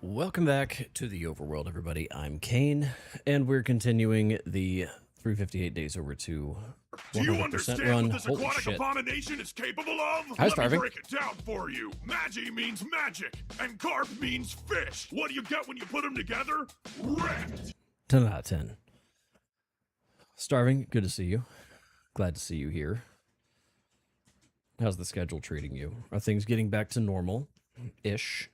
Welcome back to the Overworld, everybody. I'm Kane, and we're continuing the 358 days over to 100% Do you understand run. what this Holy aquatic shit. abomination is capable of? Hi, Let Starving. me break it down for you. Magi means magic, and carp means fish. What do you get when you put them together? Wrecked. 10 out of 10. Starving, good to see you. Glad to see you here. How's the schedule treating you? Are things getting back to normal-ish?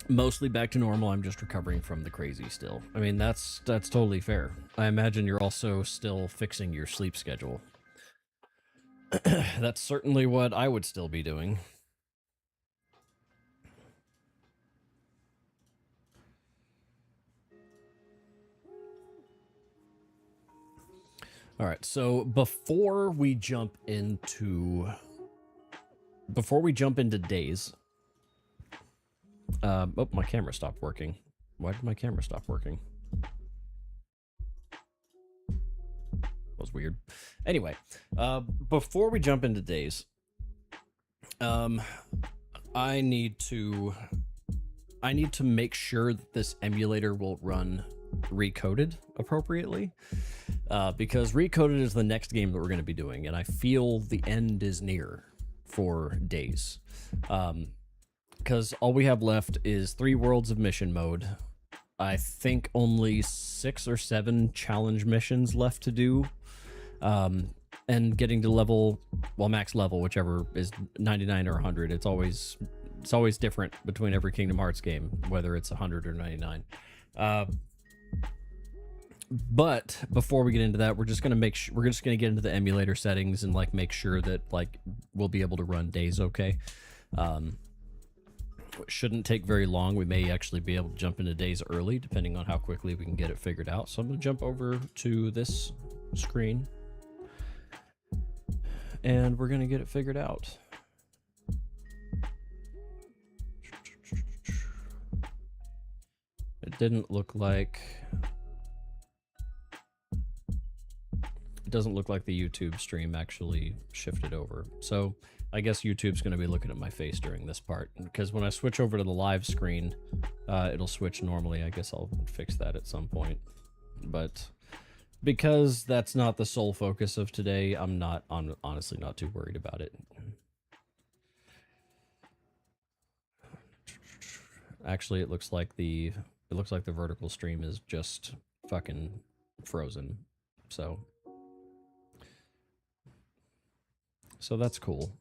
Mostly back to normal. I'm just recovering from the crazy still. I mean, that's totally fair. I imagine you're also still fixing your sleep schedule. That's certainly what I would still be doing. All right, so before we jump into days, oh, my camera stopped working. Why did my camera stop working? That was weird. Anyway, before we jump into days, I need to make sure that this emulator will run Recoded appropriately, because Recoded is the next game that we're going to be doing, and I feel the end is near for days, because all we have left is 3 worlds of mission mode. I think only 6 or 7 challenge missions left to do, and getting to level, well, max level, whichever is 99 or 100. It's always different between every Kingdom Hearts game, whether it's 100 or 99. But before we get into that, we're just gonna get into the emulator settings and like make sure that like we'll be able to run days okay. It shouldn't take very long. We may actually be able to jump into days early, depending on how quickly we can get it figured out. So I'm gonna jump over to this screen, and we're gonna get it figured out. It doesn't look like the YouTube stream actually shifted over. So I guess YouTube's going to be looking at my face during this part, because when I switch over to the live screen, it'll switch normally. I guess I'll fix that at some point. But because that's not the sole focus of today, I'm honestly not too worried about it. Actually, it looks like the vertical stream is just fucking frozen. So that's cool.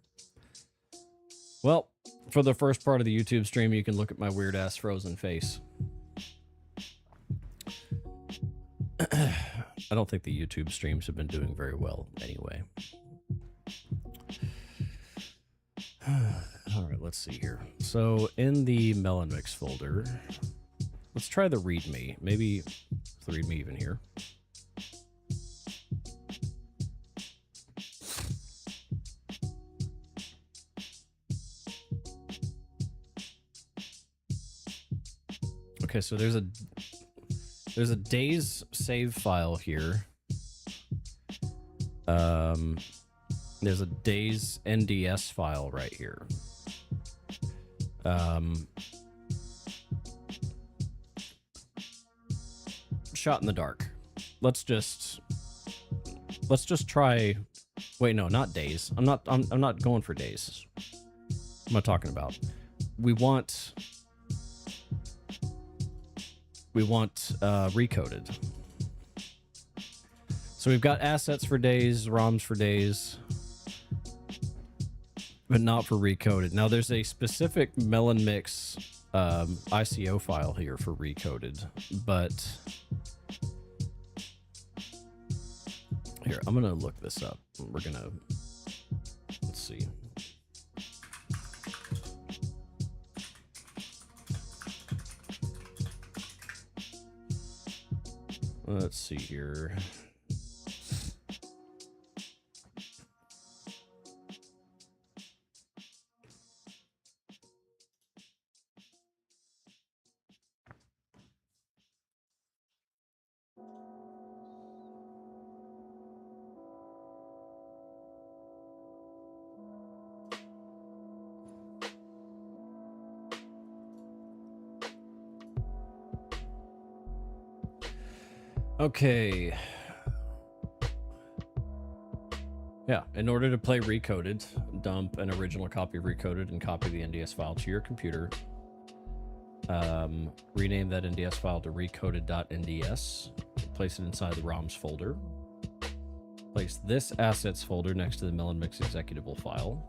Well, for the first part of the YouTube stream, you can look at my weird ass frozen face. I don't think the YouTube streams have been doing very well anyway. All right, let's see here. So in the Melon Mix folder, let's try the README. Maybe is the README even here? Okay, so there's a days save file here. There's a days NDS file right here. Shot in the dark. Let's just try. Wait, no, not days. I'm not going for days. What am I talking about? We want Recoded. So we've got assets for days, ROMs for days, but not for Recoded. Now there's a specific Melon Mix ICO file here for Recoded, but here, I'm gonna look this up. Let's see. Let's see here. Okay. Yeah, in order to play Recoded, dump an original copy of Recoded and copy the NDS file to your computer. Rename that NDS file to recoded.nds. Place it inside the ROMs folder. Place this assets folder next to the Melon Mix executable file.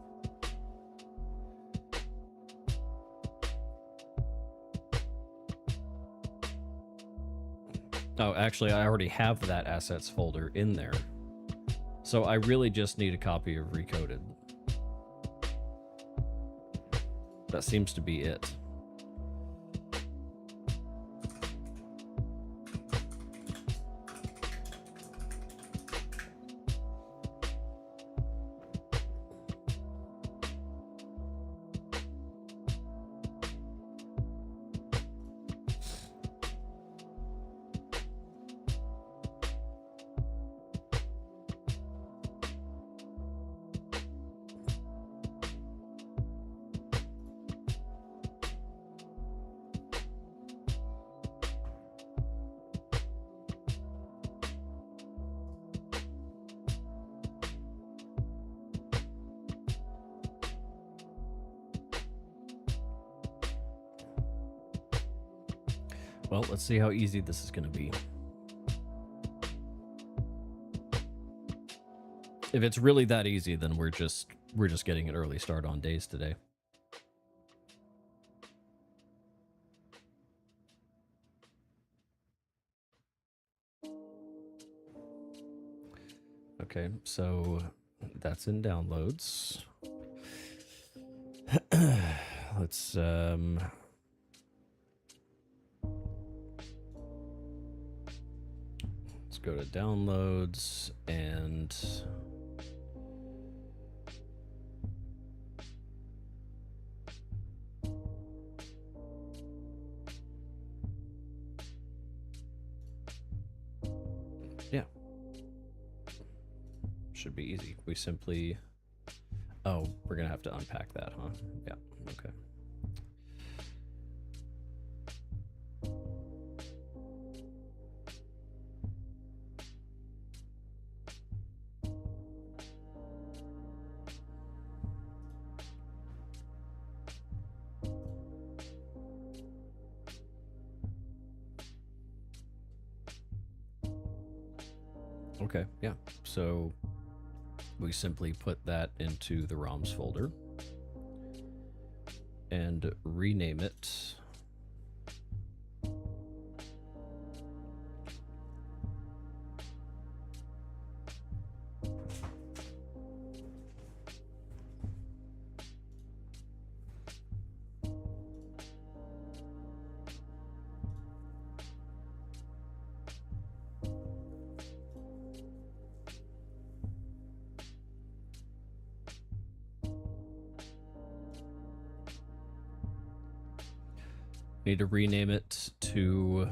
Oh, actually, I already have that assets folder in there. So I really just need a copy of Recoded. That seems to be it. Well, let's see how easy this is going to be. If it's really that easy, then we're just getting an early start on days today. Okay, so that's in downloads. Let's go to downloads and yeah. Should be easy. We simply, oh, we're gonna have to unpack that, huh? Yeah, okay. Okay, yeah. So we simply put that into the ROMs folder and rename it. Need to rename it to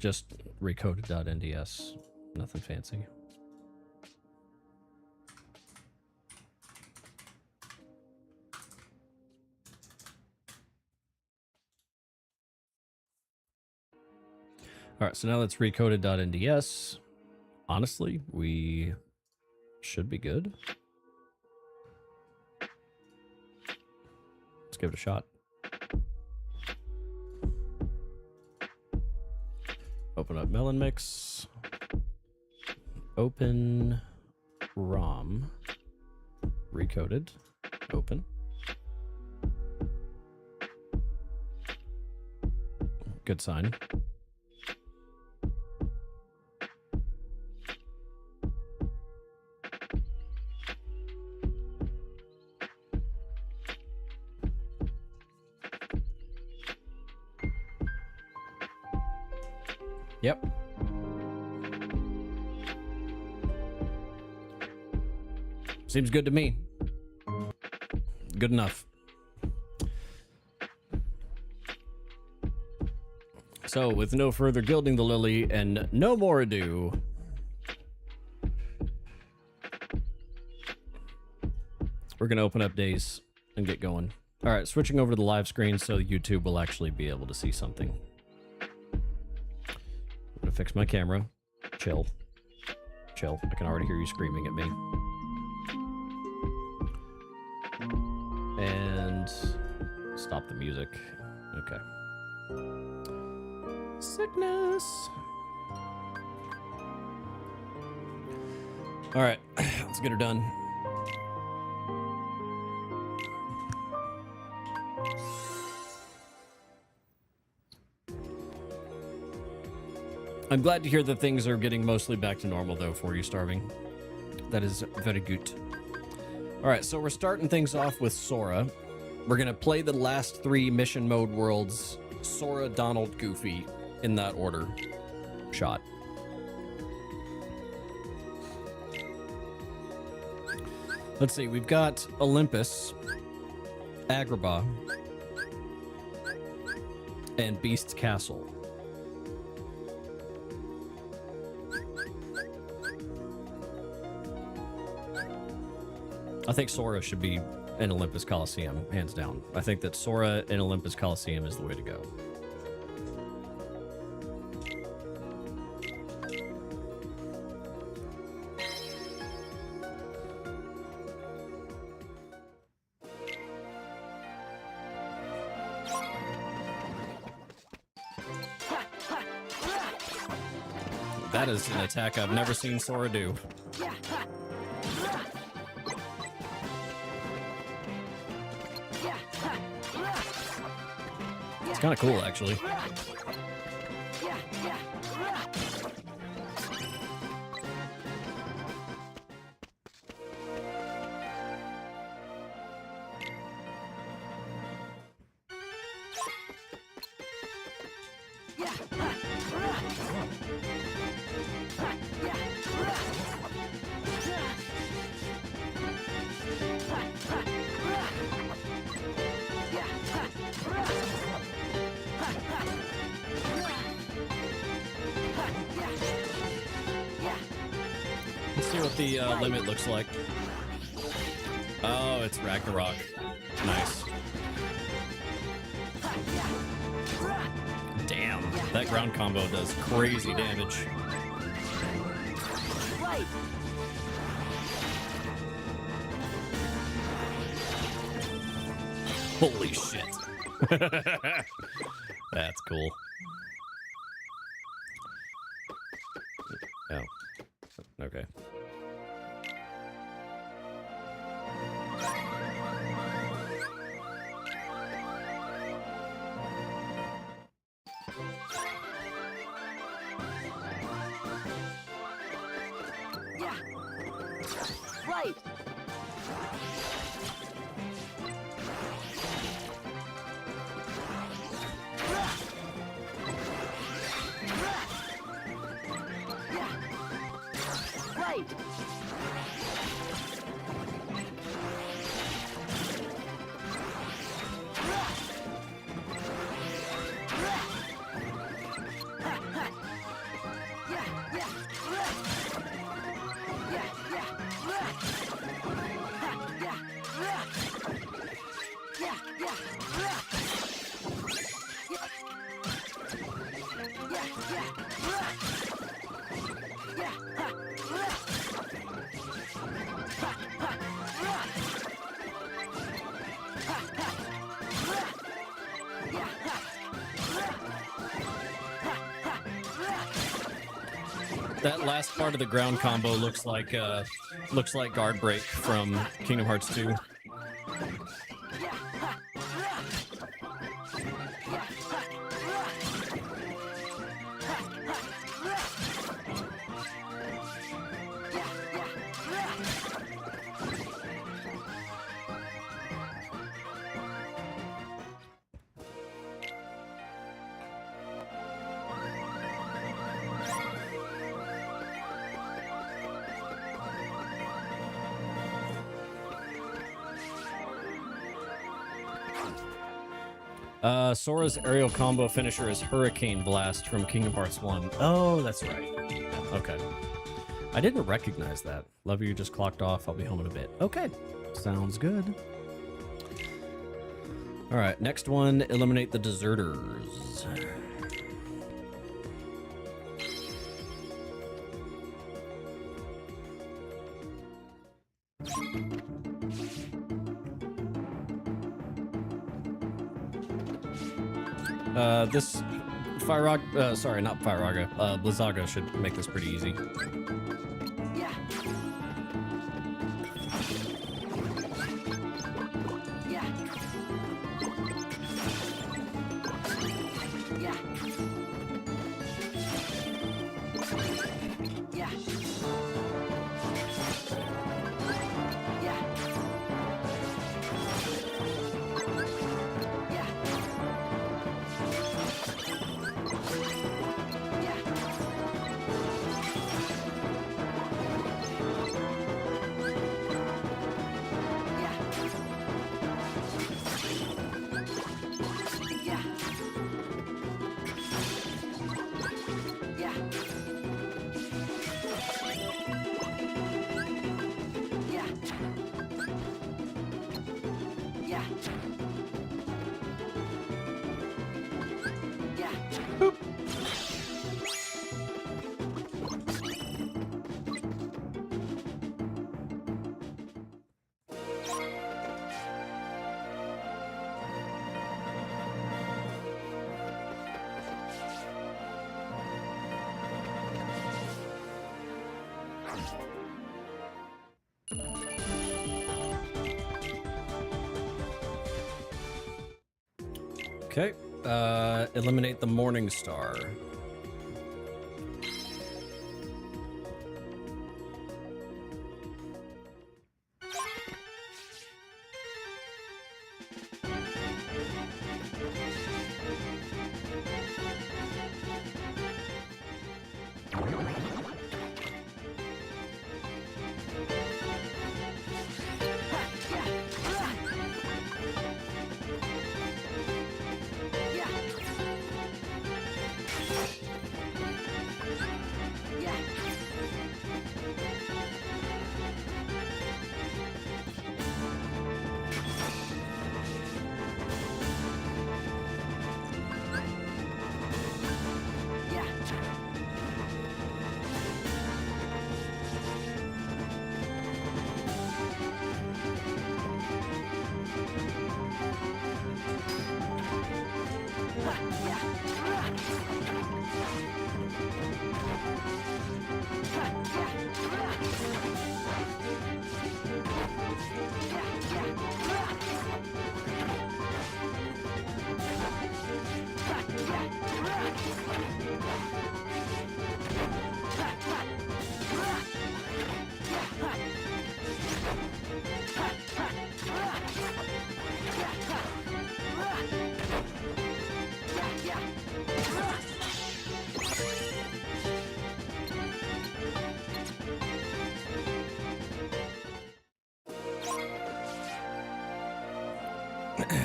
just recoded.nds. Nothing fancy. All right, so now that's recoded.nds. Honestly, we should be good. Let's give it a shot. Open up Melon Mix. Open ROM. Recoded. Open. Good sign. Yep. Seems good to me. Good enough. So, with no further gilding the lily and no more ado, we're going to open up days and get going. All right, switching over to the live screen so YouTube will actually be able to see something. I'm going to fix my camera. Chill. Chill. I can already hear you screaming at me. And stop the music. Okay. Sickness. All right, let's get her done. I'm glad to hear that things are getting mostly back to normal, though, for you, Starving. That is very good. All right, so we're starting things off with Sora. We're going to play the last 3 mission mode worlds, Sora, Donald, Goofy, in that order. Shot. Let's see, we've got Olympus, Agrabah, and Beast's Castle. I think Sora should be in Olympus Coliseum, hands down. I think that Sora in Olympus Coliseum is the way to go. That is an attack I've never seen Sora do. It's kind of cool, actually. Let's see what the limit looks like. Oh, it's Ragnarok. Nice. Damn, that ground combo does crazy damage. Holy shit. That's cool. Oh. Okay. Right. Right. That last part of the ground combo looks like guard break from Kingdom Hearts 2. Sora's aerial combo finisher is Hurricane Blast from Kingdom Hearts 1. Oh, that's right. Okay. I didn't recognize that. Love you just clocked off. I'll be home in a bit. Okay. Sounds good. All right. Next one, eliminate the deserters. This Firaga, sorry, not Firaga, Blizzaga should make this pretty easy. Yeah. Yeah. Yeah. Yeah. Yeah. Okay. Eliminate the Morning Star.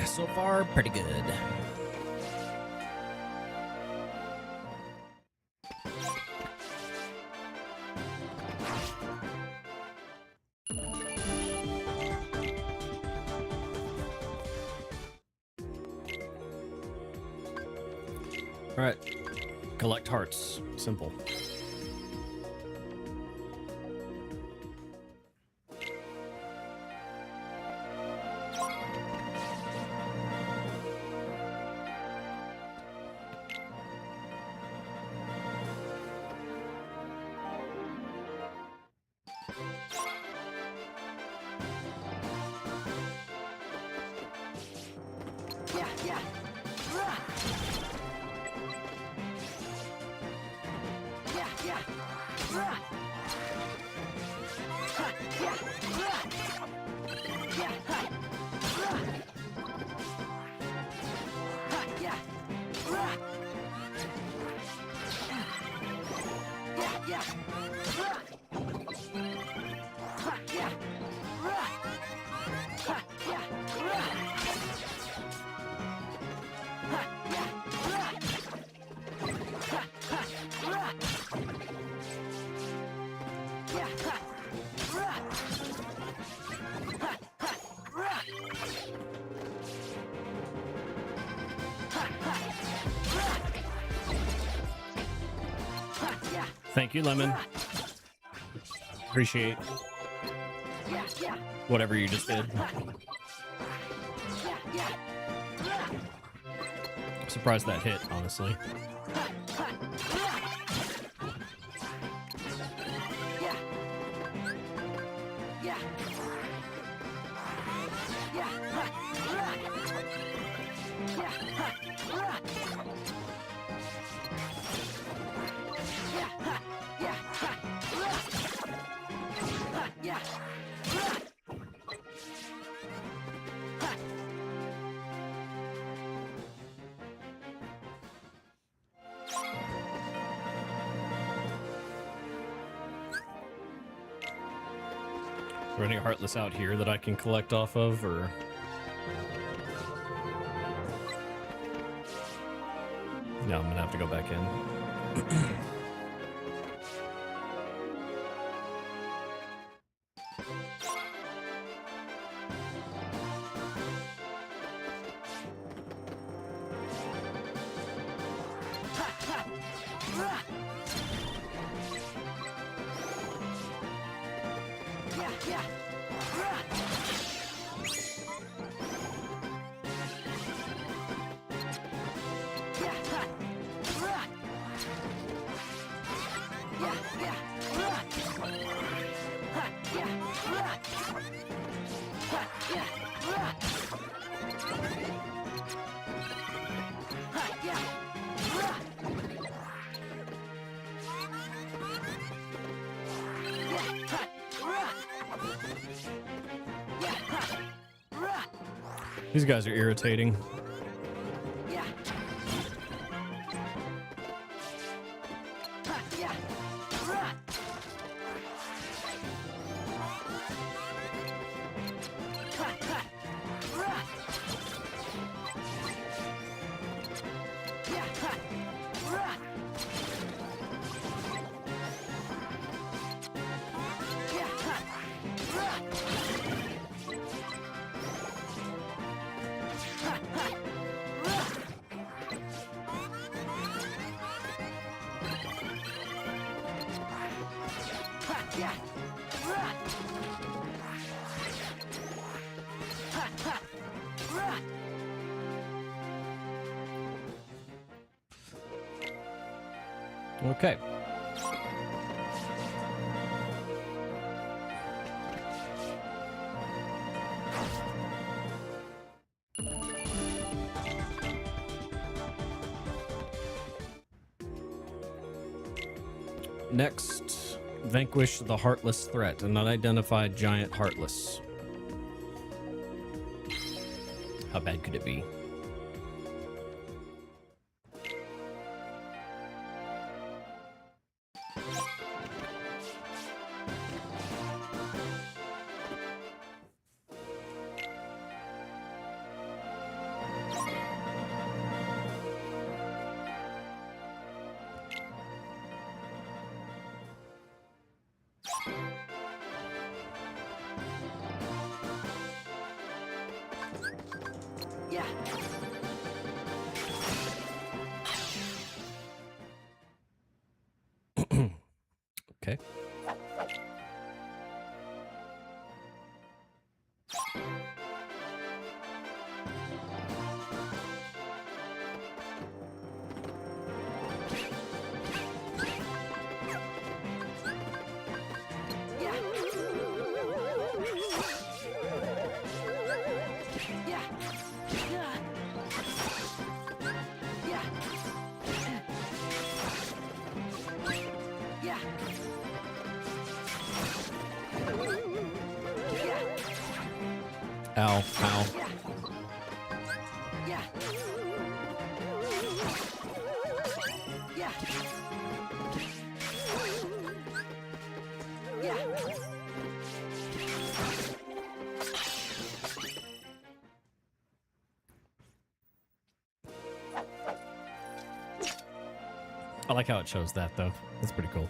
So far, pretty good. All right, collect hearts. Simple. Thank you, Lemon. Appreciate whatever you just did. Surprised that hit, honestly. Are there any Heartless out here that I can collect off of, or...? No, I'm gonna have to go back in. These guys are irritating. Yeah. Ha, yeah. Rah. Ha, ha. Rah. Yeah. Ha. Rah. Yeah. Ha. Rah. Ha, ha. Rah. Ha, yeah. Rah. Ha, ha. Rah. Okay. Next, vanquish the Heartless threat, an unidentified giant Heartless. How bad could it be? Yeah. Okay. Yeah. Yeah. Yeah. Yeah. Ow, ow. Yeah. Yeah. Yeah. Yeah. I like how it shows that, though. That's pretty cool.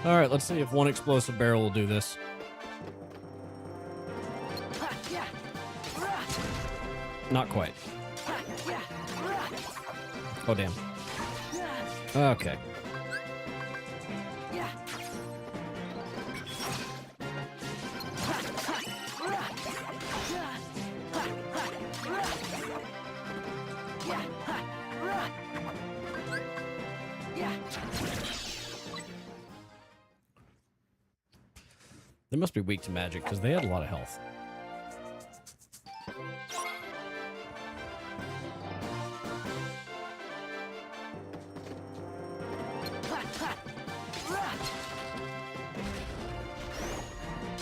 All right, let's see if one explosive barrel will do this. Ha, yeah. Rah. Not quite. Ha, yeah. Rah. Oh, damn. Yeah. Okay. Yeah. Ha, ha. Rah. Yeah. Ha, ha. Rah. Yeah. Ha. Rah. Yeah. They must be weak to magic because they had a lot of health. Ha, ha. Rah.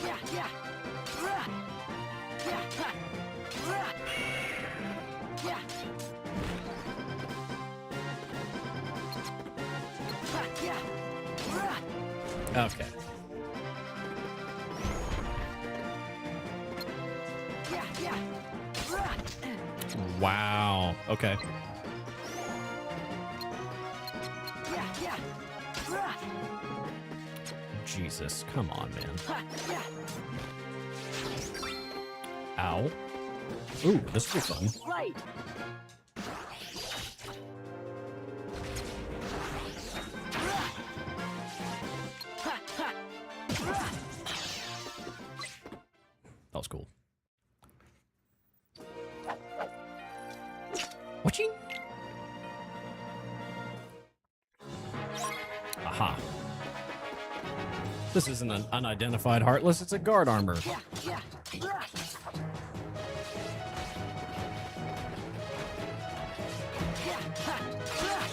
Yeah, yeah. Rah. Yeah, ha. Rah. Yeah. Ha, yeah. Rah. Okay. Yeah, yeah. Rah. Wow. Okay. Yeah, yeah. Rah. Jesus. Come on, man. Ha, yeah. Ow. Ooh, this will be fun. Right. Rah. Ha, ha. Rah. That was cool. Watching? Aha. This isn't an unidentified Heartless, it's a guard armor. Yeah, yeah. Rah. Yeah, ha. Rah.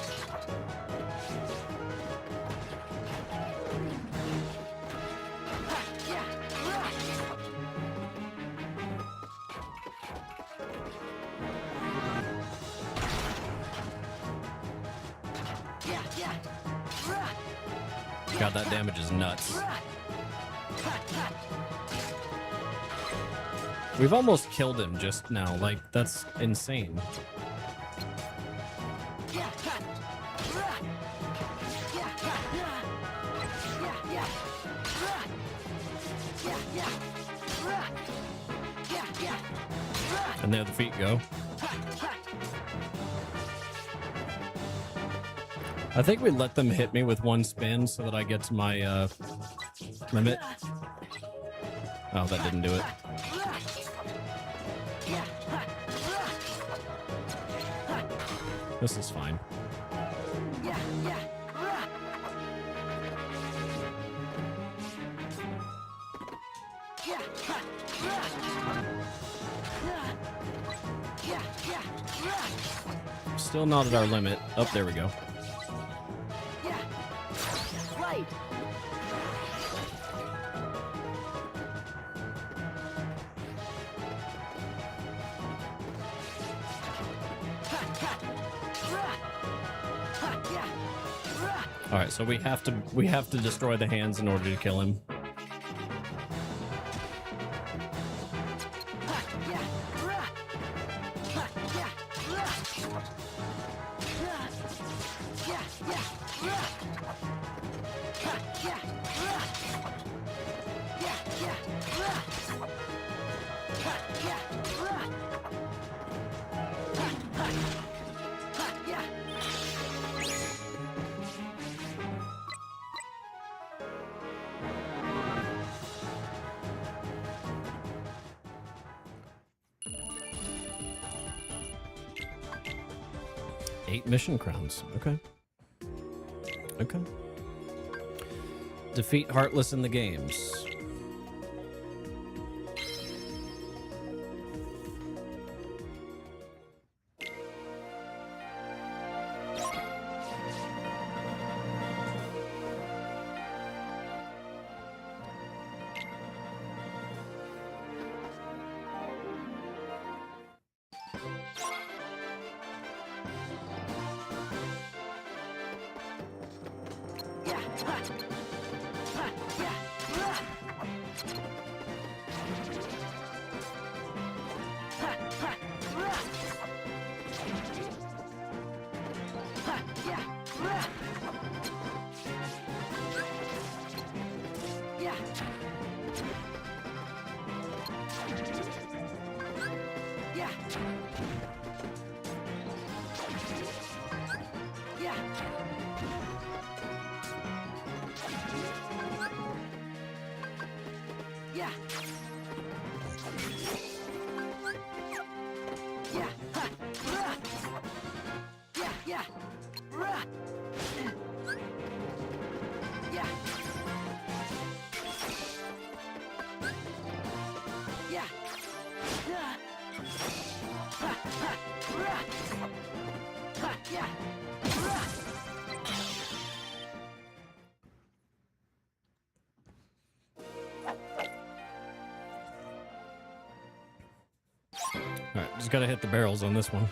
Ha, yeah. Rah. God, that damage is nuts. We've almost killed him just now. Like, that's insane. And there the feet go. I think we let them hit me with one spin so that I get to my limit. Oh, that didn't do it. This is fine. Still not at our limit. Oh, there we go. All right, so we have to destroy the hands in order to kill him. Mission crowns. Okay. Okay. Defeat Heartless in the games. Alright, just gotta hit the barrels on this one.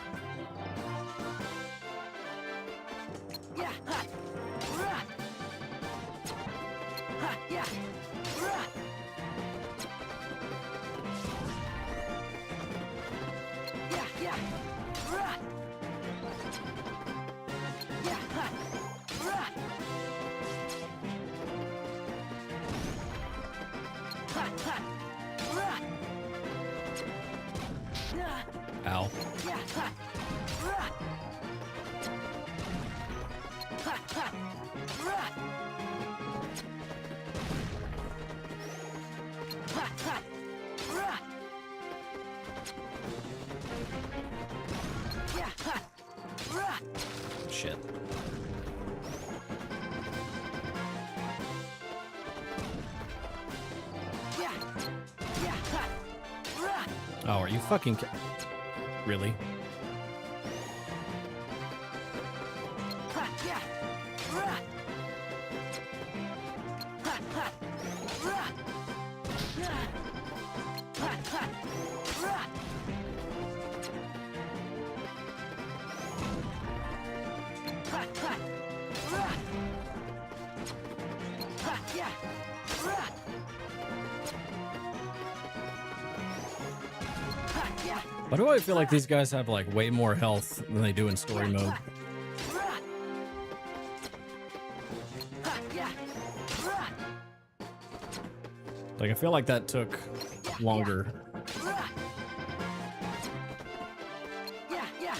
Ow. Shit. Oh, are you fucking really? Why do I feel like these guys have like way more health than they do in story mode? Like, I feel like that took longer.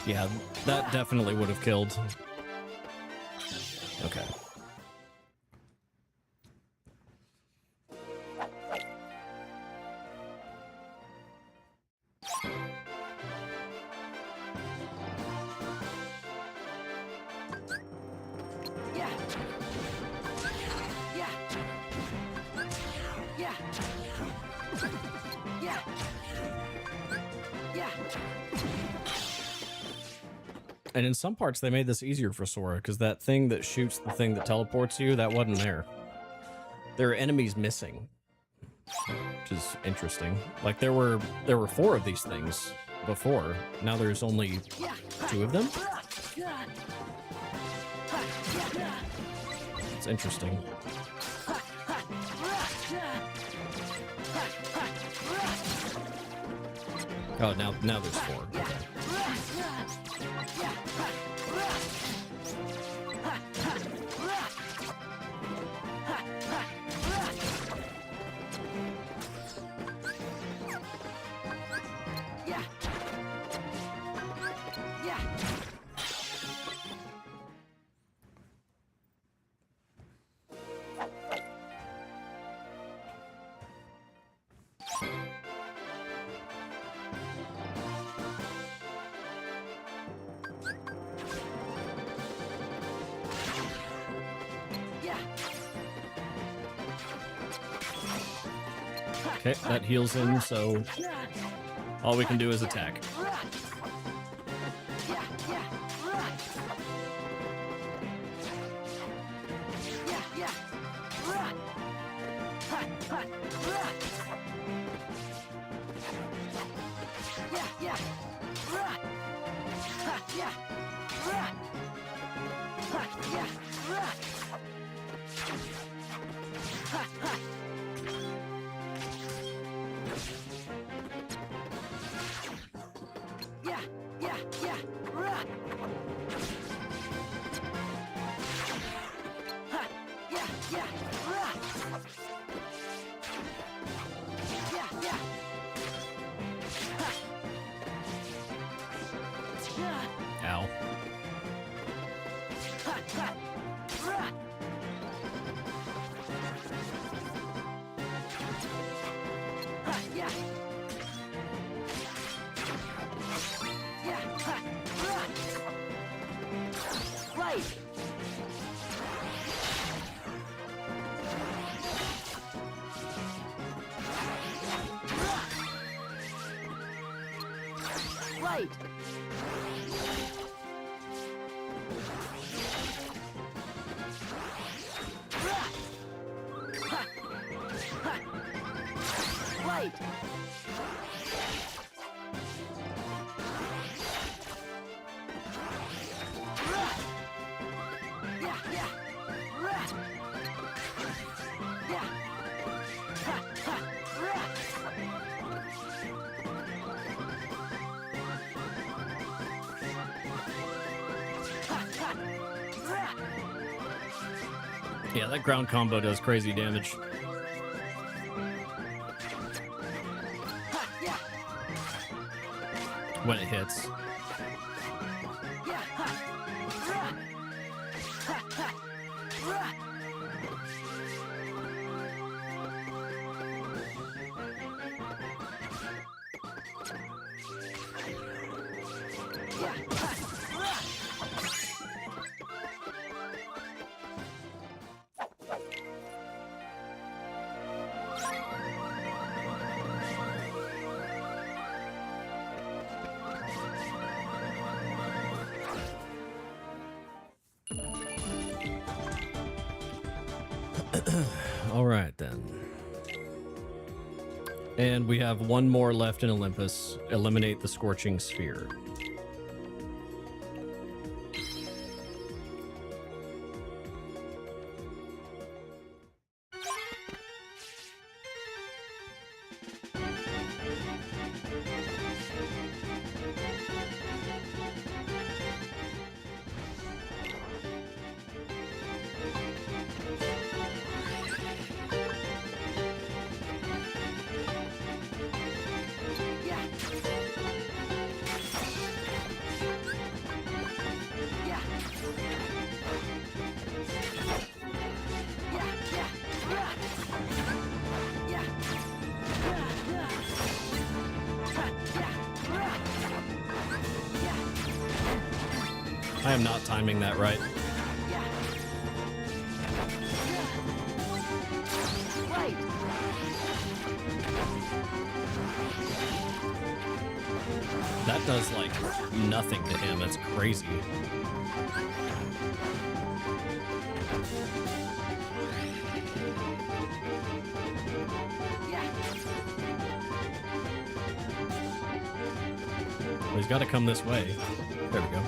Yeah, that definitely would have killed. Okay. And in some parts, they made this easier for Sora, because that thing that shoots the thing that teleports you, that wasn't there. There are enemies missing, which is interesting. Like, there were 4 of these things before. Now there's only 2 of them. It's interesting. Oh, now there's 4. Okay. Okay, that heals him, so all we can do is attack. Ow. Right. Right. Yeah, that ground combo does crazy damage. When it hits. All right, then. And we have one more left in Olympus. Eliminate the Scorching Sphere. I am not timing that right. Right. That does, like, nothing to him. That's crazy. Well, he's got to come this way. There we go.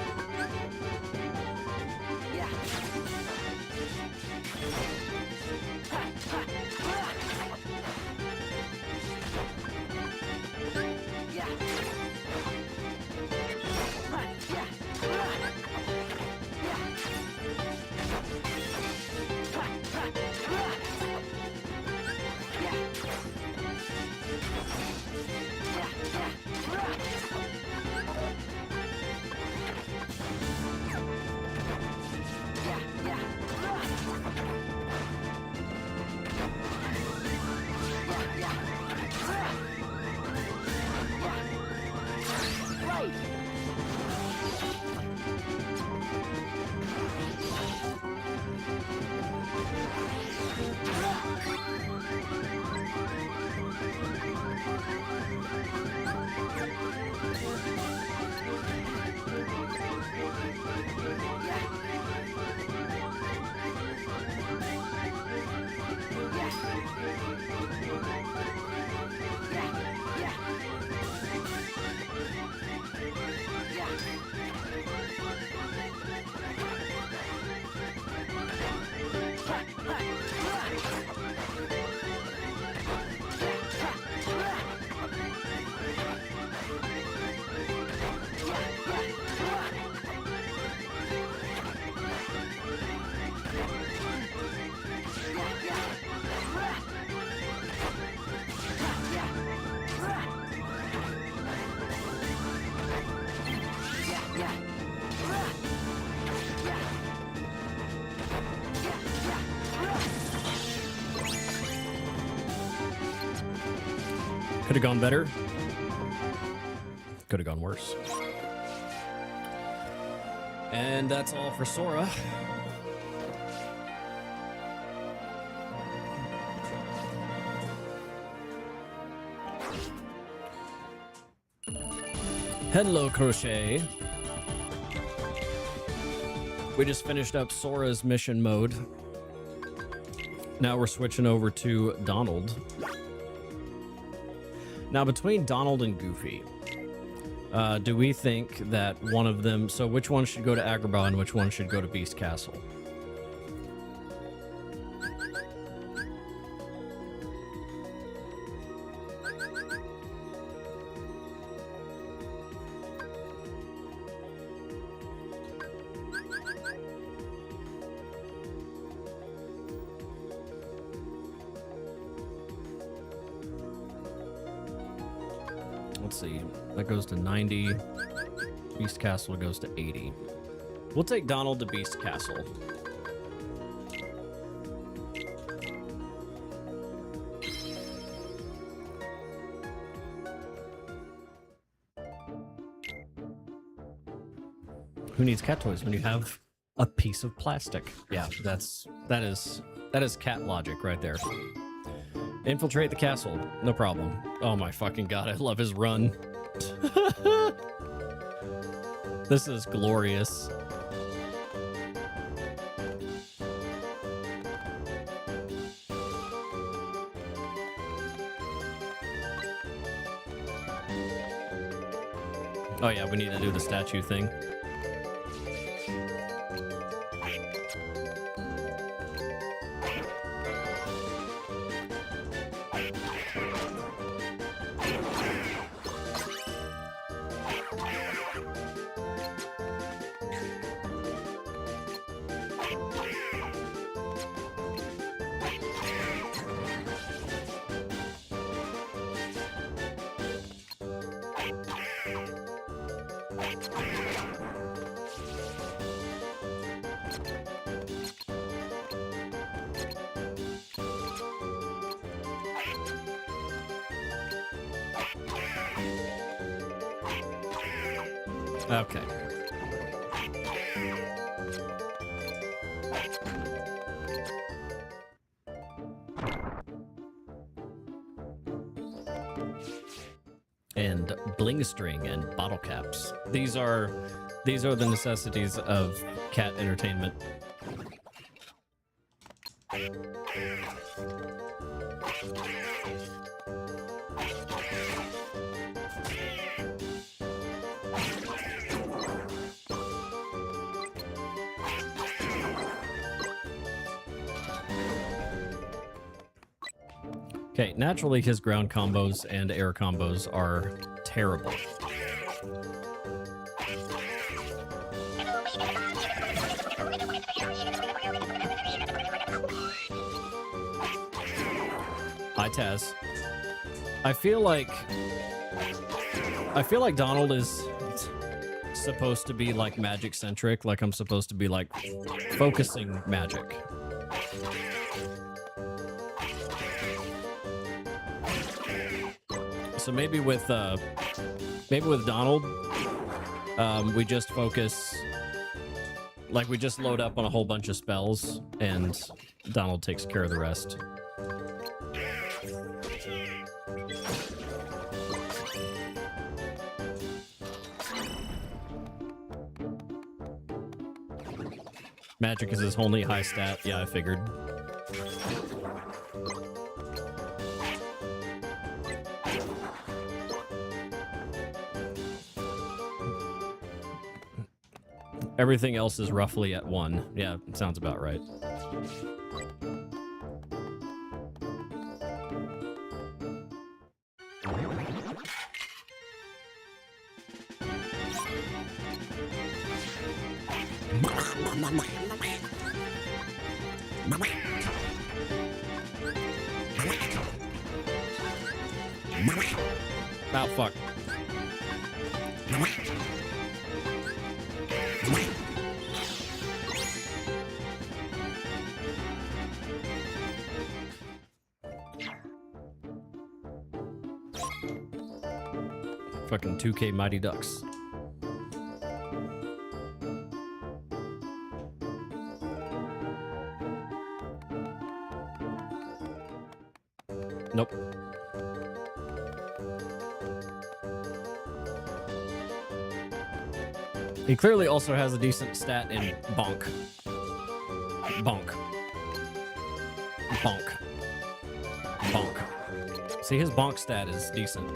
Could have gone better. Could have gone worse. And that's all for Sora. Hello, Crochet. We just finished up Sora's mission mode. Now we're switching over to Donald. Now, between Donald and Goofy, do we think that one of them... So which one should go to Agrabah and which one should go to Beast Castle? Let's see. That goes to 90. Beast Castle goes to 80. We'll take Donald to Beast Castle. Who needs cat toys when you have a piece of plastic? Yeah, that is cat logic right there. Infiltrate the castle. No problem. Oh my fucking god, I love his run. This is glorious. Oh yeah, we need to do the statue thing. Okay. string and bottle caps. These are the necessities of cat entertainment. Okay, naturally his ground combos and air combos are terrible. Hi, Taz. I feel like Donald is supposed to be like magic centric, like I'm supposed to be like focusing magic. So maybe with Donald, we just focus, like we just load up on a whole bunch of spells, and Donald takes care of the rest. Magic is his only high stat. Yeah, I figured. Everything else is roughly at 1. Yeah, sounds about right. Oh, fuck. Fucking 2K Mighty Ducks. Nope. He clearly also has a decent stat in bonk. Bonk. Bonk. Bonk. See, his bonk stat is decent.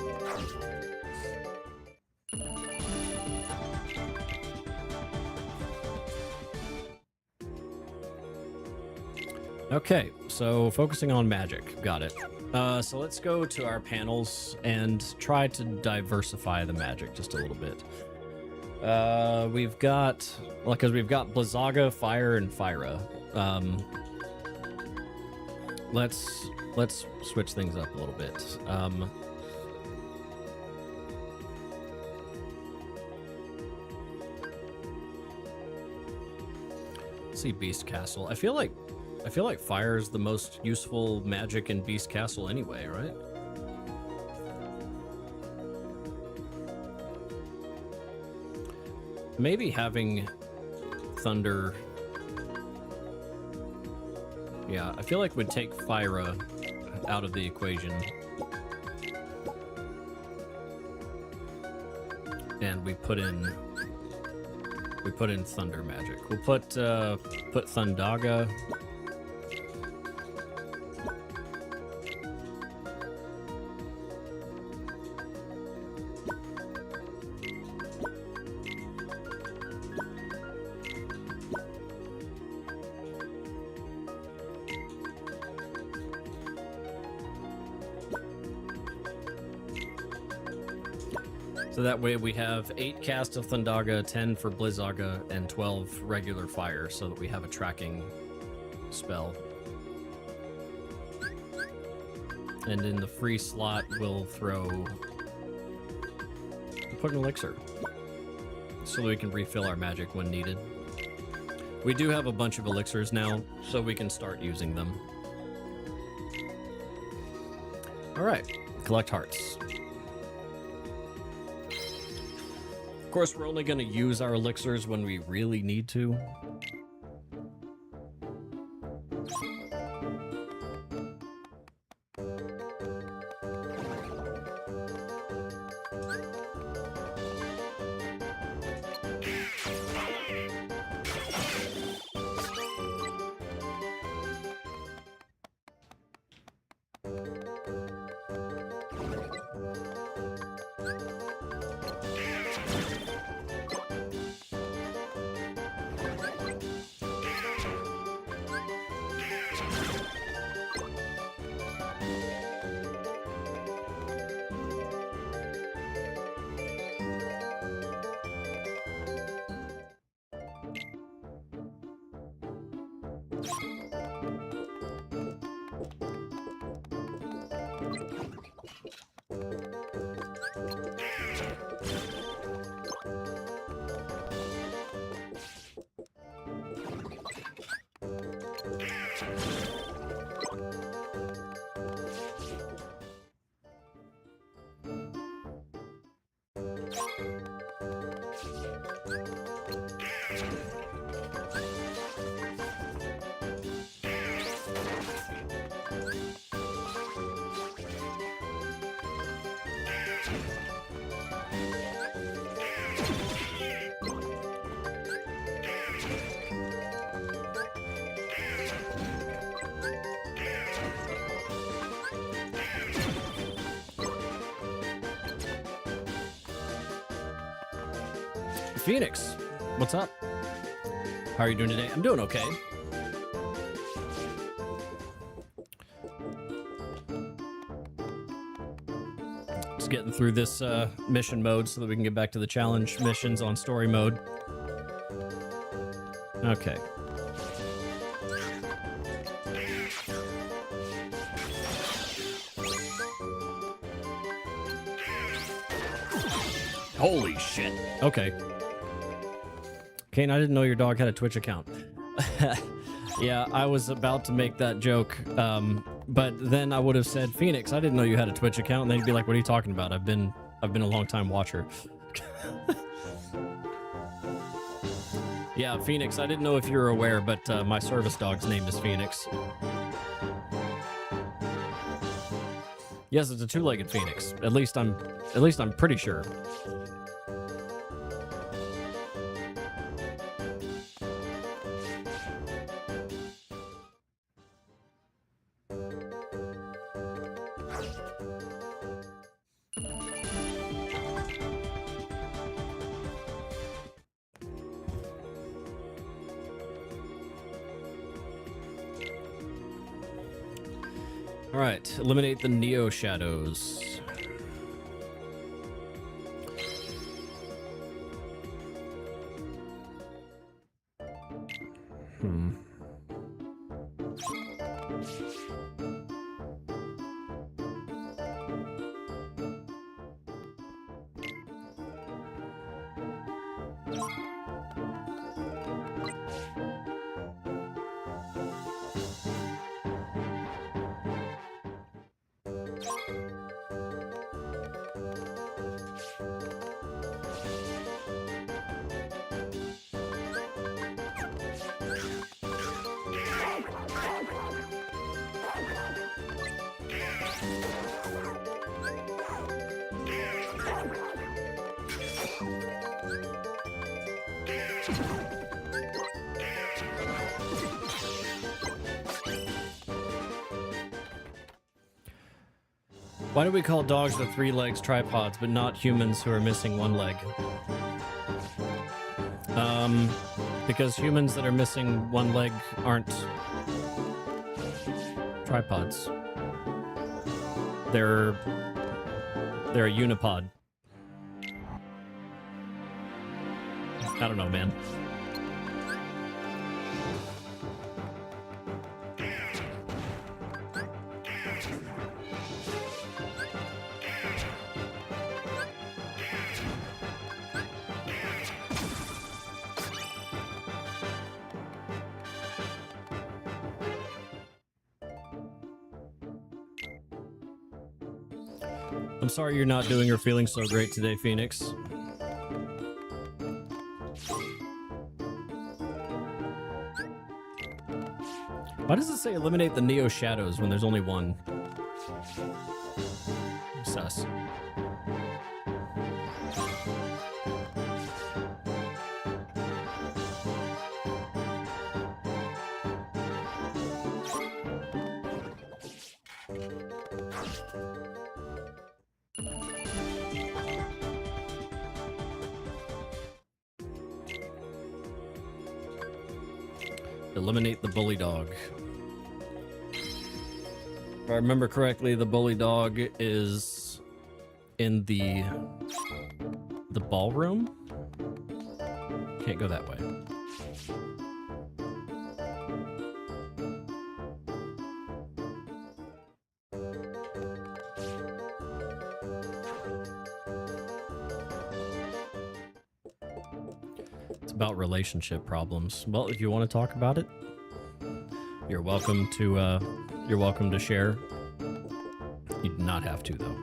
Okay, so focusing on magic. Got it. So let's go to our panels and try to diversify the magic just a little bit. We've got, well, because we've got Blizzaga, Fire, and Fyra. Let's switch things up a little bit. Let's see, Beast Castle. I feel like Fire is the most useful magic in Beast Castle anyway, right? Maybe having Thunder... Yeah, I feel like we'd take Fyra out of the equation. And we put in Thunder magic. We'll put Thundaga. So that way we have 8 cast of Thundaga, 10 for Blizzaga, and 12 regular fire, so that we have a tracking spell. And in the free slot, we'll put an elixir, so that we can refill our magic when needed. We do have a bunch of elixirs now, so we can start using them. Alright, collect hearts. Of course, we're only going to use our elixirs when we really need to. Phoenix, what's up? How are you doing today? I'm doing okay. Just getting through this mission mode so that we can get back to the challenge missions on story mode. Okay. Holy shit. Okay. Kane, I didn't know your dog had a Twitch account. Yeah, I was about to make that joke, but then I would have said, Phoenix, I didn't know you had a Twitch account, and they'd be like, what are you talking about? I've been a long time watcher. Yeah, Phoenix, I didn't know if you were aware, but my service dog's name is Phoenix. Yes, it's a two-legged Phoenix. At least I'm pretty sure. All right, eliminate the Neo Shadows. Why do we call dogs with 3 legs tripods, but not humans who are missing 1 leg? Because humans that are missing 1 leg aren't tripods. They're a unipod. I don't know, man. I'm sorry you're not doing or feeling so great today, Phoenix. Why does it say eliminate the Neo Shadows when there's only 1? Sus. Eliminate the bully dog. If I remember correctly, the bully dog is in the ballroom. Can't go that way. It's about relationship problems. Well, if you want to talk about it, you're welcome to share. You do not have to, though.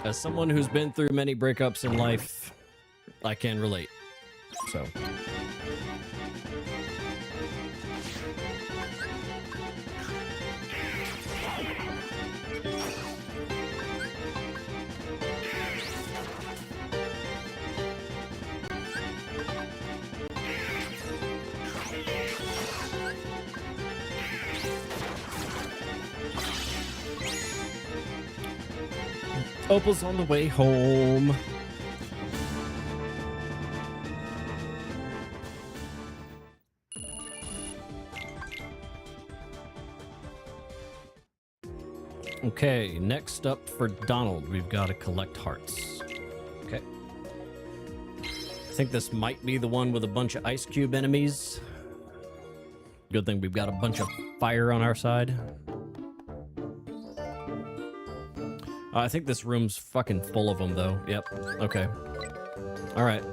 As someone who's been through many breakups in life, I can relate. So. Opal's on the way home. Okay, next up for Donald, we've got to collect hearts. Okay. I think this might be the one with a bunch of ice cube enemies. Good thing we've got a bunch of fire on our side. I think this room's fucking full of them, though. Yep. Okay. All right.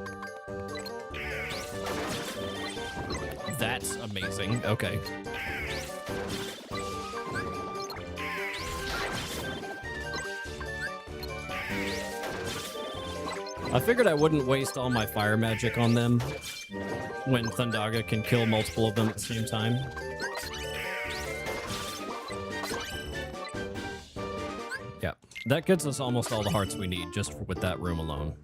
That's amazing. Okay. I figured I wouldn't waste all my fire magic on them when Thundaga can kill multiple of them at the same time. Yeah, that gets us almost all the hearts we need just with that room alone.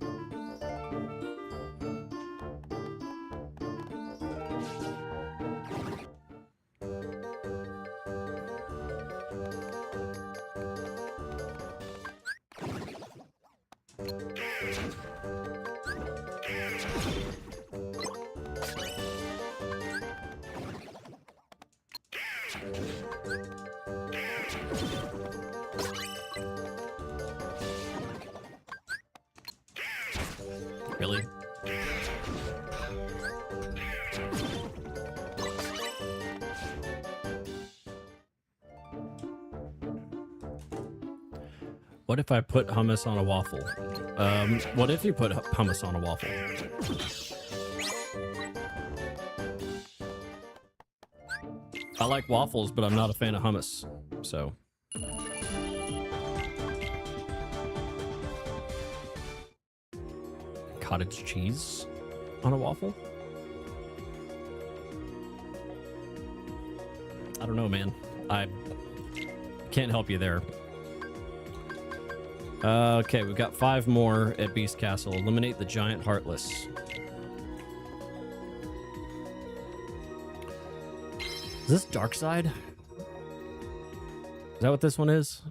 Really? What if I put hummus on a waffle? What if you put hummus on a waffle? I like waffles, but I'm not a fan of hummus, so... Cottage cheese on a waffle? I don't know, man. I can't help you there. Okay, we've got 5 more at Beast Castle. Eliminate the giant heartless. Is this Dark Side? Is that what this one is?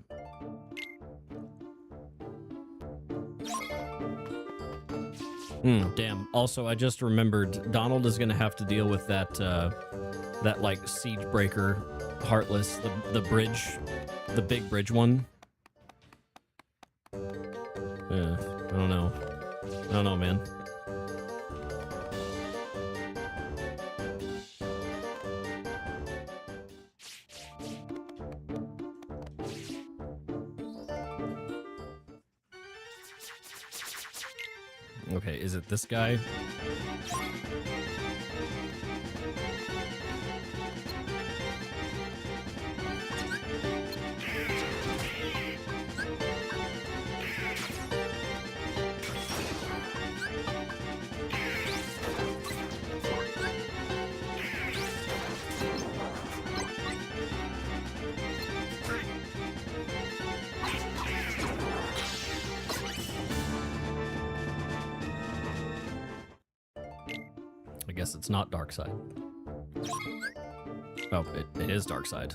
Damn. Also, I just remembered Donald is gonna have to deal with that that like siege breaker heartless, the bridge, the big bridge one. Yeah, I don't know. I don't know, man. Okay, is it this guy? I guess it's not Dark Side. Oh, it is Dark Side.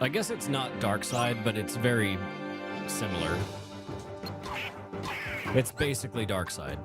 I guess it's not dark side, but it's very similar. It's basically dark side.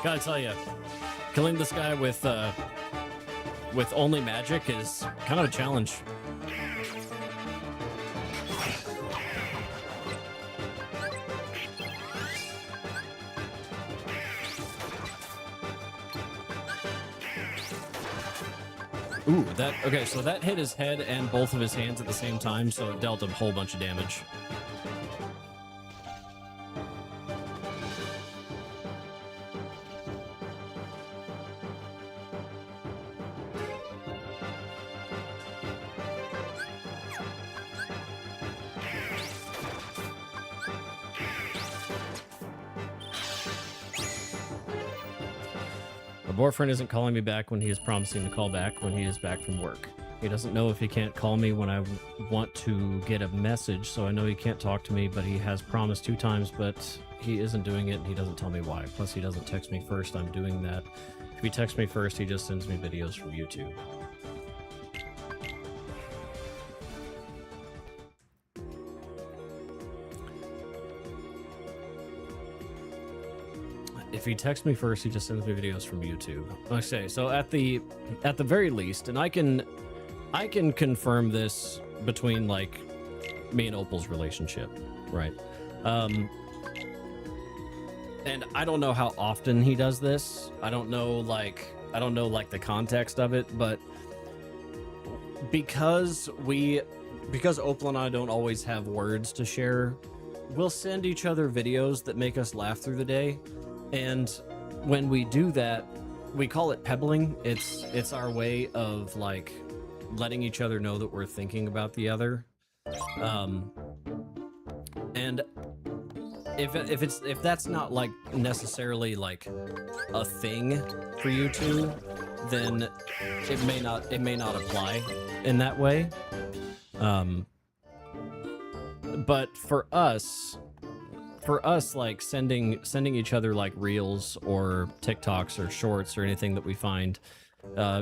Gotta tell you, killing this guy with only magic is kind of a challenge. Ooh, okay, so that hit his head and both of his hands at the same time, so it dealt a whole bunch of damage. My boyfriend isn't calling me back when he is promising to call back when he is back from work. He doesn't know if he can't call me when I want to get a message, so I know he can't talk to me, but he has promised 2 times, but he isn't doing it, and he doesn't tell me why. Plus, he doesn't text me first. I'm doing that. If he texts me first, he just sends me videos from YouTube. If he texts me first, he just sends me videos from YouTube. Okay, so at the very least, and I can confirm this between like me and Opal's relationship, right? And I don't know how often he does this. I don't know like the context of it, but because Opal and I don't always have words to share, we'll send each other videos that make us laugh through the day. And when we do that, we call it pebbling. It's our way of like letting each other know that we're thinking about the other. And if that's not like necessarily like a thing for you two, then it may not apply in that way. But for us, like sending each other like reels or TikToks or shorts or anything that we find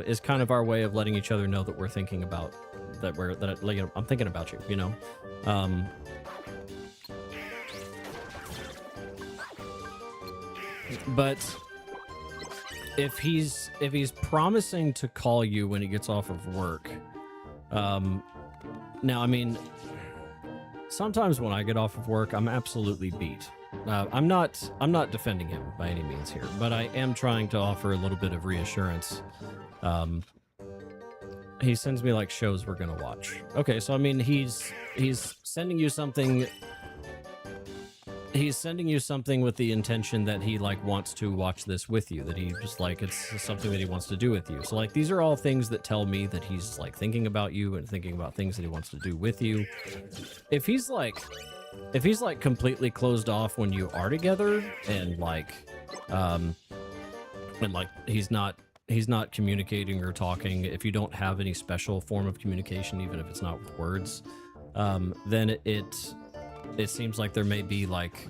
is kind of our way of letting each other know that we're thinking about I'm thinking about you, you know. But if he's promising to call you when he gets off of work, now I mean, sometimes when I get off of work, I'm absolutely beat. I'm not defending him by any means here, but I am trying to offer a little bit of reassurance. He sends me like shows we're gonna watch. Okay, so I mean he's sending you something. He's sending you something with the intention that he like wants to watch this with you, that he just like it's something that he wants to do with you. So like these are all things that tell me that he's like thinking about you and thinking about things that he wants to do with you. If he's like completely closed off when you are together and like he's not communicating or talking, if you don't have any special form of communication, even if it's not with words, then it seems like there may be like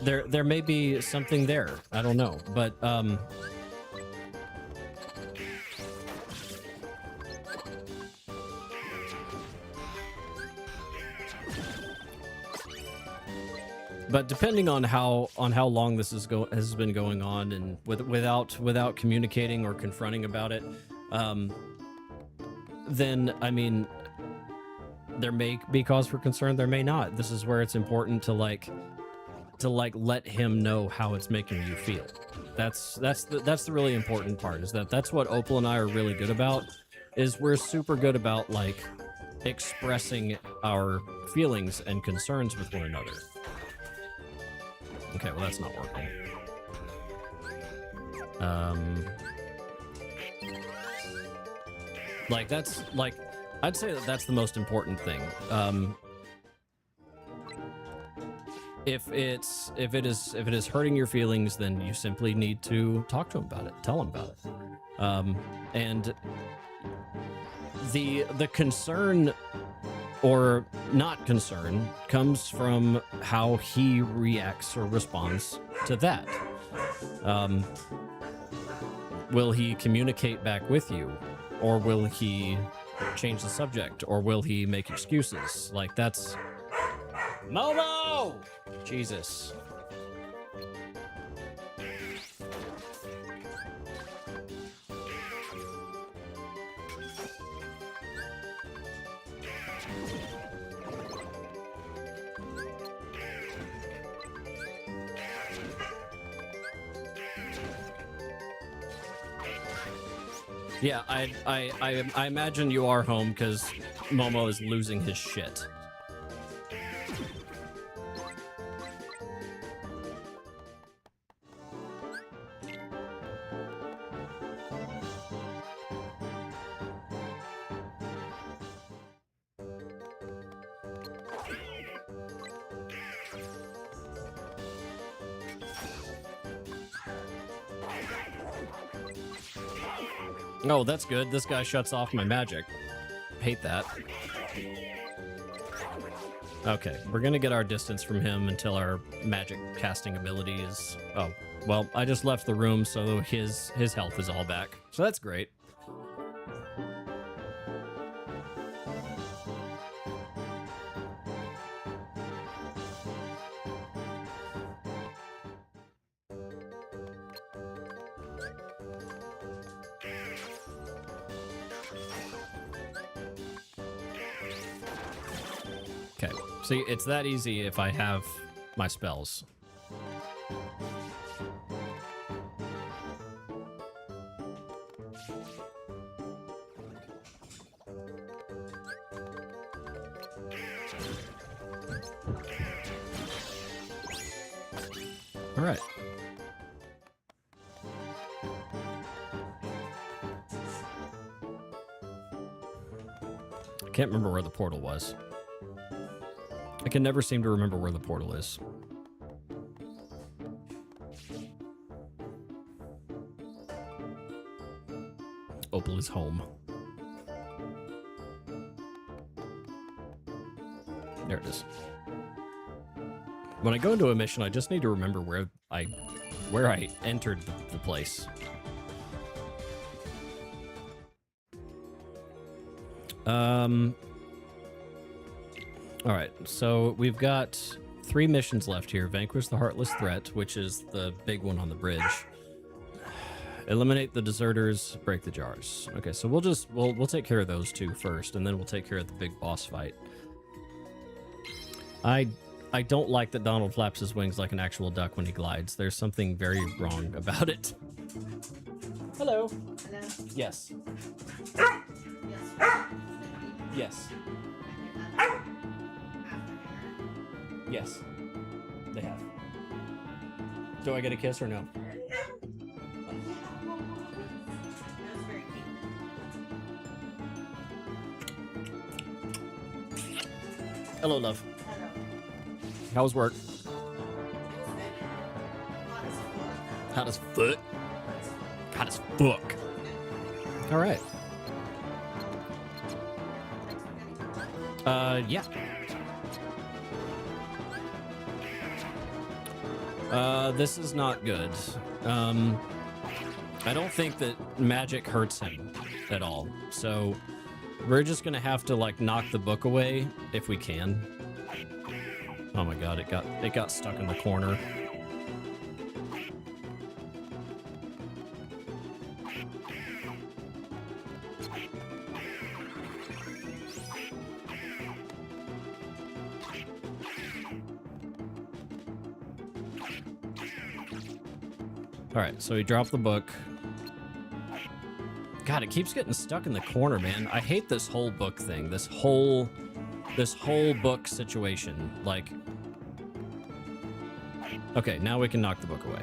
there may be something there. I don't know, but depending on how long this has been going on, and without communicating or confronting about it, then I mean there may be cause for concern, there may not. This is where it's important to let him know how it's making you feel. That's the really important part, is that's what Opal and I are really good about, is we're super good about like expressing our feelings and concerns with one another. Okay, well that's not working. Like that's like I'd say that's the most important thing. If it is hurting your feelings, then you simply need to talk to him about it, tell him about it. And the concern or not concern comes from how he reacts or responds to that. Will he communicate back with you, or will he change the subject, or will he make excuses? Like that's Momo! Jesus. Yeah, I imagine you are home because Momo is losing his shit. Oh, that's good. This guy shuts off my magic. Hate that. Okay, we're gonna get our distance from him until our magic casting ability is... Oh, well, I just left the room, so his health is all back. So that's great. Okay, see, it's that easy if I have my spells. All right. I can't remember where the portal was. I can never seem to remember where the portal is. Opal is home. There it is. When I go into a mission, I just need to remember where I entered the place. All right, so we've got 3 missions left here. Vanquish the Heartless Threat, which is the big one on the bridge. Eliminate the deserters, break the jars. Okay, so we'll take care of those 2 first, and then we'll take care of the big boss fight. I I don't like that Donald flaps his wings like an actual duck when he glides. There's something very wrong about it. Hello. Hello? Yes. Yes. Yes. Yes. They have. Do I get a kiss or no? That's very cute. Hello, love. Hello. How's work? Hot as fuck. Hot as fuck. Hot as fuck. All right. Yeah. This is not good. I don't think that magic hurts him at all. So we're just gonna have to like knock the book away if we can. Oh my god, it got stuck in the corner. All right, so he dropped the book. God, it keeps getting stuck in the corner, man. I hate this whole book thing. This whole book situation. Like, okay, now we can knock the book away.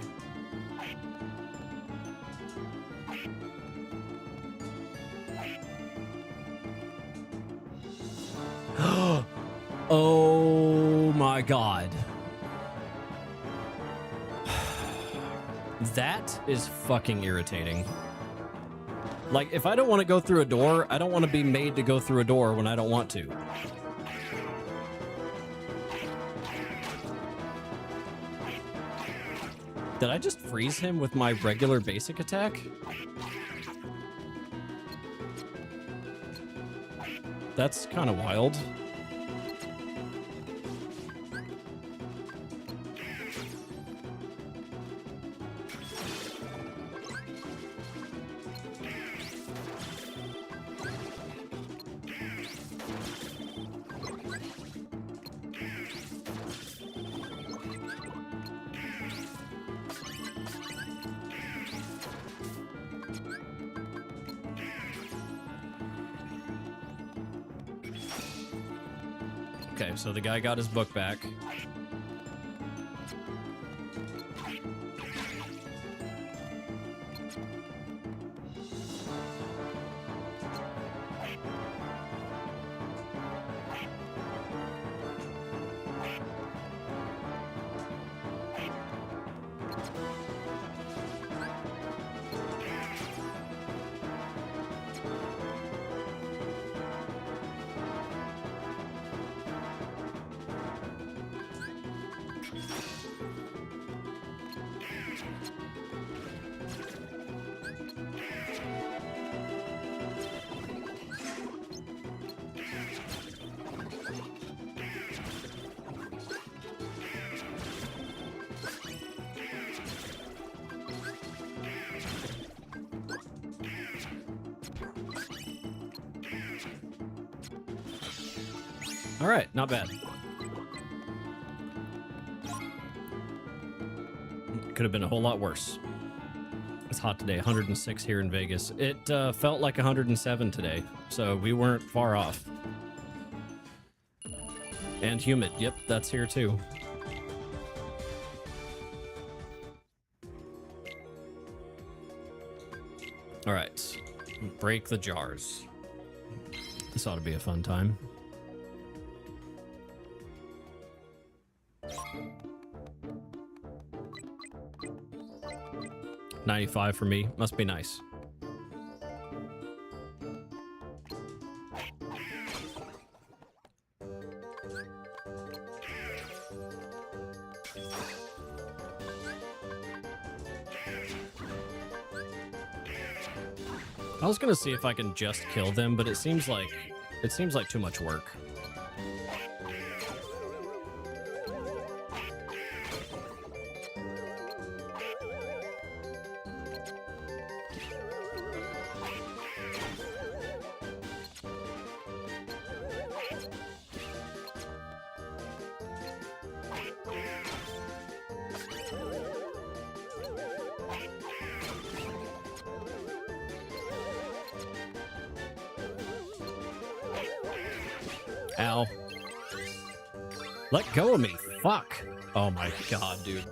Oh my god. That is fucking irritating. Like, if I don't want to go through a door, I don't want to be made to go through a door when I don't want to. Did I just freeze him with my regular basic attack? That's kind of wild. Okay, so the guy got his book back. All right, not bad. Could have been a whole lot worse. It's hot today, 106 here in Vegas. It felt like 107 today, so we weren't far off. And humid, yep, that's here too. All right, break the jars. This ought to be a fun time. $95 for me. Must be nice. I was gonna see if I can just kill them, but it seems like too much work. Ow. Let go of me. Fuck. Oh my god, dude.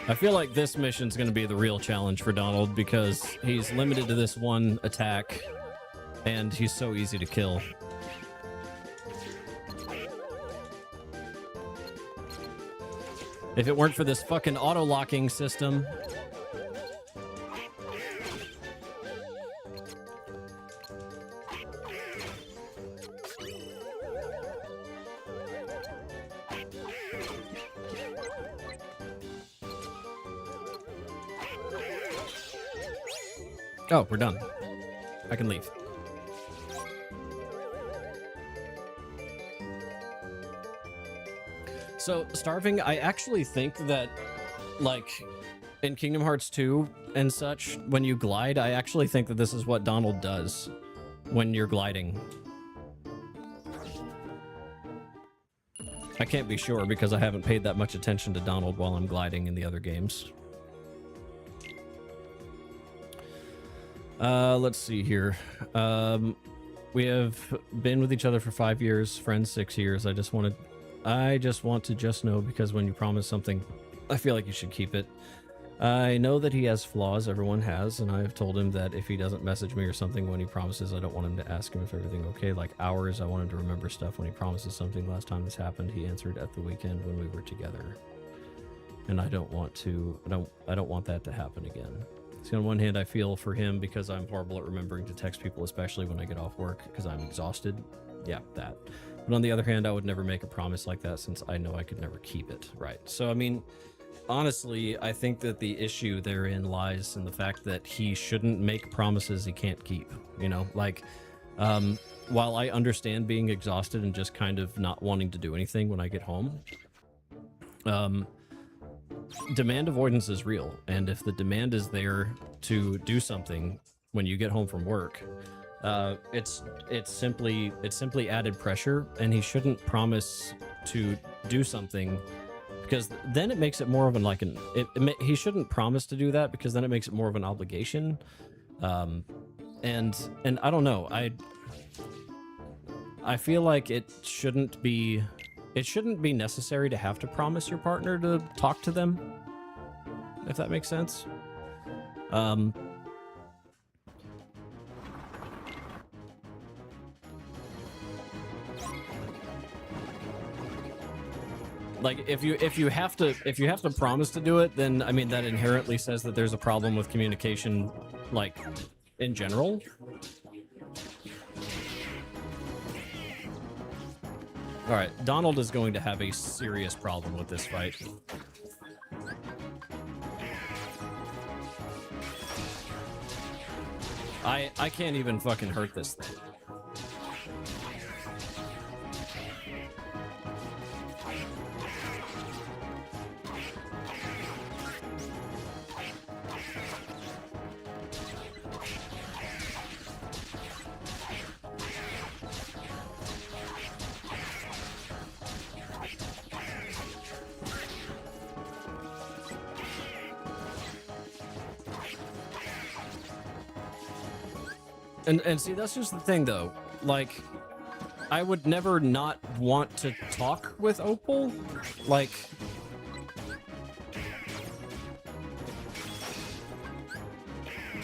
I feel like this mission's going to be the real challenge for Donald because he's limited to this one attack and he's so easy to kill. If it weren't for this fucking auto-locking system... Oh, we're done. I can leave. So, starving, I actually think that, like, in Kingdom Hearts 2 and such, when you glide, I actually think that this is what Donald does when you're gliding. I can't be sure because I haven't paid that much attention to Donald while I'm gliding in the other games. Let's see here. We have been with each other for 5 years, friends 6 years. I just want to know because when you promise something, I feel like you should keep it. I know that he has flaws, everyone has, and I've told him that if he doesn't message me or something when he promises, I don't want him to ask him if everything okay. Like hours, I want him to remember stuff when he promises something. Last time this happened, he answered at the weekend when we were together. And I don't want that to happen again. See, on one hand, I feel for him because I'm horrible at remembering to text people, especially when I get off work because I'm exhausted. Yeah, that. But on the other hand, I would never make a promise like that since I know I could never keep it. Right. So, I mean, honestly, I think that the issue therein lies in the fact that he shouldn't make promises he can't keep. You know, like, while I understand being exhausted and just kind of not wanting to do anything when I get home, demand avoidance is real, and if the demand is there to do something when you get home from work, it's simply added pressure, and he shouldn't promise to do something because then it makes it more of he shouldn't promise to do that because then it makes it more of an obligation. And I don't know, I feel like it shouldn't be necessary to have to promise your partner to talk to them, if that makes sense. Like if you have to promise to do it, then I mean that inherently says that there's a problem with communication, like in general. All right, Donald is going to have a serious problem with this fight. I can't even fucking hurt this thing. And see, that's just the thing, though. Like, I would never not want to talk with Opal. Like,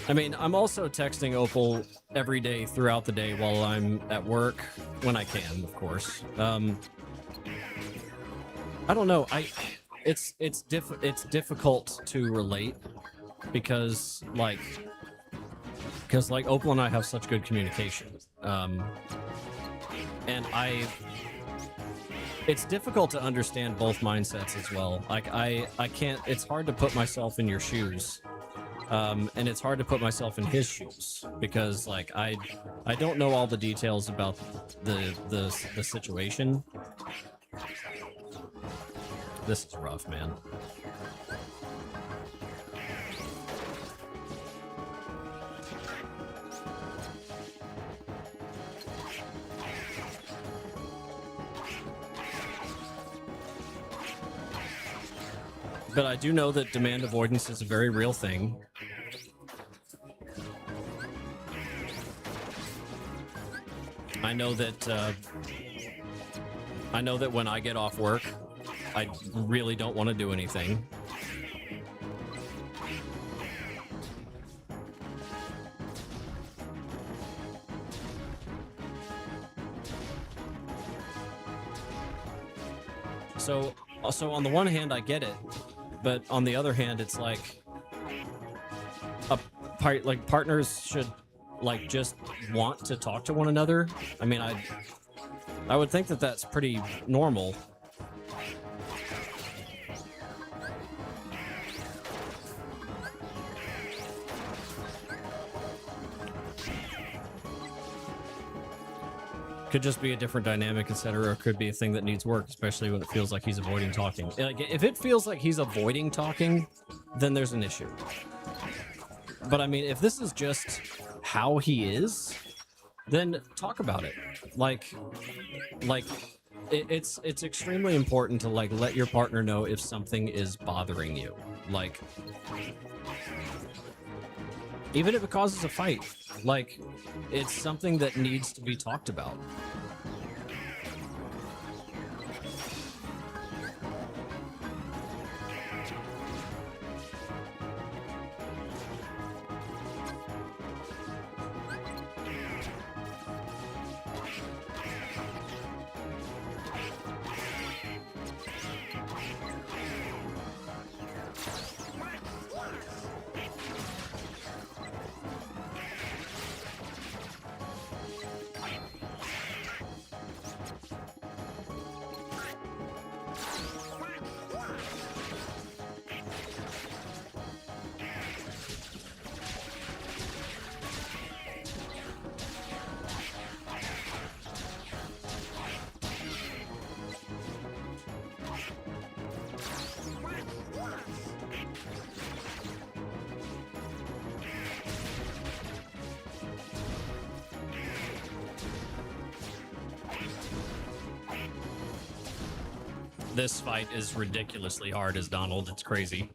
I mean, I'm also texting Opal every day throughout the day while I'm at work, when I can, of course. I don't know. It's difficult to relate because like Opal and I have such good communication. And it's difficult to understand both mindsets as well. Like I can't, it's hard to put myself in your shoes. And it's hard to put myself in his shoes because like I don't know all the details about the situation. This is rough, man. But I do know that demand avoidance is a very real thing. I know that when I get off work, I really don't want to do anything. So on the one hand, I get it, but on the other hand, it's like partners should like just want to talk to one another. I mean, I would think that that's pretty normal. Could just be a different dynamic, etc., or it could be a thing that needs work, especially when it feels like he's avoiding talking. Like, if it feels like he's avoiding talking, then there's an issue. But I mean, if this is just how he is, then talk about it. It's extremely important to like let your partner know if something is bothering you. Like, even if it causes a fight, like, it's something that needs to be talked about. This fight is ridiculously hard as Donald. It's crazy.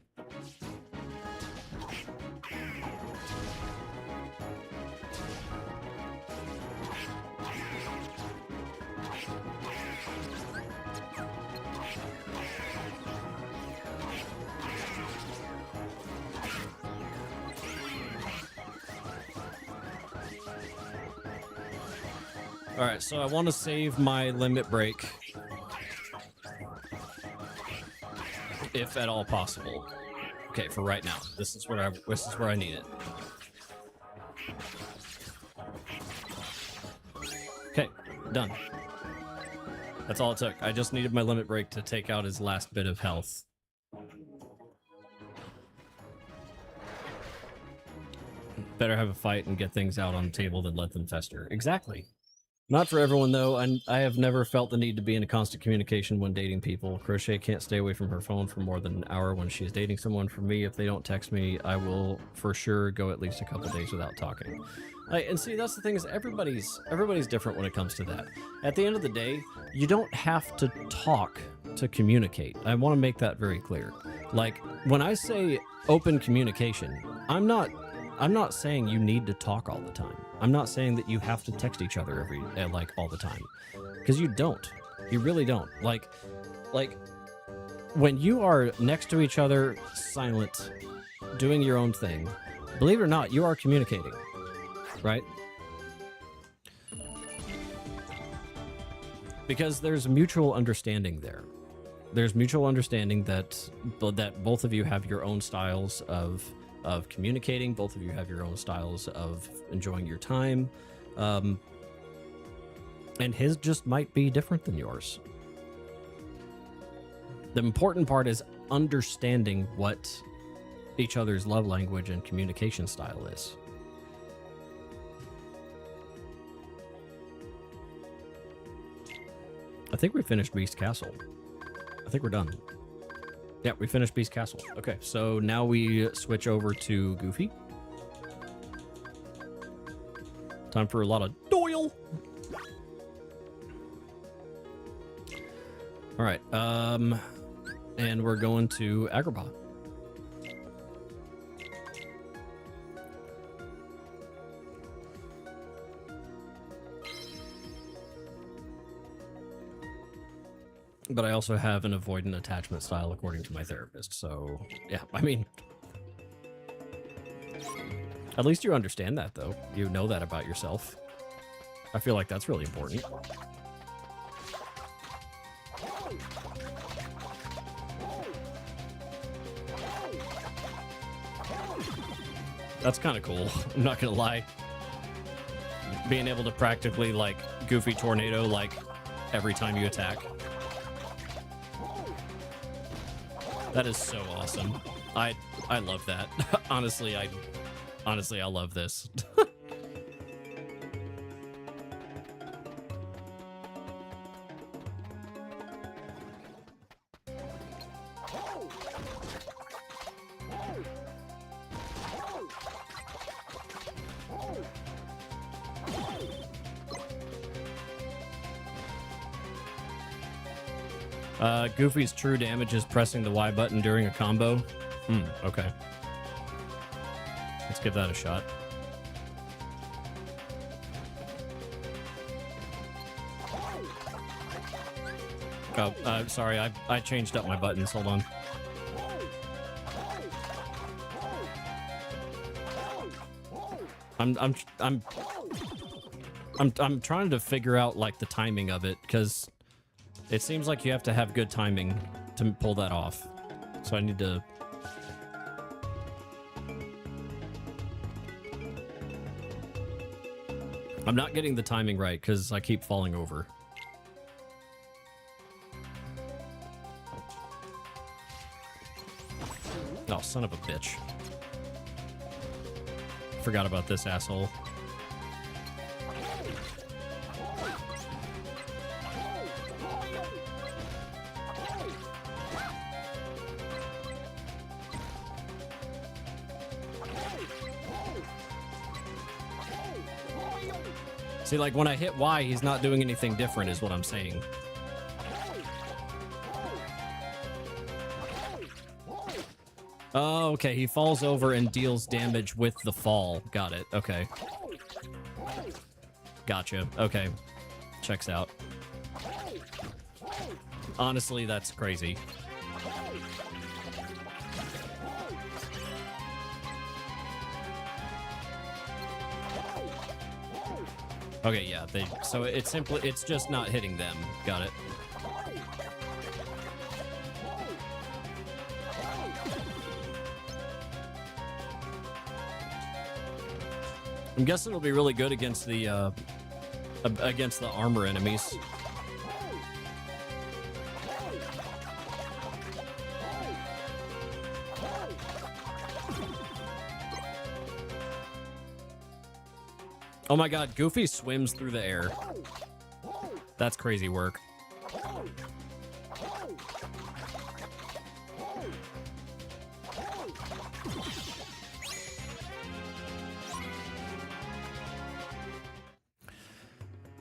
All right, so I want to save my limit break, if at all possible. Okay, for right now. This is where I need it. Okay, done. That's all it took. I just needed my limit break to take out his last bit of health. Better have a fight and get things out on the table than let them fester. Exactly. Not for everyone, though, and I have never felt the need to be in a constant communication when dating people. Crochet can't stay away from her phone for more than an hour when she's dating someone. For me, if they don't text me, I will for sure go at least a couple days without talking. And see, that's the thing, is everybody's different when it comes to that. At the end of the day, you don't have to talk to communicate. I want to make that very clear. Like, when I say open communication, I'm not saying you need to talk all the time. I'm not saying that you have to text each other all the time, because you don't. You really don't. Like when you are next to each other, silent, doing your own thing, believe it or not, you are communicating, right? Because there's mutual understanding there. There's mutual understanding that both of you have your own styles of communicating. Both of you have your own styles of enjoying your time, and his just might be different than yours. The important part is understanding what each other's love language and communication style is. I think we finished Beast Castle. I think we're done. Yeah, we finished Beast Castle. Okay, so now we switch over to Goofy. Time for a lot of Doyle. All right. and we're going to Agrabah. But I also have an avoidant attachment style according to my therapist. So, yeah, I mean, at least you understand that, though. You know that about yourself. I feel like that's really important. That's kind of cool. I'm not gonna lie. Being able to practically, like, Goofy Tornado, like, every time you attack. That is so awesome. I love that. Honestly, I love this. Goofy's true damage is pressing the Y button during a combo. Okay. Let's give that a shot. Oh, sorry, I changed up my buttons. Hold on. I'm trying to figure out like the timing of it, because it seems like you have to have good timing to pull that off. So I need to... I'm not getting the timing right because I keep falling over. Oh, son of a bitch. Forgot about this asshole. See, like, when I hit Y, he's not doing anything different, is what I'm saying. Oh, okay, he falls over and deals damage with the fall. Got it, okay. Gotcha, okay. Checks out. Honestly, that's crazy. Okay, yeah, so it's just not hitting them. Got it. I'm guessing it'll be really good against the armor enemies. Oh my god, Goofy swims through the air. That's crazy work.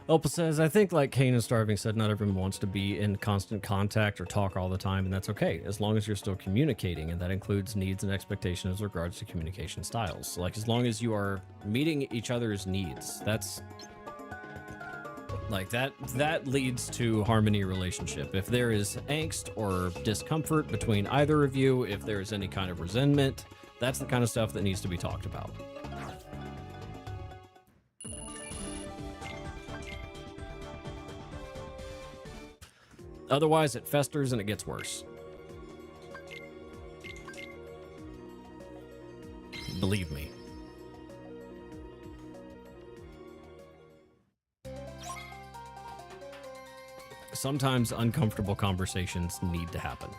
Opal says, I think like Kane and Starving said, not everyone wants to be in constant contact or talk all the time, and that's okay, as long as you're still communicating, and that includes needs and expectations as regards to communication styles. Like, as long as you are meeting each other's needs, that's... like, that leads to harmony relationship. If there is angst or discomfort between either of you, if there is any kind of resentment, that's the kind of stuff that needs to be talked about. Otherwise, it festers and it gets worse. Believe me. Sometimes uncomfortable conversations need to happen.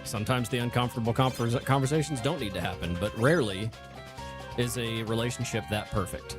Sometimes the uncomfortable conversations don't need to happen, but rarely is a relationship that perfect.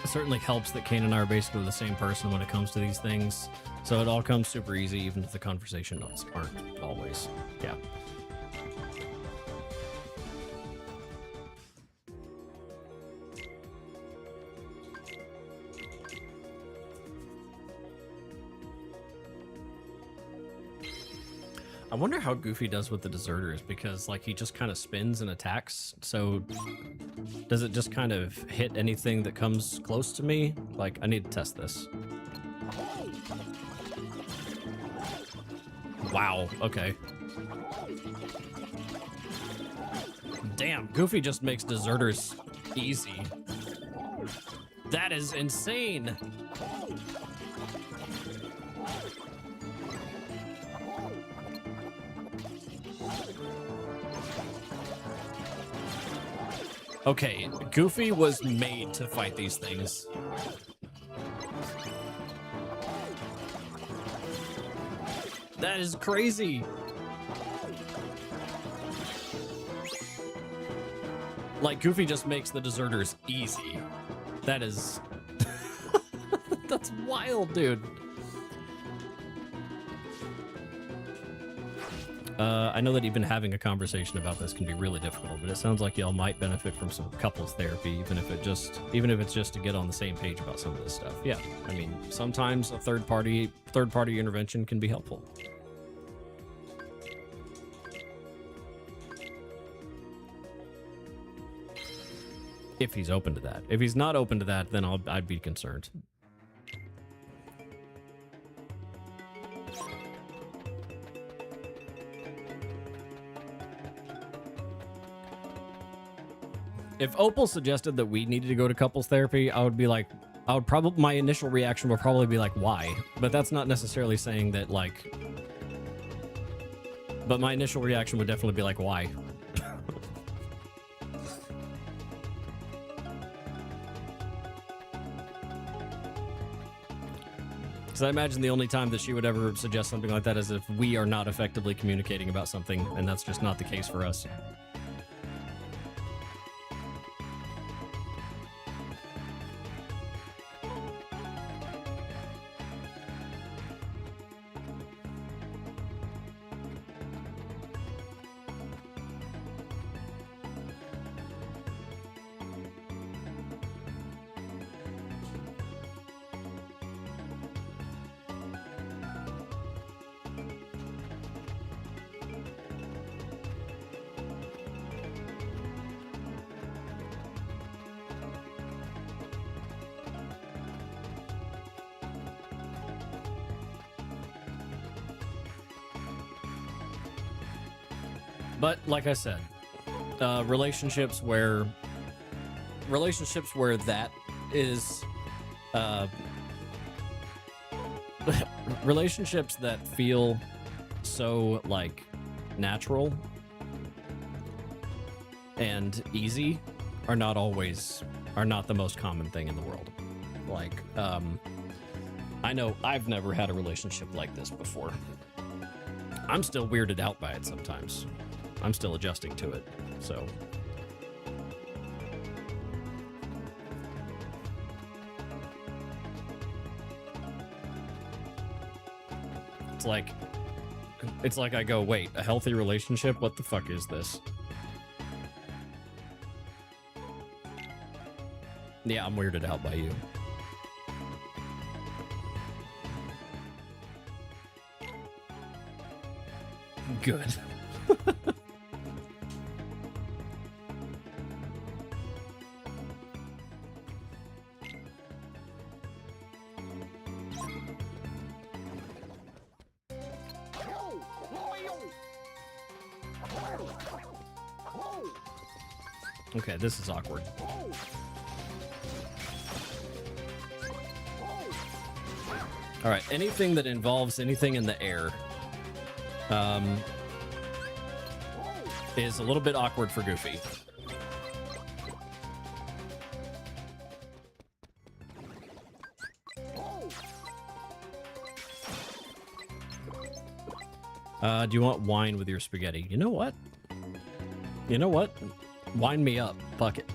It certainly helps that Kane and I are basically the same person when it comes to these things. So it all comes super easy, even if the conversation notes aren't always. Yeah. I wonder how Goofy does with the deserters, because like he just kind of spins and attacks. So does it just kind of hit anything that comes close to me? Like, I need to test this. Wow, okay. Damn, Goofy just makes deserters easy. That is insane. Okay, Goofy was made to fight these things. That is crazy. Like, Goofy just makes the deserters easy. That is... That's wild, dude. I know that even having a conversation about this can be really difficult, but it sounds like y'all might benefit from some couples therapy, even if it's just to get on the same page about some of this stuff. Yeah, I mean, sometimes a third party intervention can be helpful. If he's open to that. If he's not open to that, then I'd be concerned. If Opal suggested that we needed to go to couples therapy, I would be like, my initial reaction would probably be like, why? But that's not necessarily saying that, like, but my initial reaction would definitely be like, why? Because I imagine the only time that she would ever suggest something like that is if we are not effectively communicating about something, and that's just not the case for us. But like I said, relationships where that is relationships that feel so like natural and easy are not the most common thing in the world. Like, I know I've never had a relationship like this before. I'm still weirded out by it sometimes. I'm still adjusting to it, so. It's like I go, wait, a healthy relationship? What the fuck is this? Yeah, I'm weirded out by you. Good. Okay, this is awkward. All right, anything that involves anything in the air is a little bit awkward for Goofy. Do you want wine with your spaghetti? You know what? You know what? Wine me up. Fuck it.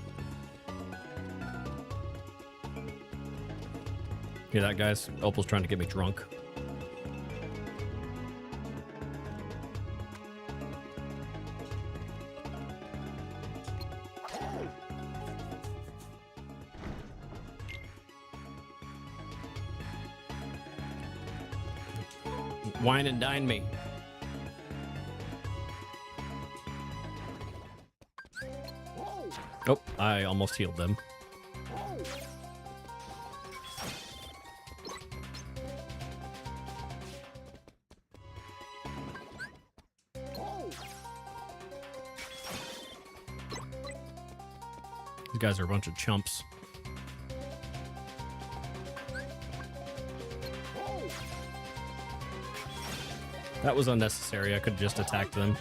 Hear that, guys? Opal's trying to get me drunk. Wine and dine me. Oh, I almost healed them. These guys are a bunch of chumps. That was unnecessary. I could have just attacked them.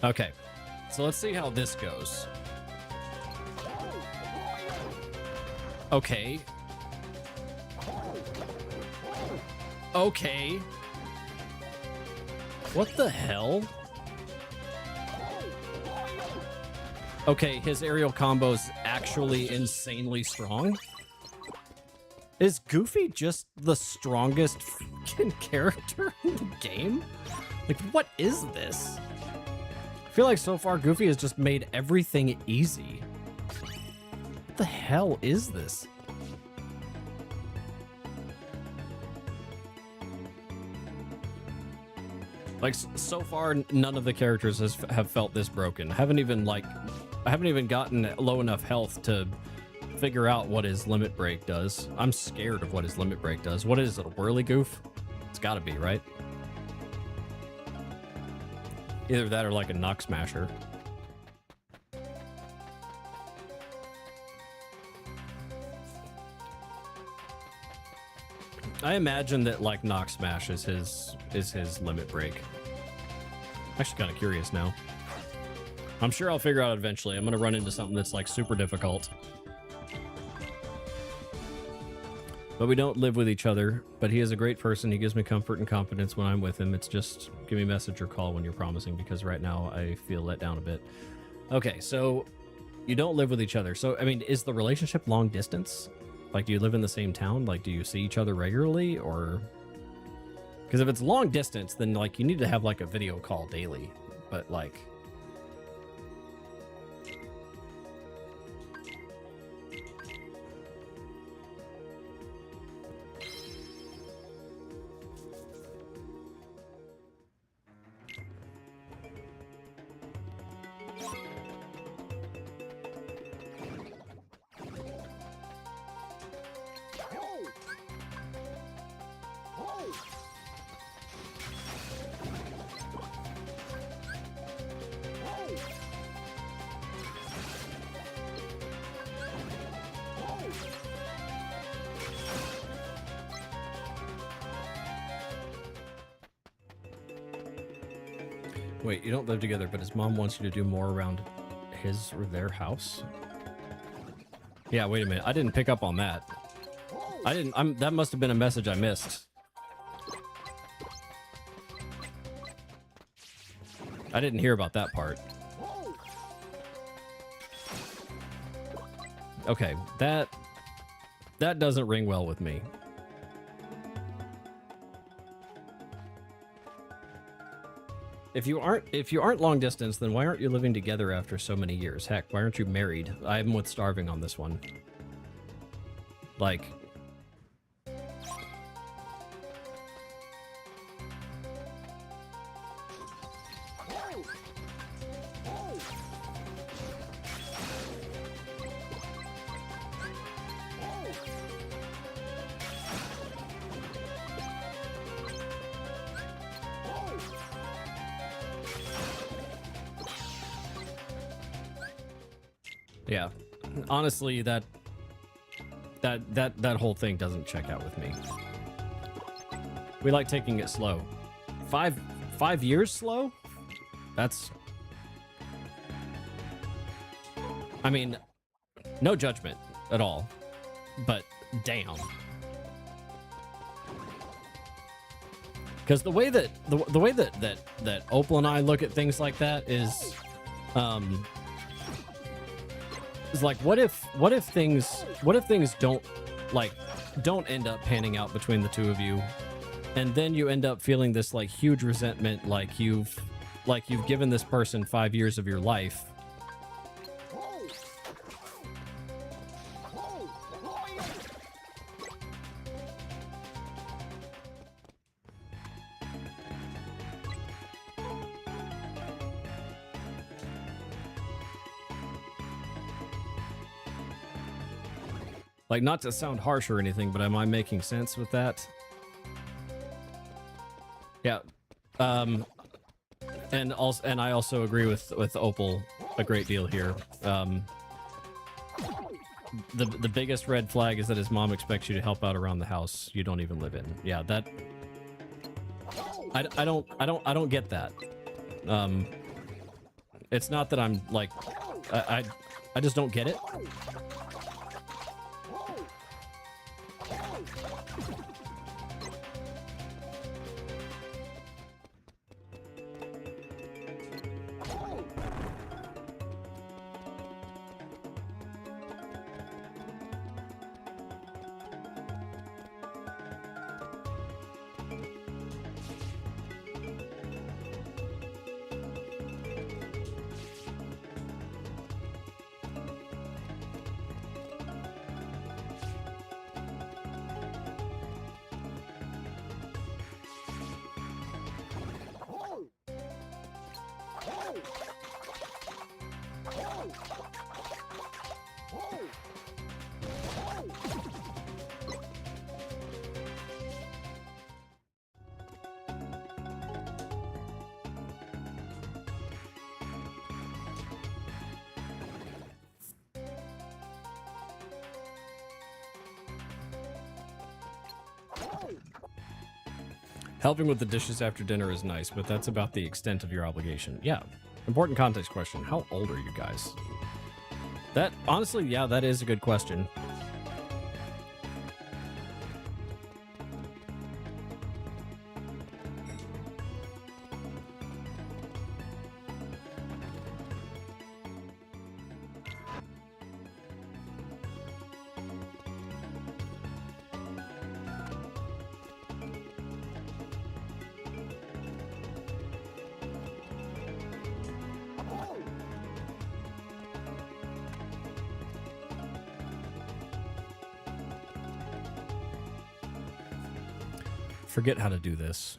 Okay, so let's see how this goes. Okay. Okay. What the hell? Okay, his aerial combo's actually insanely strong. Is Goofy just the strongest fucking character in the game? Like, what is this? I feel like so far Goofy has just made everything easy. What the hell is this? Like, so far, none of the characters have felt this broken. I haven't even gotten low enough health to figure out what his limit break does. I'm scared of what his limit break does. What is it, a whirly goof? It's gotta be, right? Either that or like a knock smasher. I imagine that like knock smash is his limit break. Actually kind of curious now. I'm sure I'll figure out eventually. I'm gonna run into something that's like super difficult. But we don't live with each other, but he is a great person. He gives me comfort and confidence when I'm with him. It's just give me a message or call when you're promising, because right now I feel let down a bit. Okay, so you don't live with each other. So, I mean, is the relationship long distance? Like, do you live in the same town? Like, do you see each other regularly, or... Because if it's long distance, then, like, you need to have, like, a video call daily. But, like... Wait, you don't live together, but his mom wants you to do more around his or their house? Yeah, wait a minute. I didn't pick up on that. That must have been a message I missed. I didn't hear about that part. Okay, that doesn't ring well with me. If you aren't long distance, then why aren't you living together after so many years? Heck, why aren't you married? I'm with starving on this one. Like, Yeah. Honestly, that whole thing doesn't check out with me. We like taking it slow. 5 years slow? That's... I mean, no judgment at all, but damn. Because the way that that Opal and I look at things like that is like, what if things don't end up panning out between the two of you, and then you end up feeling this like huge resentment, like you've given this person 5 years of your life. Like, not to sound harsh or anything, but am I making sense with that? Yeah. And I also agree with Opal a great deal here. The biggest red flag is that his mom expects you to help out around the house you don't even live in. Yeah, that I don't get that. It's not that I'm like I just don't get it. Helping with the dishes after dinner is nice, but that's about the extent of your obligation. Yeah. Important context question. How old are you guys? That, honestly, yeah, that is a good question. Forget how to do this.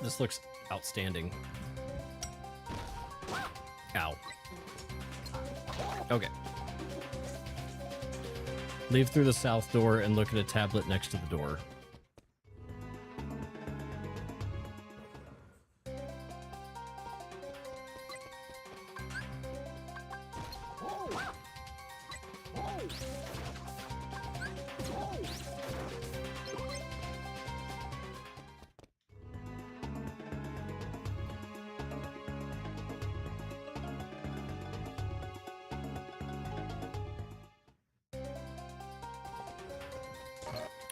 This looks outstanding. Ow. Okay. Leave through the south door and look at a tablet next to the door.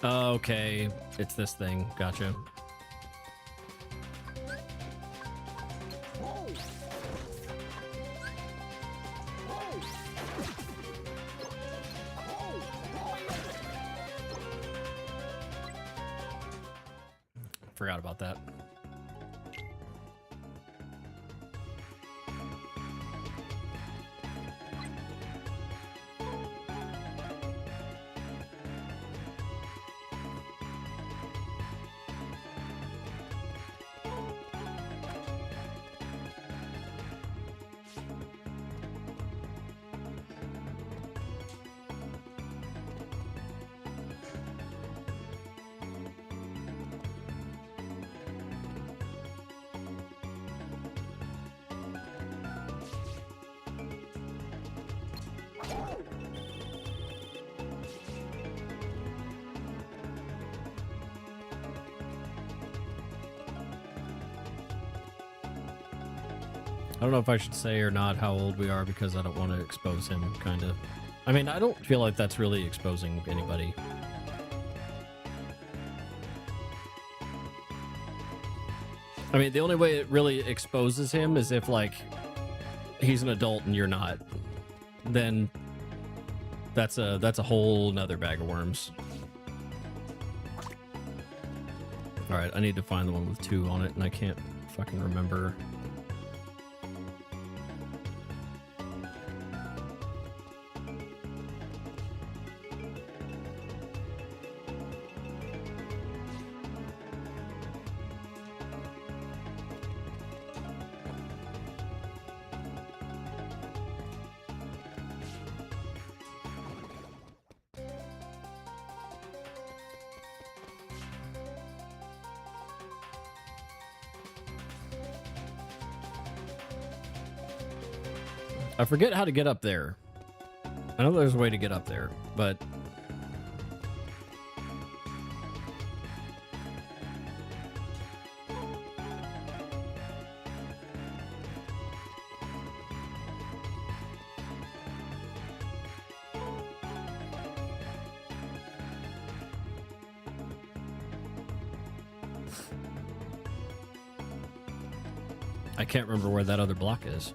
Okay, it's this thing. Gotcha. Forgot about that. I don't know if I should say or not how old we are because I don't want to expose him, kind of. I mean, I don't feel like that's really exposing anybody. I mean, the only way it really exposes him is if, like, he's an adult and you're not. Then that's a whole nother bag of worms. All right, I need to find the one with 2 on it, and I can't fucking remember. I forget how to get up there. I know there's a way to get up there, but... I can't remember where that other block is.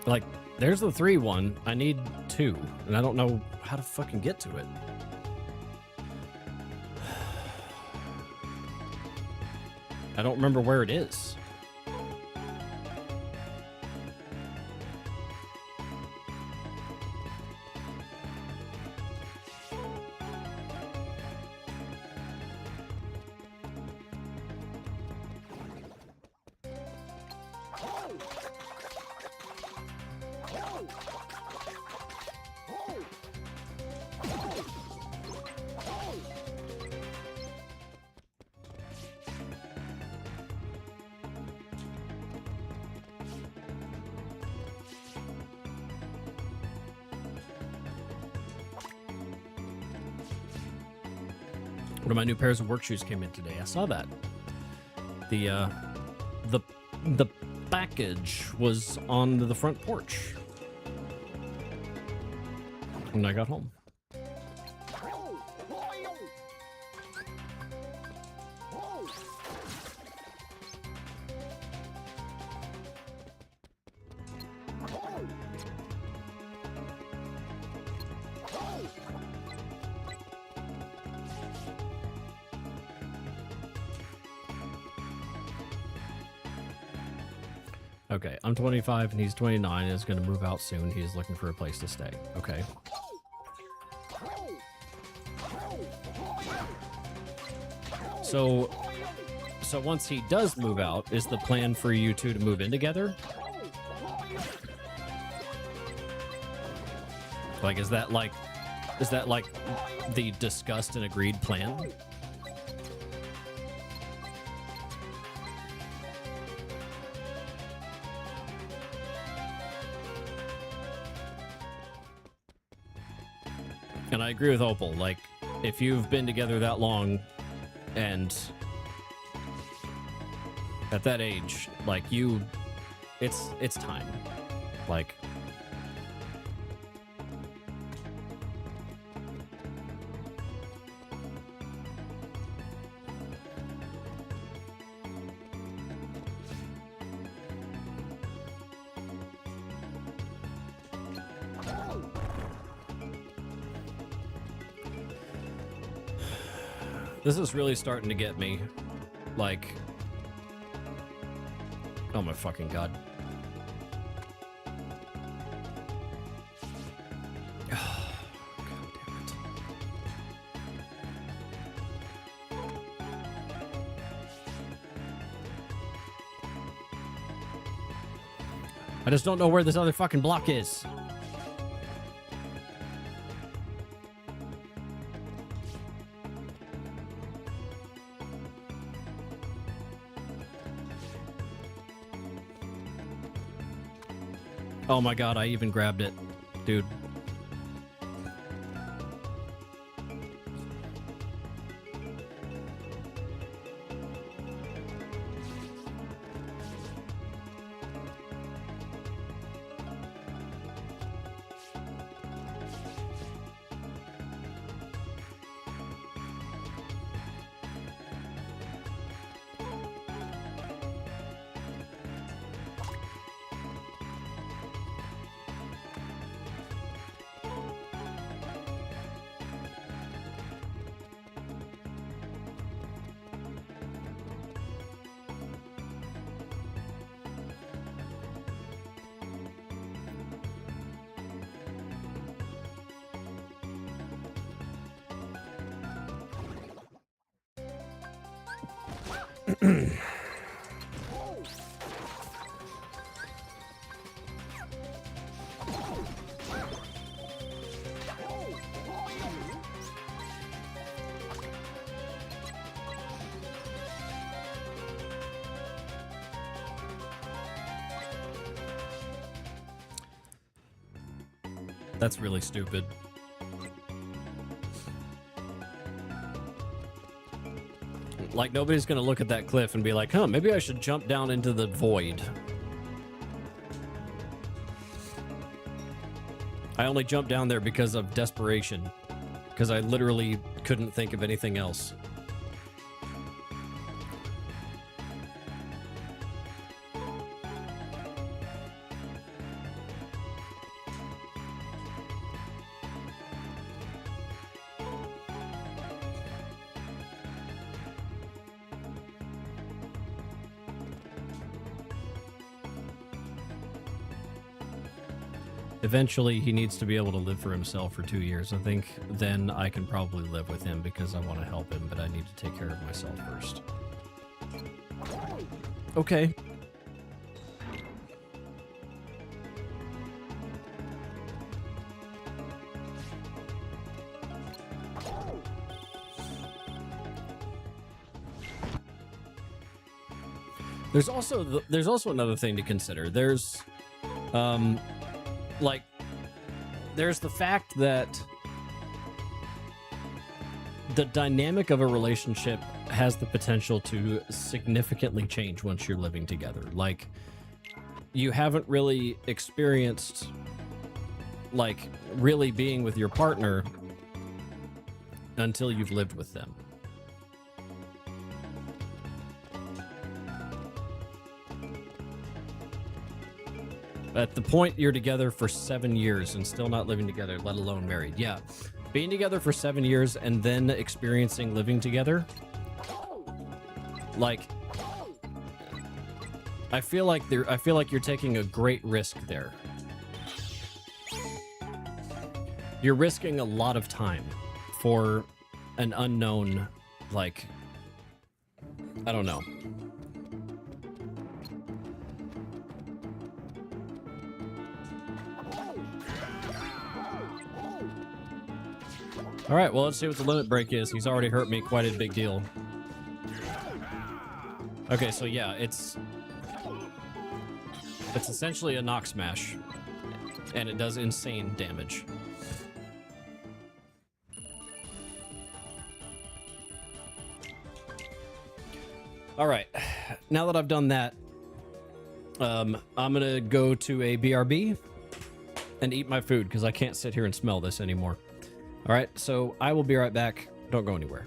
Like, there's the 3 one. I need 2, and I don't know how to fucking get to it. I don't remember where it is. One of my new pairs of work shoes came in today. I saw that. The package was on the front porch when I got home. Okay, I'm 25 and he's 29 and is going to move out soon. He's looking for a place to stay. Okay. So once he does move out, is the plan for you two to move in together? Like, is that like the discussed and agreed plan? And I agree with Opal. Like, if you've been together that long and at that age, like it's time. Like, this is really starting to get me. Like, oh my fucking god. God damn it. I just don't know where this other fucking block is. Oh my god, I even grabbed it. Dude. That's really stupid. Like, nobody's gonna look at that cliff and be like, huh, maybe I should jump down into the void. I only jumped down there because of desperation. Because I literally couldn't think of anything else. Eventually, he needs to be able to live for himself for 2 years. I think then I can probably live with him because I want to help him, but I need to take care of myself first. Okay. There's also another thing to consider. There's like, there's the fact that the dynamic of a relationship has the potential to significantly change once you're living together. Like, you haven't really experienced, like, really being with your partner until you've lived with them. At the point you're together for 7 years and still not living together, let alone married. Yeah. Being together for 7 years and then experiencing living together, like, I feel like you're taking a great risk there. You're risking a lot of time for an unknown, like, I don't know. All right, well, let's see what the limit break is. He's already hurt me quite a big deal. Okay, so yeah, it's essentially a knock smash, and it does insane damage. All right, now that I've done that, I'm gonna go to a BRB and eat my food because I can't sit here and smell this anymore. All right, so I will be right back. Don't go anywhere.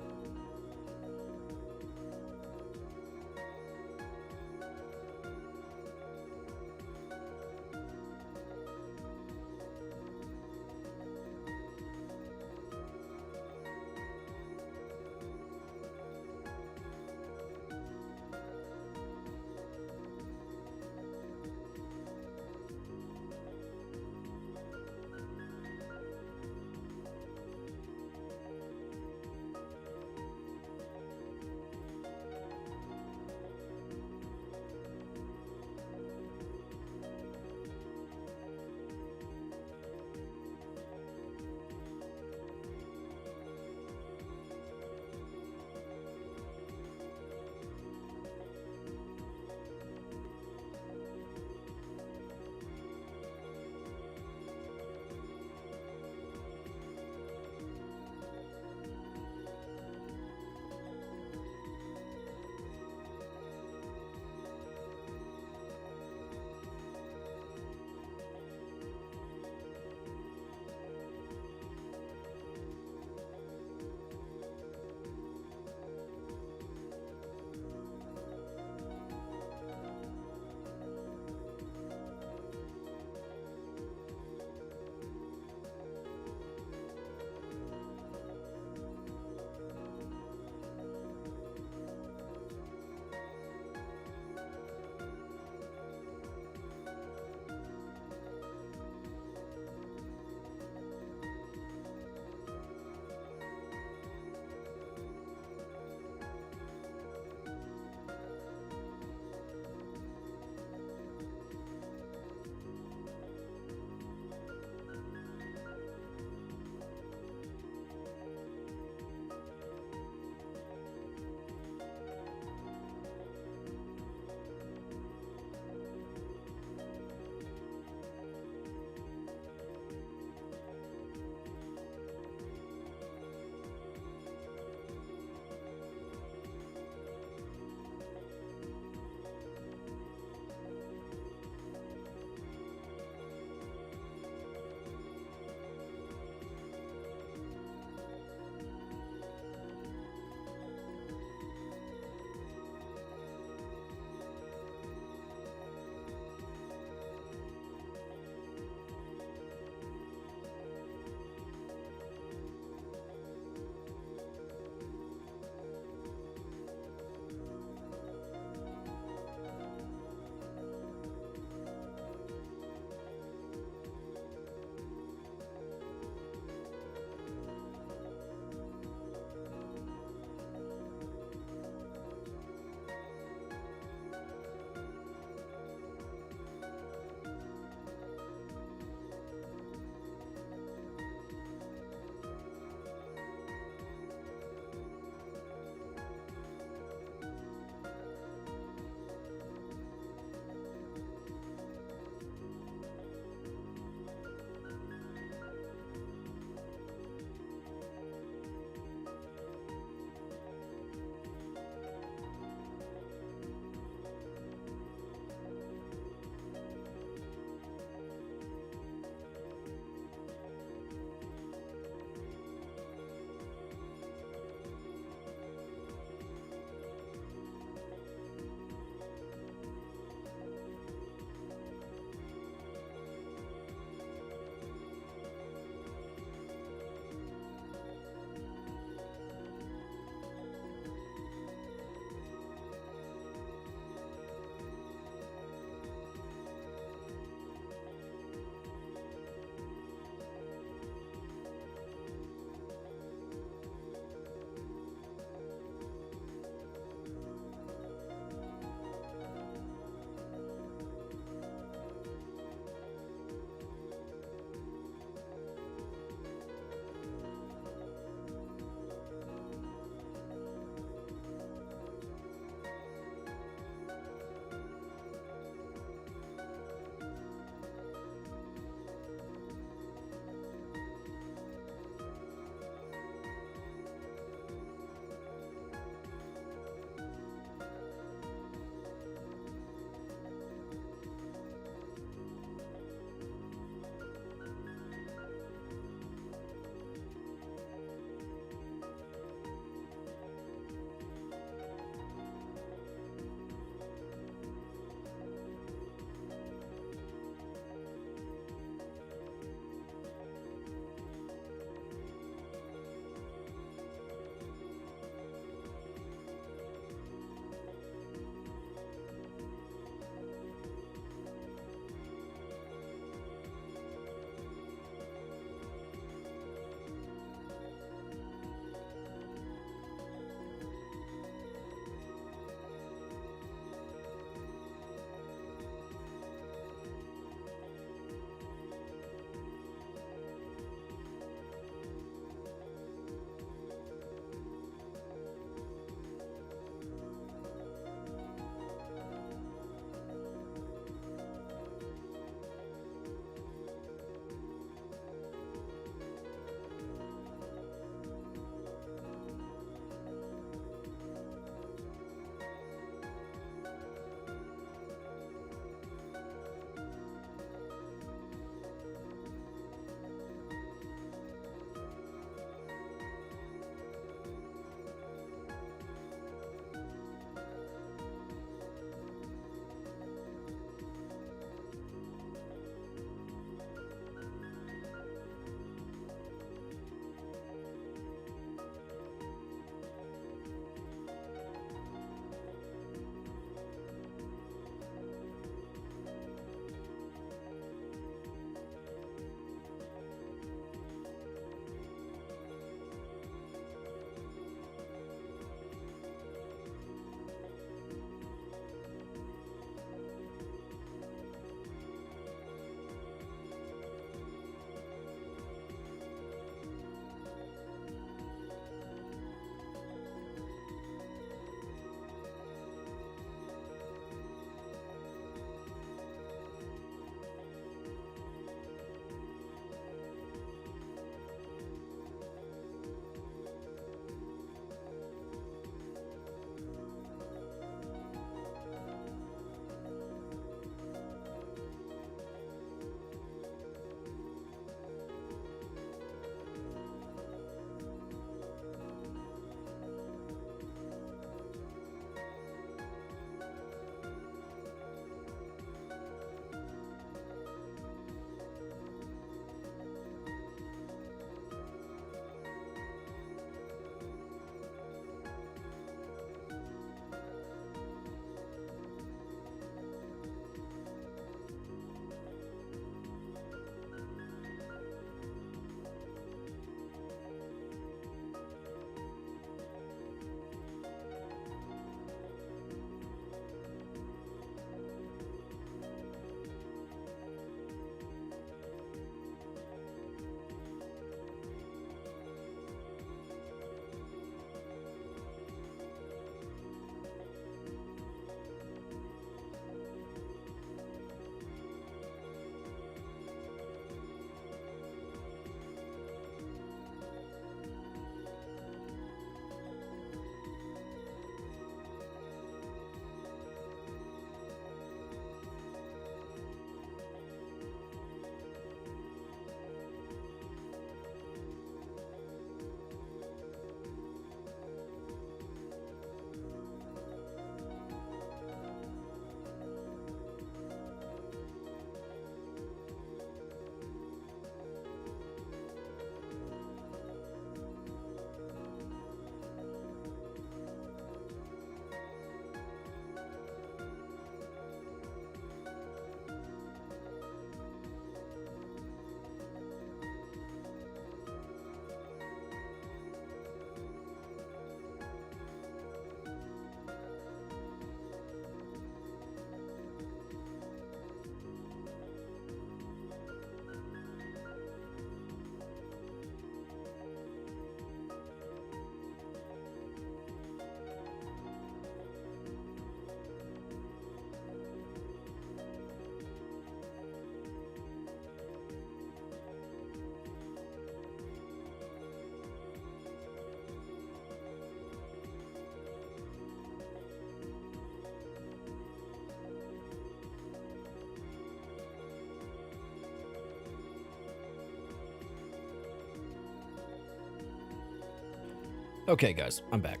Okay, guys, I'm back.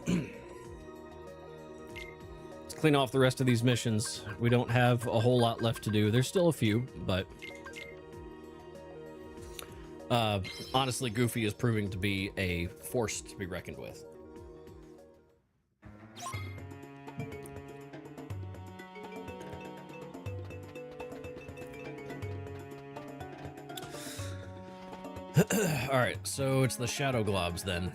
Let's clean off the rest of these missions. We don't have a whole lot left to do. There's still a few, but honestly, Goofy is proving to be a force to be reckoned with. All right, so it's the Shadow Globs then.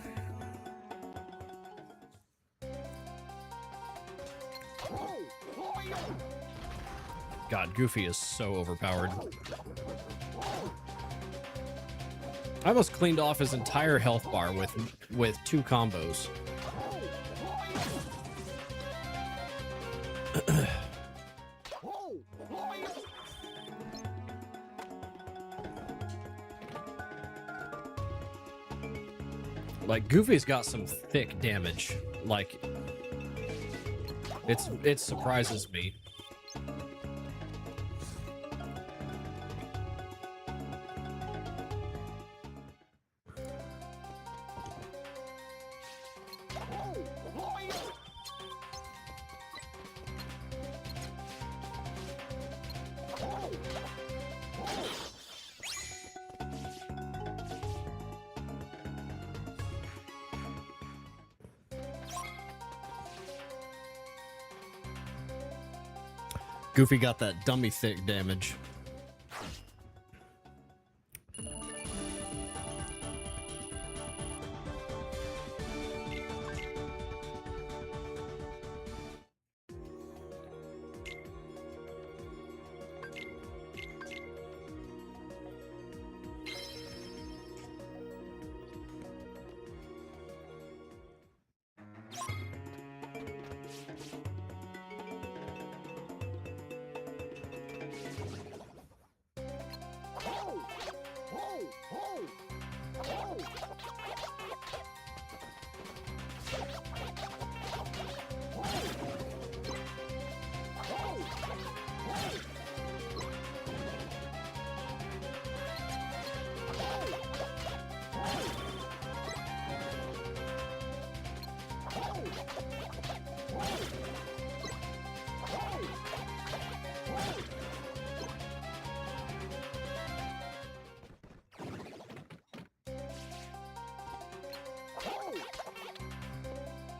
God, Goofy is so overpowered. I almost cleaned off his entire health bar with 2 combos. Like, Goofy's got some thick damage. Like, it surprises me. Goofy got that dummy thick damage.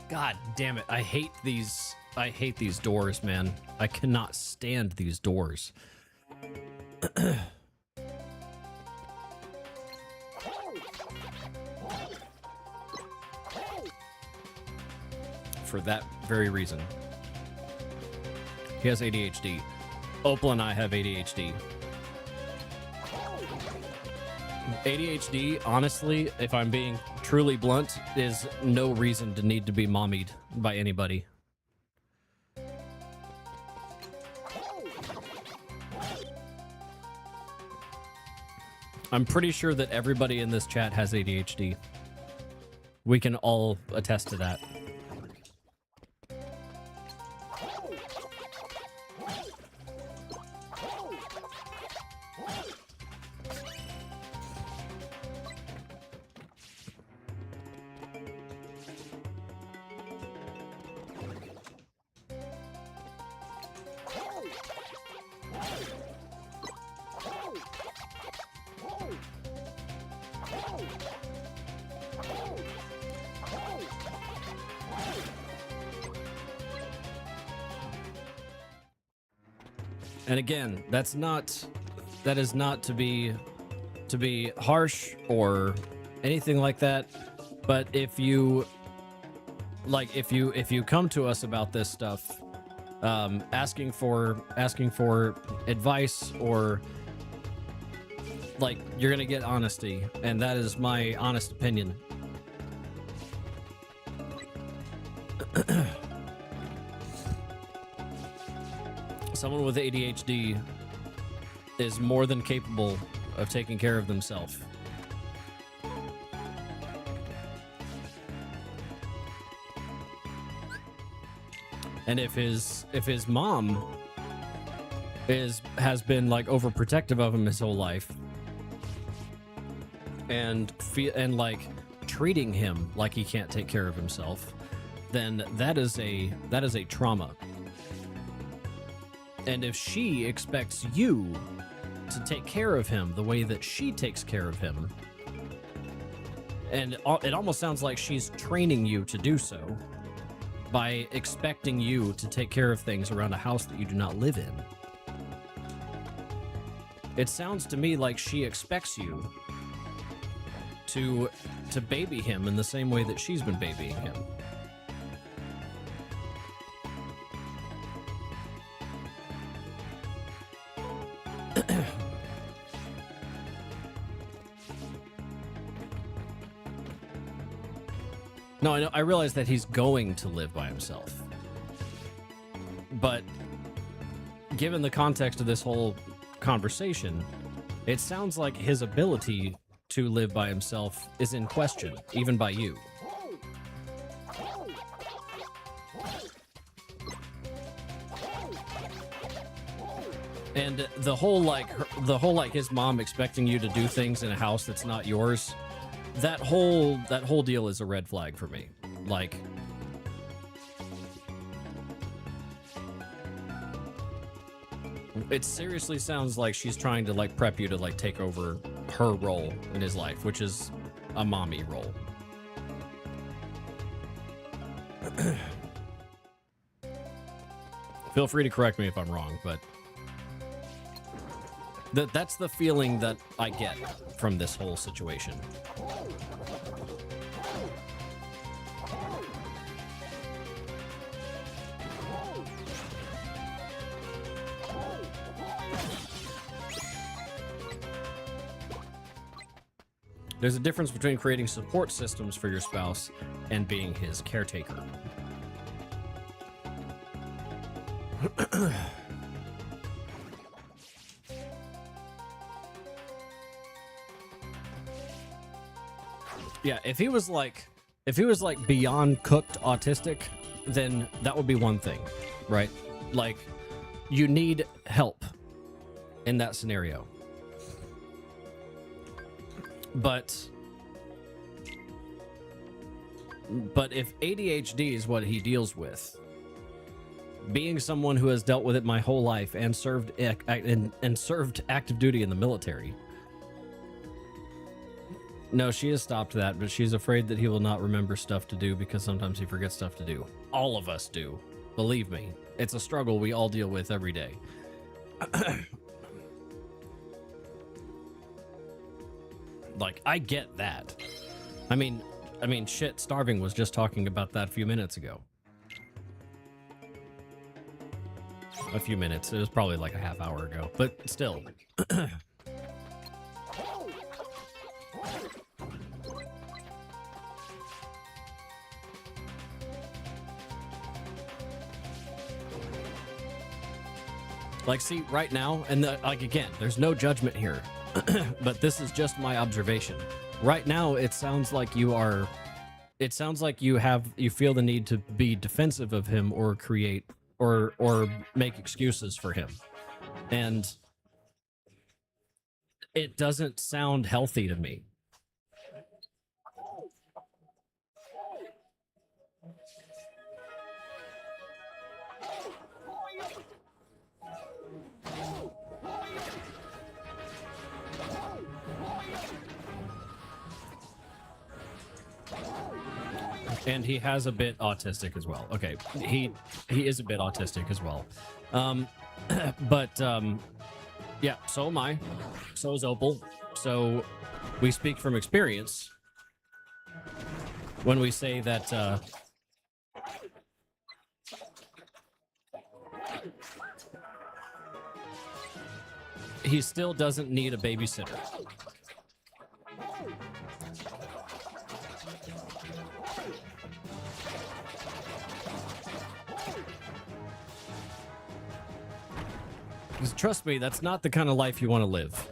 God damn it. I hate these doors, man. I cannot stand these doors. For that very reason. He has ADHD. Opal and I have ADHD. ADHD, honestly, if I'm being truly blunt, is no reason to need to be mommied by anybody. I'm pretty sure that everybody in this chat has ADHD. We can all attest to that. And again, that is not to be harsh or anything like that. But if you come to us about this stuff, asking for advice, or like, you're gonna get honesty, and that is my honest opinion. Someone with ADHD is more than capable of taking care of themselves. And if his mom has been like overprotective of him his whole life, and like treating him like he can't take care of himself, then that is a trauma. And if she expects you to take care of him the way that she takes care of him, and it almost sounds like she's training you to do so by expecting you to take care of things around a house that you do not live in. It sounds to me like she expects you to baby him in the same way that she's been babying him. No, I realize that he's going to live by himself. But given the context of this whole conversation, it sounds like his ability to live by himself is in question, even by you. And the whole like his mom expecting you to do things in a house that's not yours, that whole deal is a red flag for me. Like, it seriously sounds like she's trying to like prep you to like take over her role in his life, which is a mommy role. Feel free to correct me if I'm wrong, but that's the feeling that I get from this whole situation. There's a difference between creating support systems for your spouse and being his caretaker. Yeah, if he was like beyond cooked autistic, then that would be one thing, right? Like, you need help in that scenario. But if ADHD is what he deals with, being someone who has dealt with it my whole life and served active duty in the military. No, she has stopped that, but she's afraid that he will not remember stuff to do because sometimes he forgets stuff to do. All of us do. Believe me, it's a struggle we all deal with every day. Like, I get that. I mean, shit, Starving was just talking about that a few minutes ago. A few minutes. It was probably like a half hour ago, but still. Like, see, right now, and like, again, there's no judgment here, but this is just my observation. Right now, it sounds like you feel the need to be defensive of him or create or make excuses for him. And it doesn't sound healthy to me. And he has a bit autistic as well. Okay, he is a bit autistic as well. Yeah, so am I. So is Opal. So we speak from experience when we say that he still doesn't need a babysitter. Because trust me, that's not the kind of life you want to live.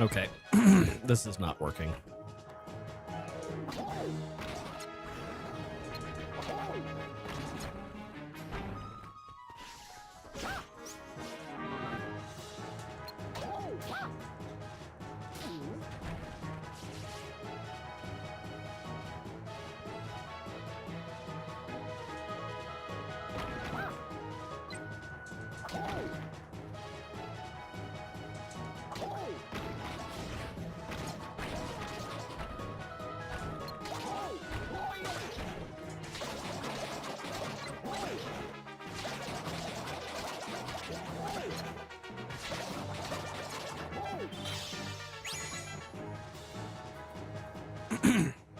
Okay. This is not working.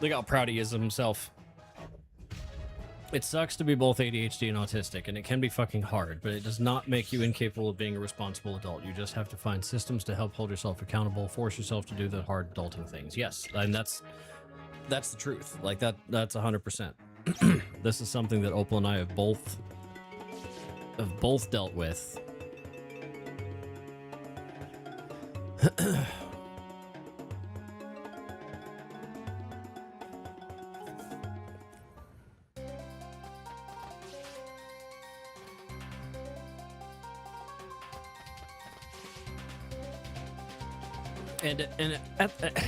Look how proud he is of himself. It sucks to be both ADHD and autistic, and it can be fucking hard, but it does not make you incapable of being a responsible adult. You just have to find systems to help hold yourself accountable, force yourself to do the hard adulting things. Yes, and that's the truth. Like that's 100%. This is something that Opal and I have both dealt with.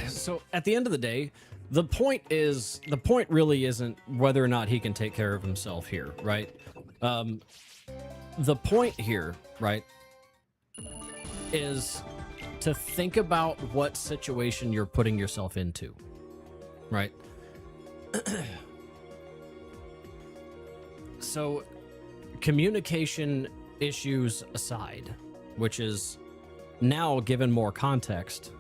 So at the end of the day, the point really isn't whether or not he can take care of himself here, right? The point here, right, is to think about what situation you're putting yourself into, right? So communication issues aside, which is now given more context.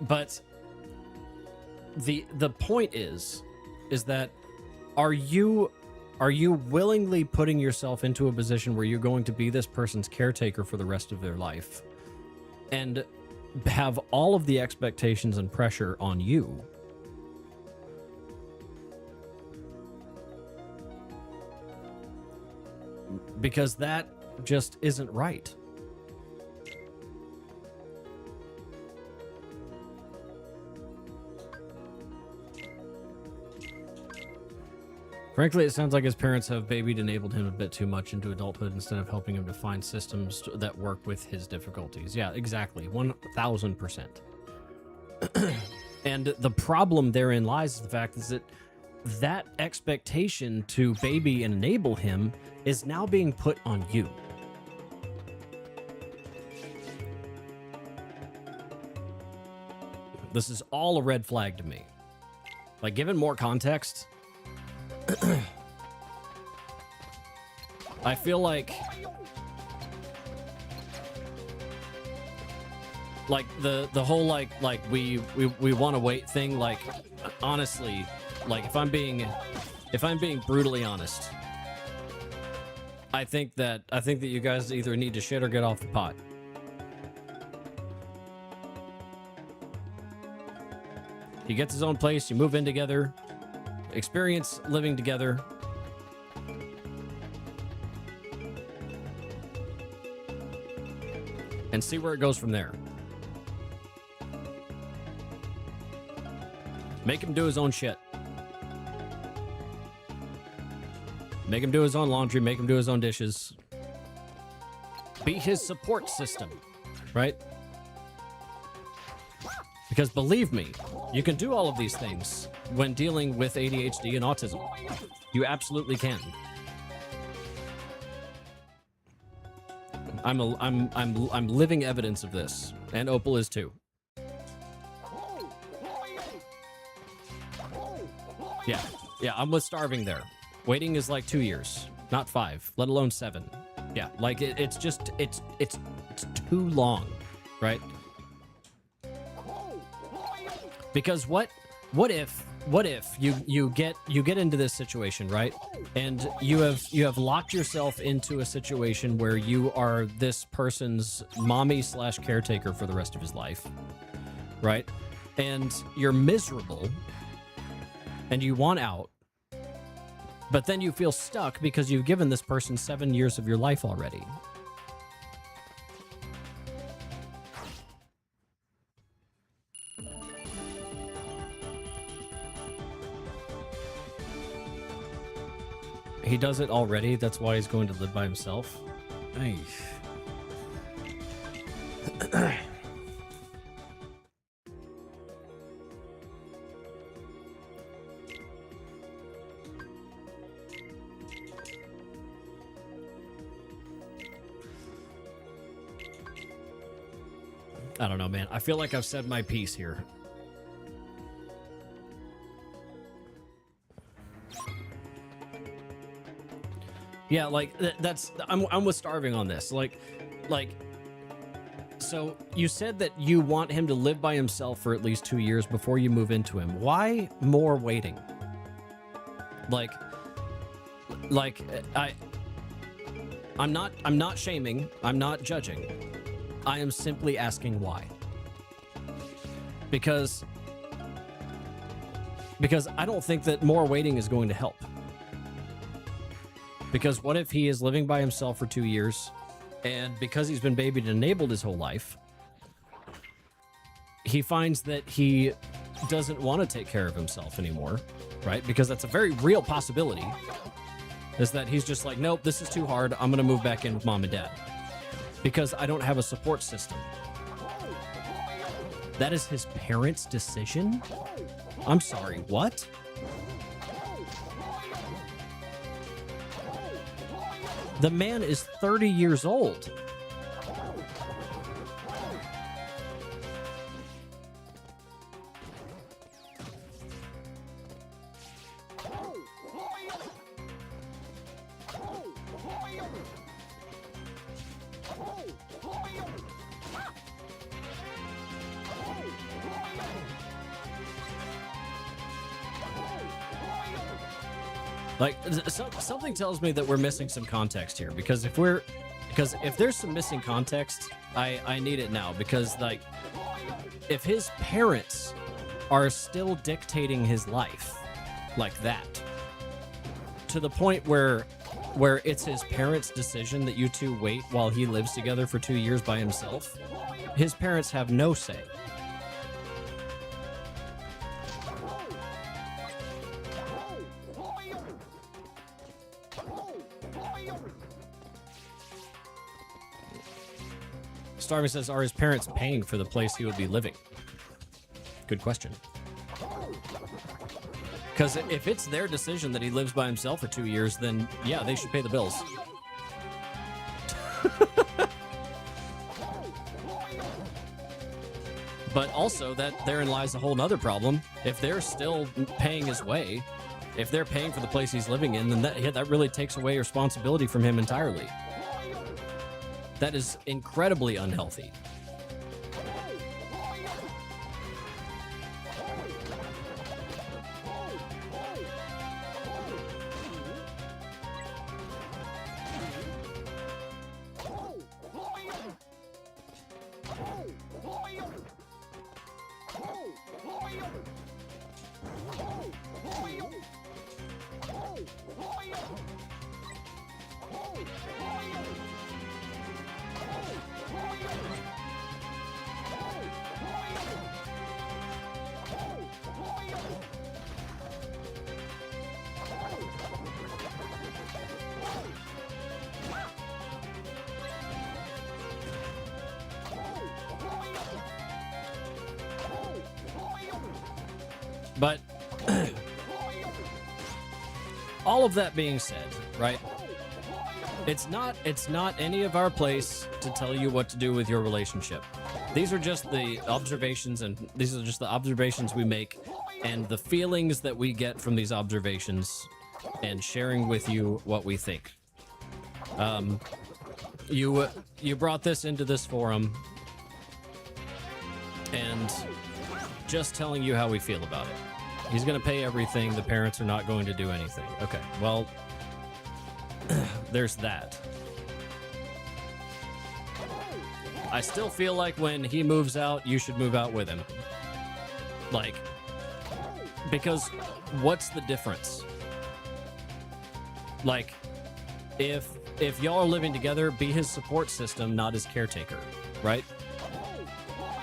But the point is that are you willingly putting yourself into a position where you're going to be this person's caretaker for the rest of their life and have all of the expectations and pressure on you? Because that just isn't right. Frankly, it sounds like his parents have babied enabled him a bit too much into adulthood instead of helping him to find systems that work with his difficulties. Yeah, exactly. 1000%. And the problem therein lies is the fact is that expectation to baby and enable him is now being put on you. This is all a red flag to me. Like, given more context, I feel like the whole like we want to wait thing, like, honestly, like if I'm being brutally honest, I think that you guys either need to shit or get off the pot. He gets his own place, you move in together, experience living together. And see where it goes from there. Make him do his own shit. Make him do his own laundry, make him do his own dishes. Be his support system, right? Because believe me, you can do all of these things when dealing with ADHD and autism. You absolutely can. I'm living evidence of this, and Opal is too. Yeah, I'm with starving there. Waiting is like 2 years, not 5, let alone 7. Yeah, like it's too long, right? Because what if you get into this situation, right? And you have locked yourself into a situation where you are this person's mommy / caretaker for the rest of his life, right? And you're miserable and you want out, But then you feel stuck because you've given this person 7 years of your life already. He does it already. That's why he's going to live by himself. Ay. I don't know, man. I feel like I've said my piece here. Yeah, like that's I'm with Starving on this. Like so you said that you want him to live by himself for at least 2 years before you move into him. Why more waiting? I'm not shaming, I'm not judging. I am simply asking why. Because I don't think that more waiting is going to help. Because what if he is living by himself for 2 years, and because he's been babied and enabled his whole life, he finds that he doesn't want to take care of himself anymore, right? Because that's a very real possibility, is that he's just like, nope, this is too hard. I'm going to move back in with mom and dad because I don't have a support system. That is his parents' decision? I'm sorry, what? The man is 30 years old. Like, something tells me that we're missing some context here, because if there's some missing context, I need it now, because like, if his parents are still dictating his life like that, to the point where it's his parents' decision that you two wait while he lives together for 2 years by himself, his parents have no say. Starving says, are his parents paying for the place he would be living? Good question. Because if it's their decision that he lives by himself for 2 years, then yeah, they should pay the bills. But also, that therein lies a whole nother problem. If they're still paying his way, if they're paying for the place he's living in, then that really takes away responsibility from him entirely. That is incredibly unhealthy. But all of that being said, right? It's not any of our place to tell you what to do with your relationship. These are just the observations, and these are just the observations we make and the feelings that we get from these observations, and sharing with you what we think. You brought this into this forum, and just telling you how we feel about it. He's going to pay everything. The parents are not going to do anything. Okay, well, there's that. I still feel like when he moves out, you should move out with him. Like, because what's the difference? Like, if y'all are living together, be his support system, not his caretaker, right?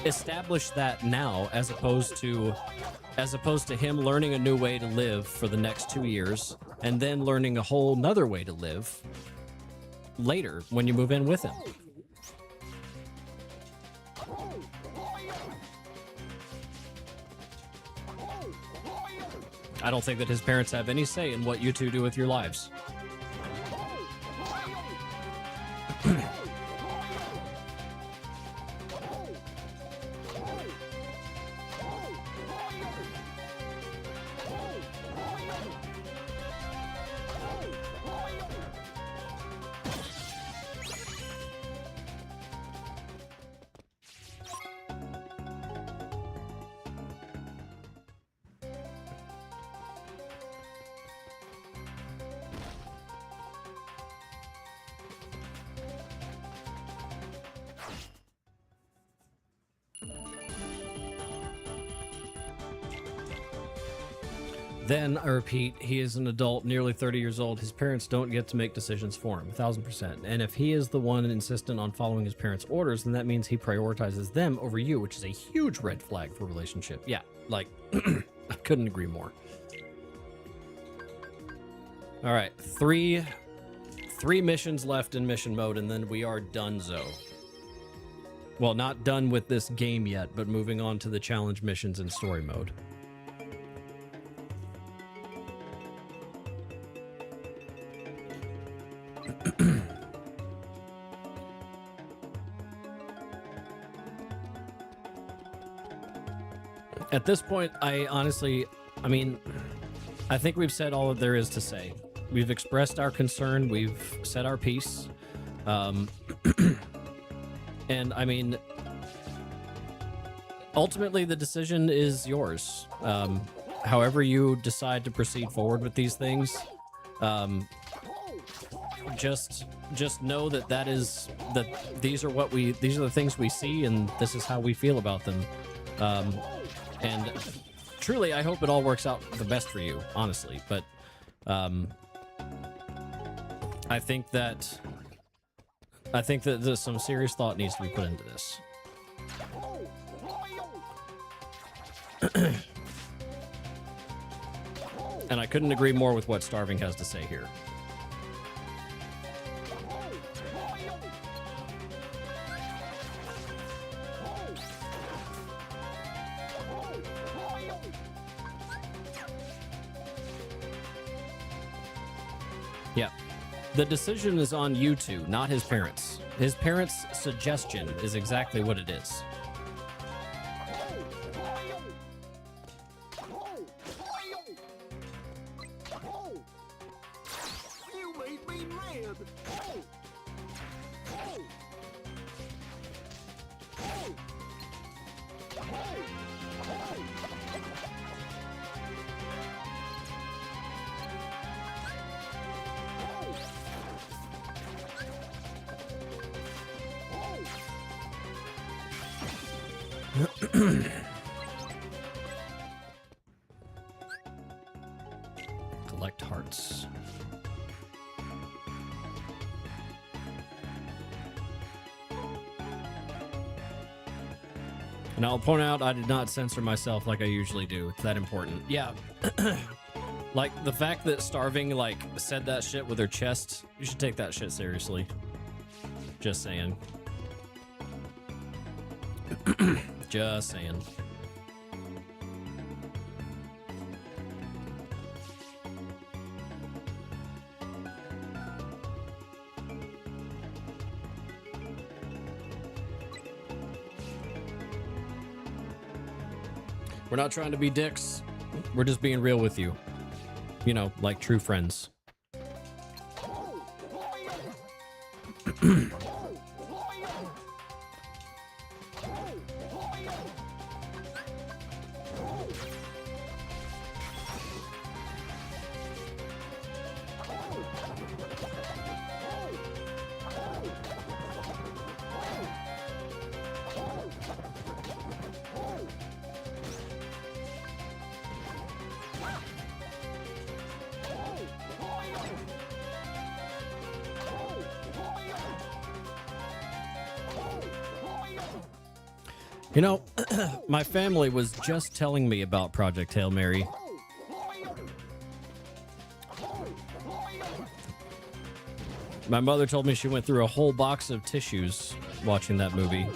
Establish that now, as opposed to him learning a new way to live for the next 2 years and then learning a whole nother way to live later when you move in with him. I don't think that his parents have any say in what you two do with your lives. Then, I repeat, he is an adult, nearly 30 years old. His parents don't get to make decisions for him, 1000%. And if he is the one insistent on following his parents' orders, then that means he prioritizes them over you, which is a huge red flag for a relationship. Yeah, like, I couldn't agree more. All right, three missions left in mission mode, and then we are donezo. Well, not done with this game yet, but moving on to the challenge missions in story mode. At this point, I mean, I think we've said all that there is to say. We've expressed our concern. We've said our piece. And I mean, ultimately the decision is yours. However you decide to proceed forward with these things, just know that these are the things we see, and this is how we feel about them. And truly, I hope it all works out the best for you, honestly. But I think that there's some serious thought needs to be put into this. And I couldn't agree more with what Starving has to say here. Yeah. The decision is on you two, not his parents. His parents' suggestion is exactly what it is. You made me mad. Collect hearts. And I'll point out I did not censor myself like I usually do. It's that important. Yeah. Like, the fact that Starving, like, said that shit with her chest, you should take that shit seriously. Just saying. Just saying. We're not trying to be dicks. We're just being real with you. You know, like true friends. You know, my family was just telling me about Project Hail Mary. My mother told me she went through a whole box of tissues watching that movie.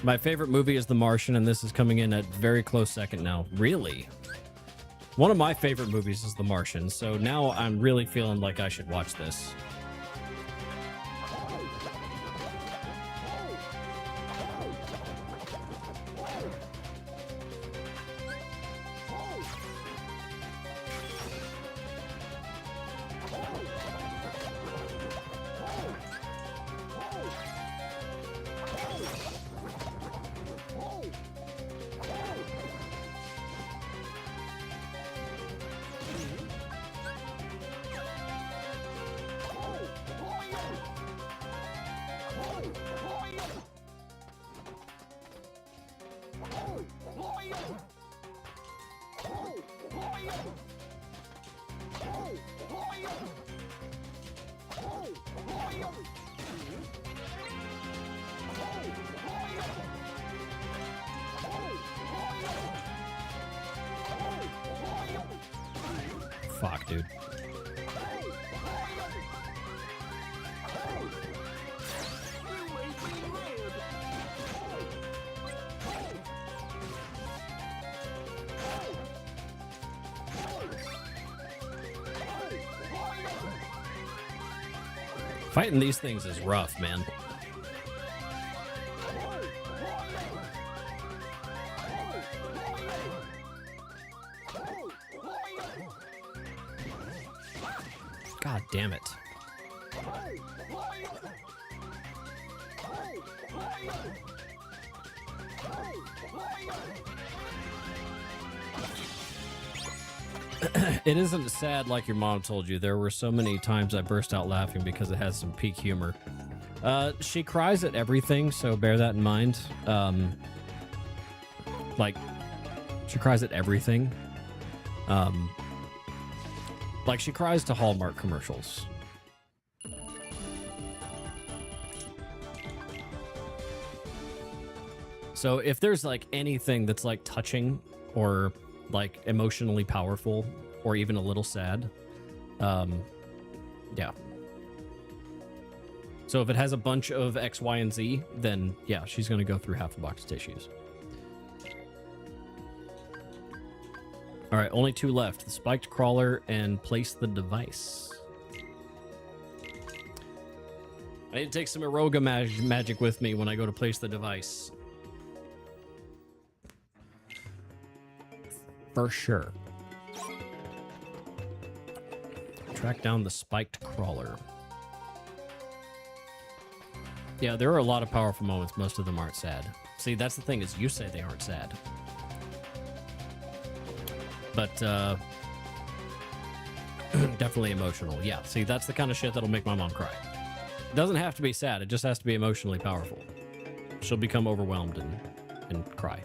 My favorite movie is The Martian, and this is coming in at very close second now. Really? One of my favorite movies is The Martian, so now I'm really feeling like I should watch this. Fuck, dude. Fighting these things is rough, man. God damn it. It isn't sad like your mom told you. There were so many times I burst out laughing because it has some peak humor. She cries at everything, so bear that in mind. Like, she cries at everything. Like, she cries to Hallmark commercials. So if there's, like, anything that's, like, touching or, like, emotionally powerful or even a little sad, yeah. So if it has a bunch of X, Y, and Z, then, yeah, she's going to go through half a box of tissues. All right, only two left. The spiked crawler and place the device. I need to take some Eroga magic with me when I go to place the device. For sure. Track down the spiked crawler. Yeah, there are a lot of powerful moments. Most of them aren't sad. See, that's the thing, is you say they aren't sad. But, definitely emotional. Yeah, see, that's the kind of shit that'll make my mom cry. It doesn't have to be sad. It just has to be emotionally powerful. She'll become overwhelmed and cry.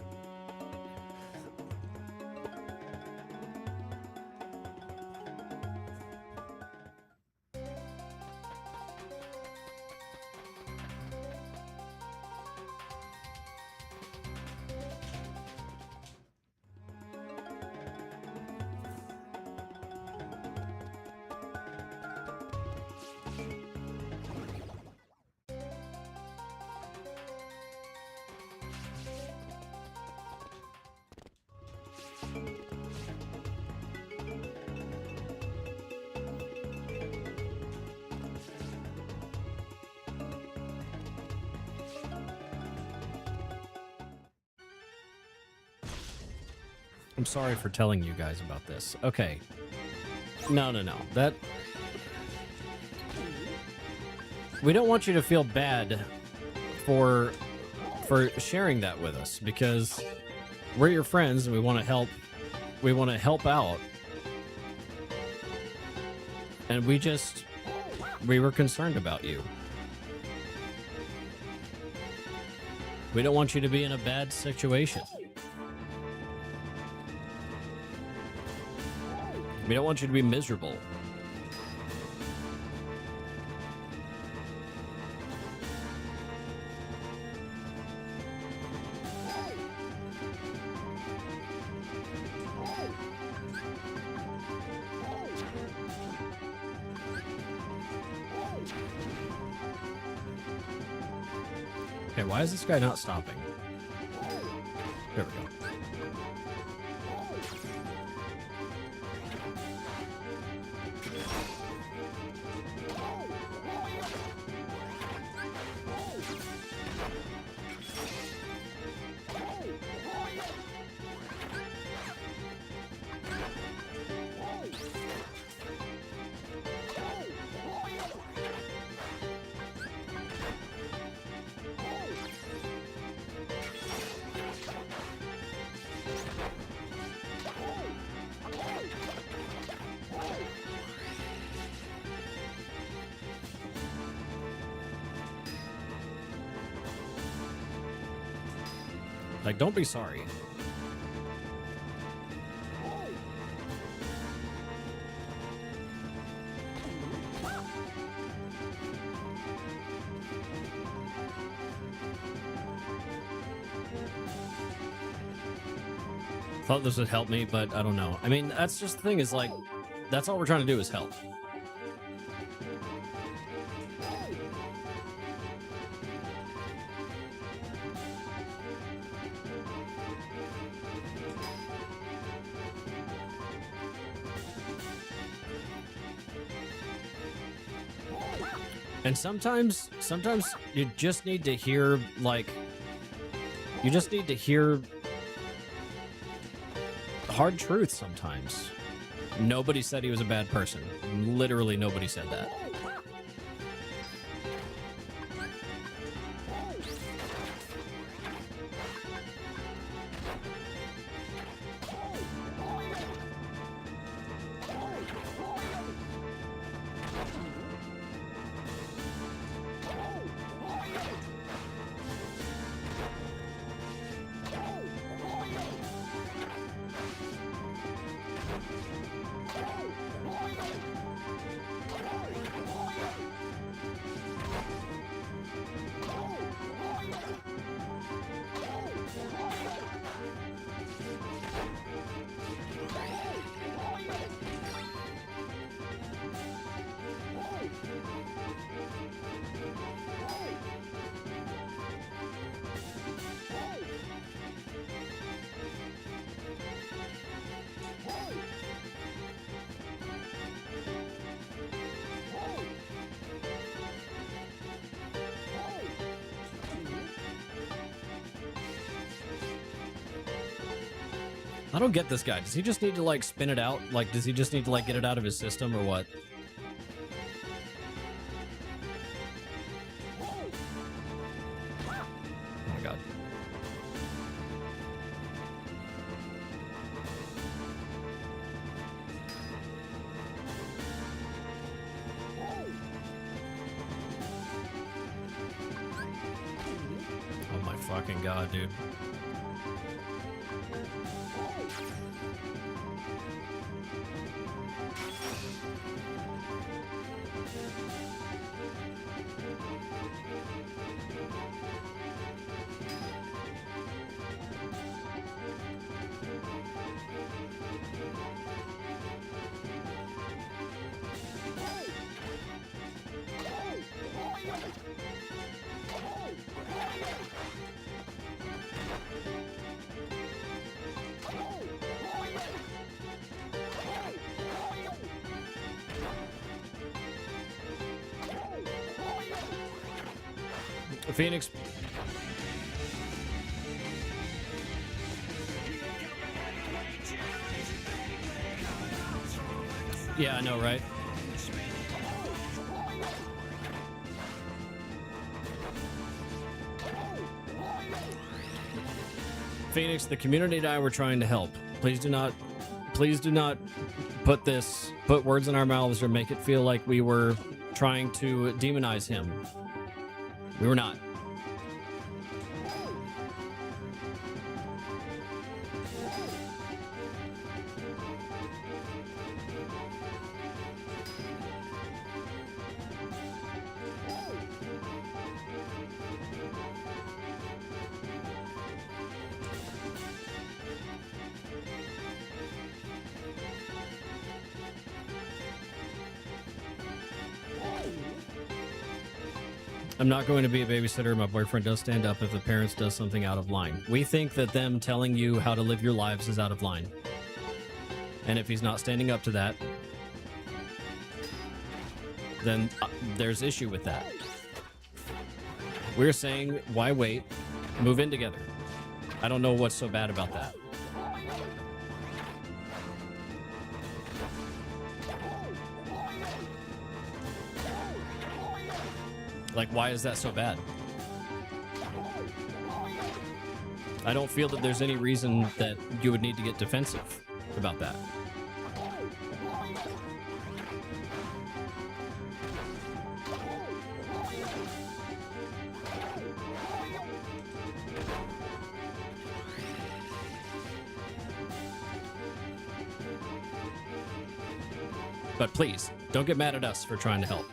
I'm sorry for telling you guys about this. Okay. No. That... We don't want you to feel bad for sharing that with us, because we're your friends and we want to help. We want to help out. And we were concerned about you. We don't want you to be in a bad situation. We don't want you to be miserable. Okay, why is this guy not stopping? There we go. Like, don't be sorry. Thought this would help me, but I don't know. I mean, that's just the thing, is like, that's all we're trying to do is help. And sometimes you just need to hear, like, you just need to hear hard truth sometimes. Nobody said he was a bad person. Literally nobody said that. I don't get this guy. Does he just need to, like, spin it out? Like, does he just need to, like, get it out of his system or what? Oh my god. Oh my fucking god, dude. Phoenix. Yeah, I know, right? Phoenix, the community and I were trying to help. Please do not put words in our mouths or make it feel like we were trying to demonize him. We were not. I'm not going to be a babysitter. My boyfriend does stand up if the parents does something out of line. We think that them telling you how to live your lives is out of line. And if he's not standing up to that, then there's issue with that. We're saying, why wait? Move in together. I don't know what's so bad about that. Like, why is that so bad? I don't feel that there's any reason that you would need to get defensive about that. But please, don't get mad at us for trying to help.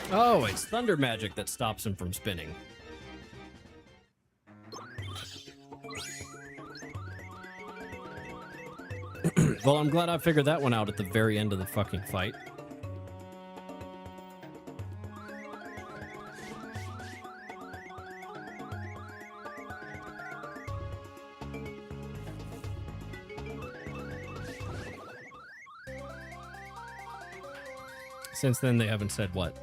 Oh, it's thunder magic that stops him from spinning. Well, I'm glad I figured that one out at the very end of the fucking fight. Since then, they haven't said what.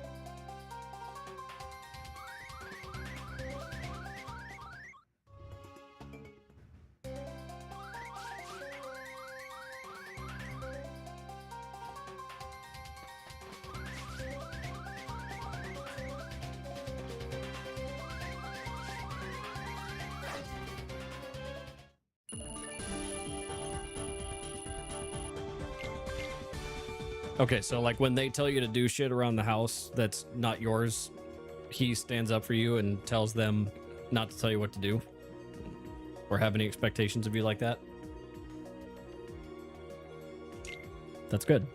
Okay, so like when they tell you to do shit around the house that's not yours, he stands up for you and tells them not to tell you what to do or have any expectations of you like that. That's good.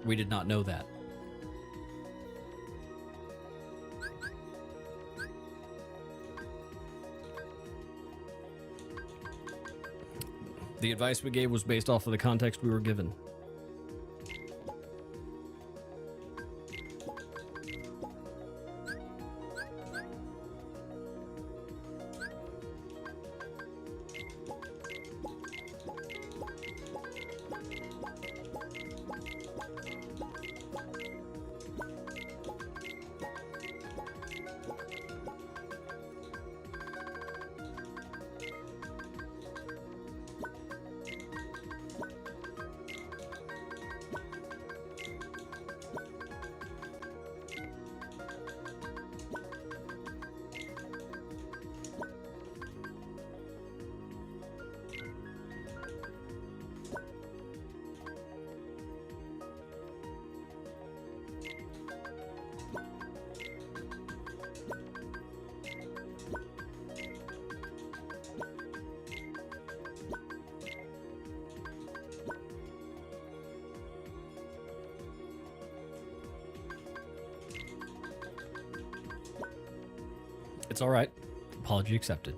We did not know that. The advice we gave was based off of the context we were given. It's all right. Apology accepted.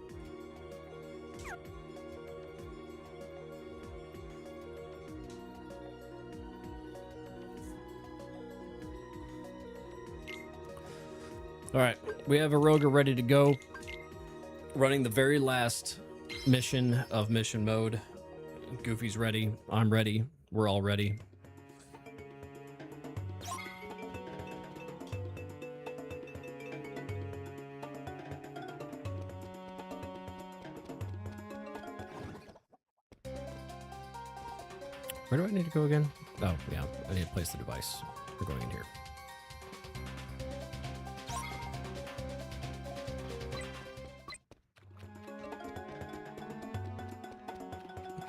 All right, we have Aroga ready to go. Running the very last mission of mission mode. Goofy's ready. I'm ready. We're all ready. Where do I need to go again? Oh, yeah. I need to place the device. We're going in here.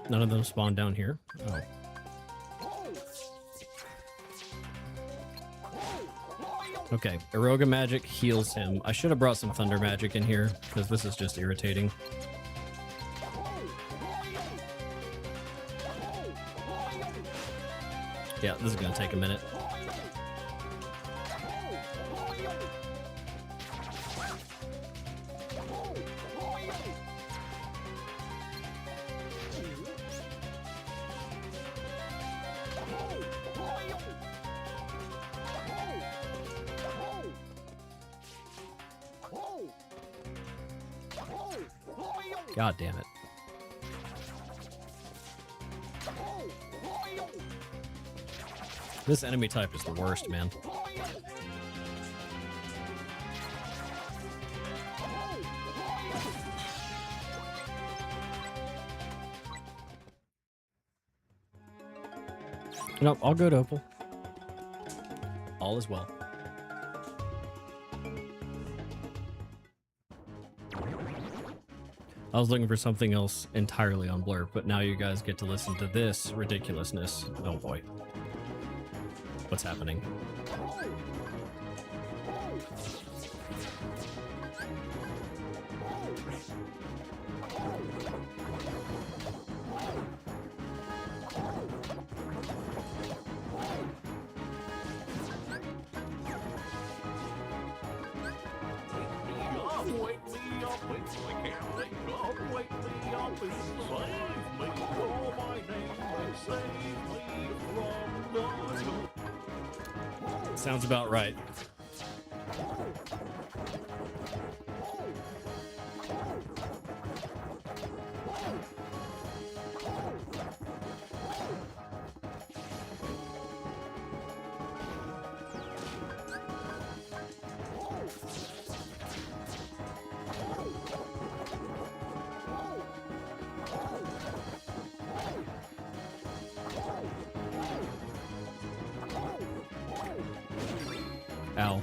None of them spawn down here. Oh. Okay, Eroga magic heals him. I should have brought some thunder magic in here, because this is just irritating. Yeah, this is going to take a minute. God damn it. This enemy type is the worst, man. Nope, all good, Opal. All is well. I was looking for something else entirely on Blur, but now you guys get to listen to this ridiculousness. Oh boy. What's happening? Sounds about right. Ow.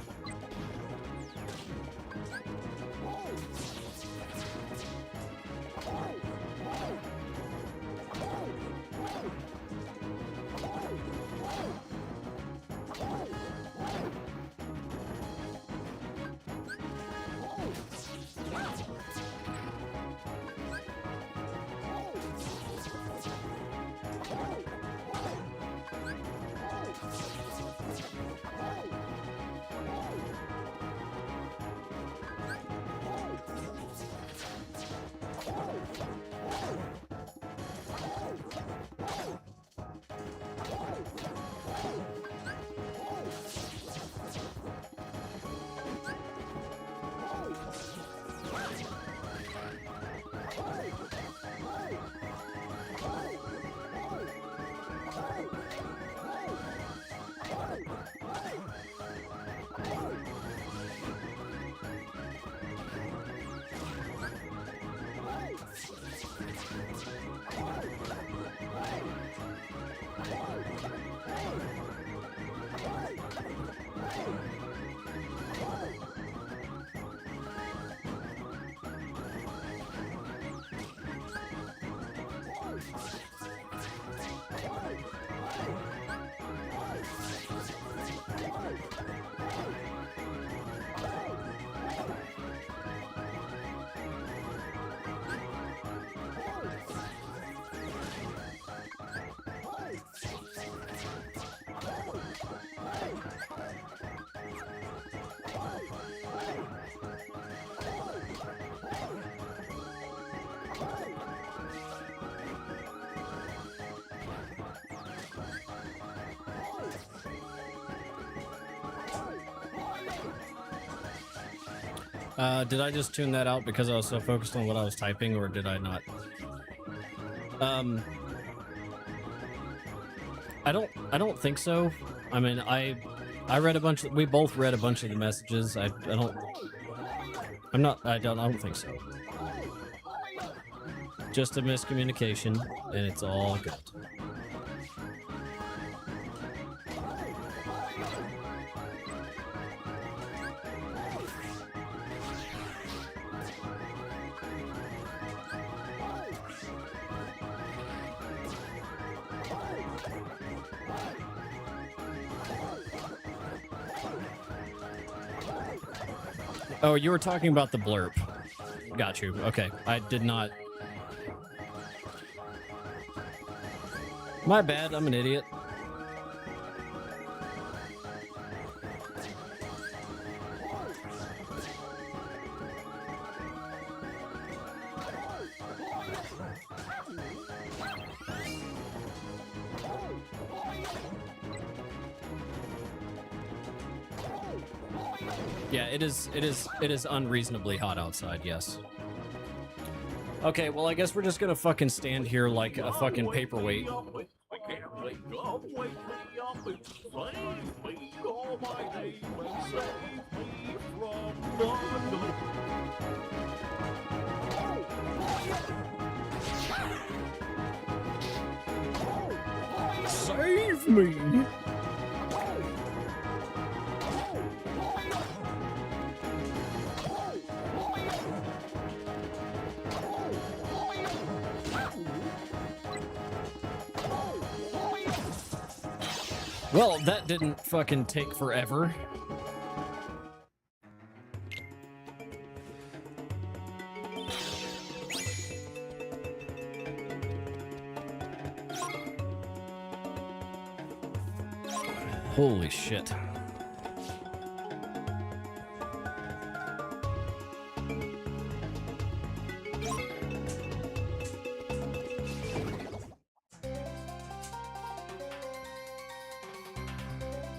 Did I just tune that out because I was so focused on what I was typing, or did I not? I don't think so. I mean, I read a bunch. We both read a bunch of the messages. I don't think so. Just a miscommunication, and it's all good. Oh, you were talking about the blurb. Got you. Okay. I did not. My bad. I'm an idiot. Yeah, it is unreasonably hot outside, yes. Okay, well, I guess we're just gonna fucking stand here like a fucking paperweight. Save me! Well, that didn't fucking take forever. Holy shit.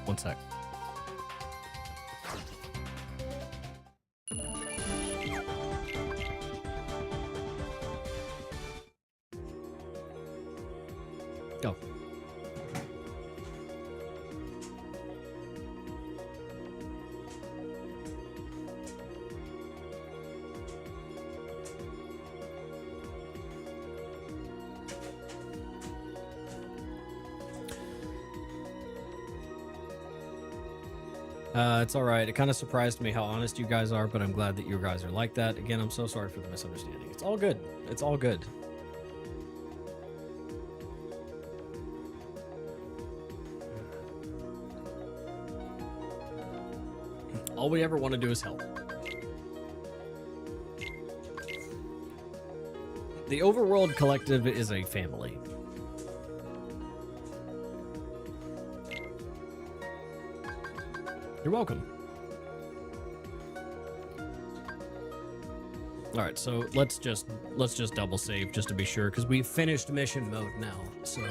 One sec. Go. It's alright. It kind of surprised me how honest you guys are, but I'm glad that you guys are like that. Again, I'm so sorry for the misunderstanding. It's all good. It's all good. All we ever want to do is help. The Overworld Collective is a family. You're welcome. All right, so let's just double save just to be sure, because we've finished mission mode now. So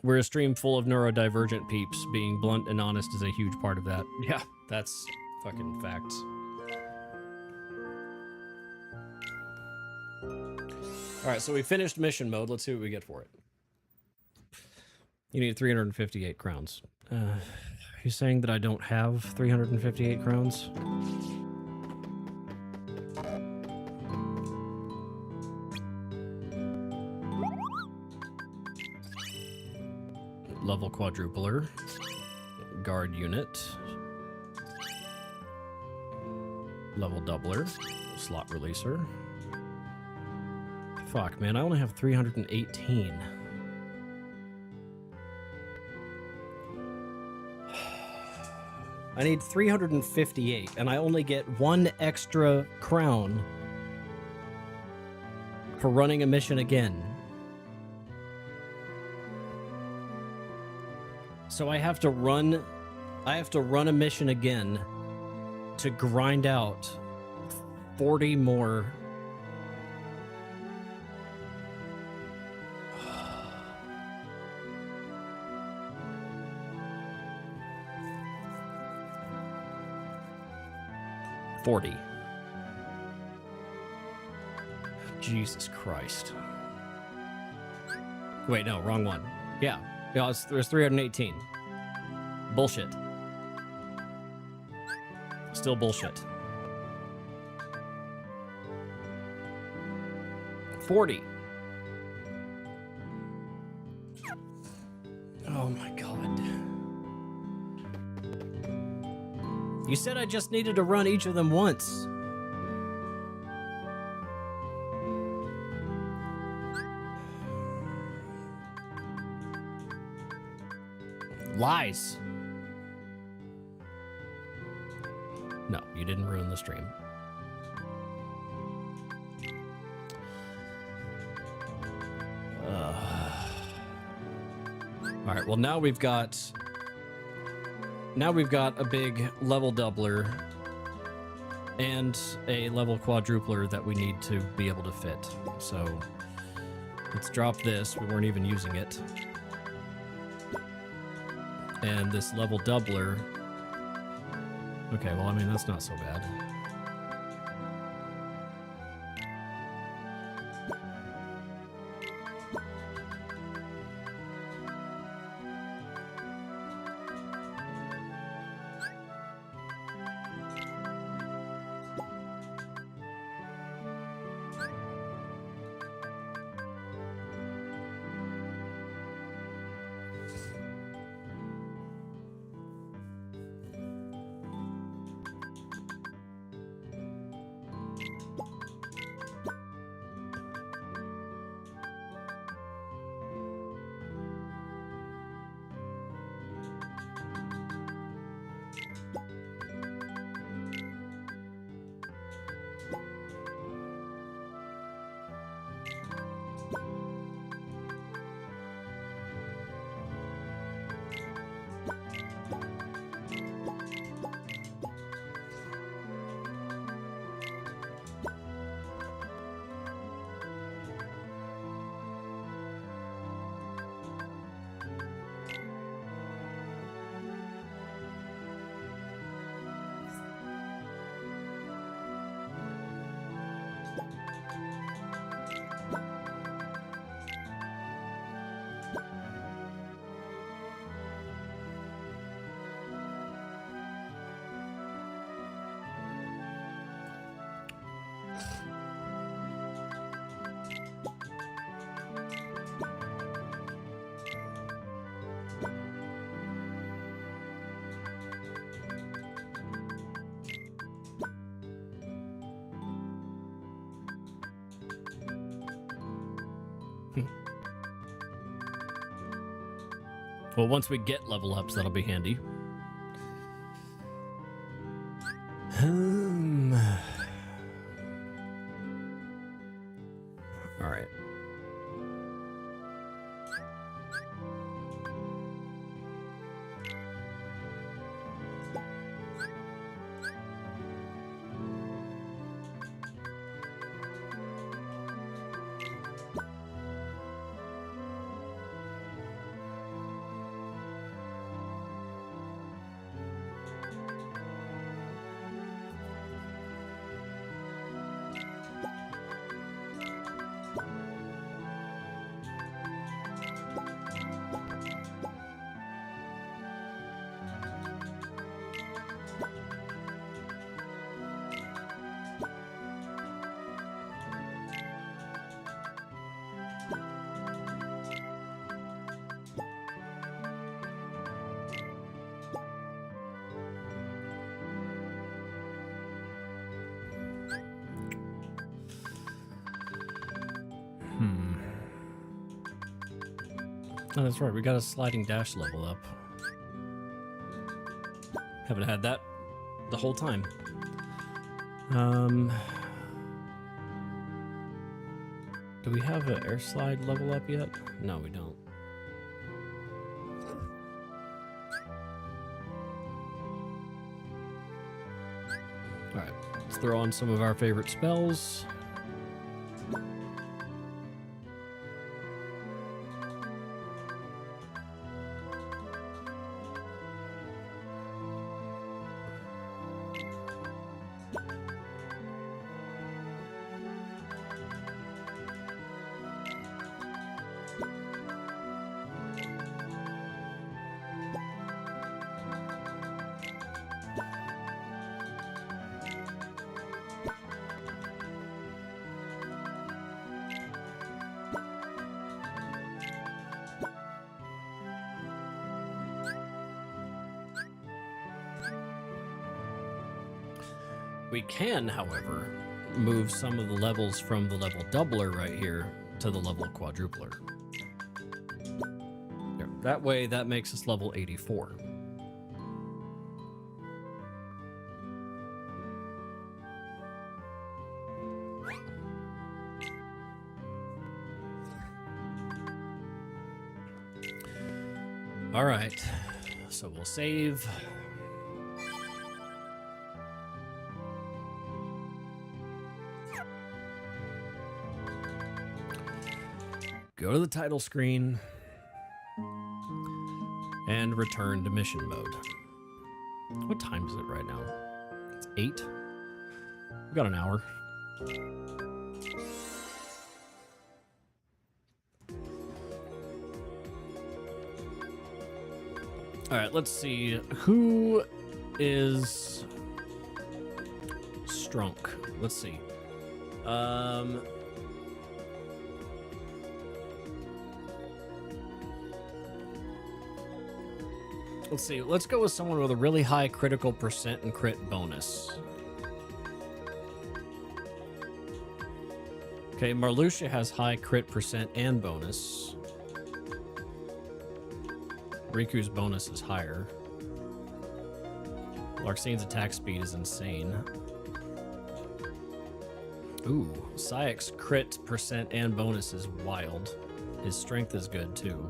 we're a stream full of neurodivergent peeps. Being blunt and honest is a huge part of that. Yeah, that's fucking facts. All right, so we finished mission mode. Let's see what we get for it. You need 358 crowns. You're saying that I don't have 358 crowns? Level quadrupler. Guard unit. Level doubler. Slot releaser. Fuck, man, I only have 318. I need 358, and I only get one extra crown for running a mission again. So I have to run a mission again to grind out 40 more. 40. Jesus Christ. Wait, no, wrong one. Yeah, there's 318. Bullshit. Still bullshit. 40. Oh my god. You said I just needed to run each of them once. Lies. No, you didn't ruin the stream. All right, well now we've got a big level doubler and a level quadrupler that we need to be able to fit. So let's drop this. We weren't even using it. And this level doubler. Okay, well, I mean, that's not so bad. Well, once we get level ups, that'll be handy. All right. Oh, that's right. We got a sliding dash level up. Haven't had that the whole time. Do we have an air slide level up yet? No, we don't. All right, let's throw on some of our favorite spells. We can, however, move some of the levels from the level doubler right here to the level quadrupler. There. That way, that makes us level 84. All right, so we'll save. Go to the title screen and return to mission mode. What time is it right now? It's 8. We've got an hour. All right, let's see. Who is Strunk? Let's see. Let's see. Let's go with someone with a really high critical percent and crit bonus. Okay, Marluxia has high crit percent and bonus. Riku's bonus is higher. Larxene's attack speed is insane. Ooh, Sayek's crit percent and bonus is wild. His strength is good too.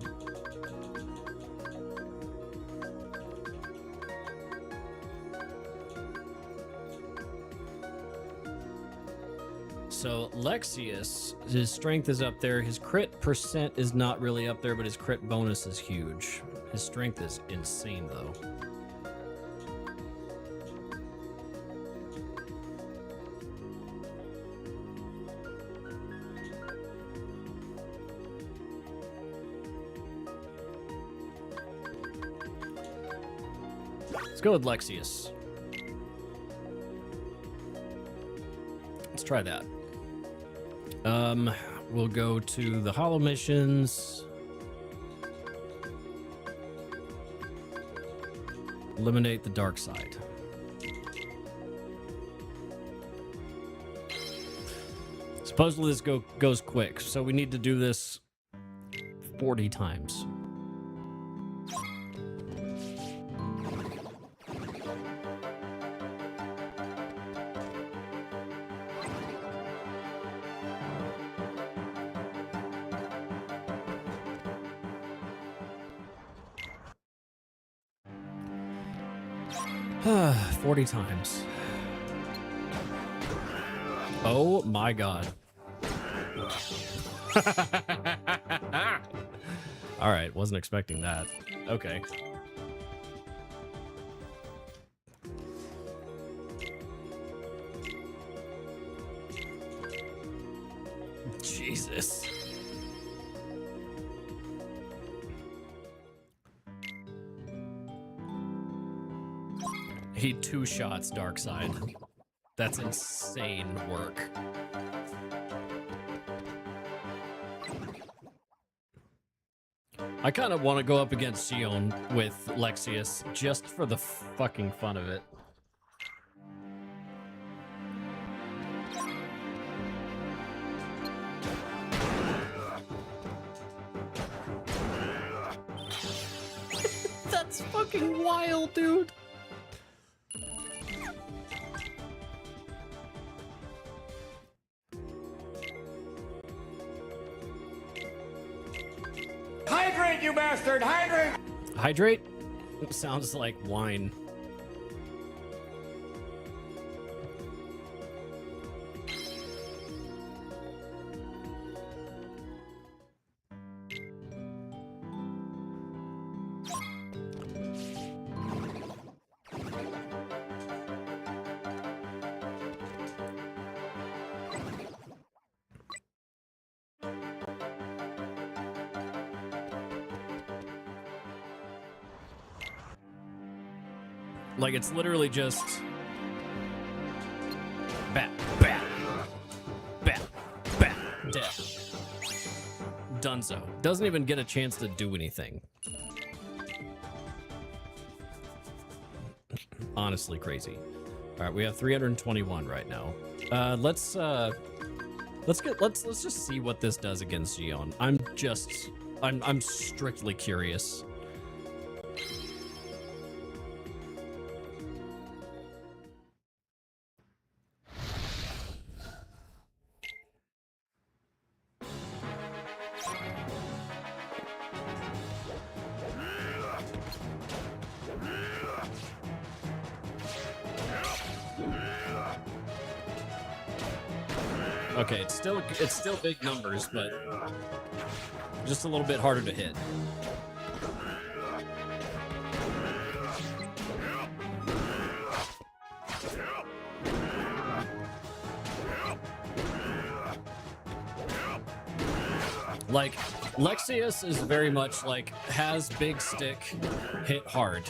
So Lexius, his strength is up there. His crit percent is not really up there, but his crit bonus is huge. His strength is insane, though. Let's go with Lexius. Let's try that. We'll go to the hollow missions. Eliminate the dark side. Supposedly this goes quick, so we need to do this 40 times. Ah, 40 times. Oh my god. All right, wasn't expecting that. Okay. Jesus. He two shots dark side. That's insane work. I kind of want to go up against Xion with Lexius just for the fucking fun of it. That's fucking wild, dude. Hydrate, you bastard! Hydrate! Hydrate? Sounds like wine. Like, it's literally just bat, bat, bat, bat, death. Dunzo. Doesn't even get a chance to do anything. Honestly crazy. All right, we have 321 right now. Let's just see what this does against Gion. I'm strictly curious. Okay, it's still big numbers, but just a little bit harder to hit. Like, Lexius is very much like, has big stick, hit hard.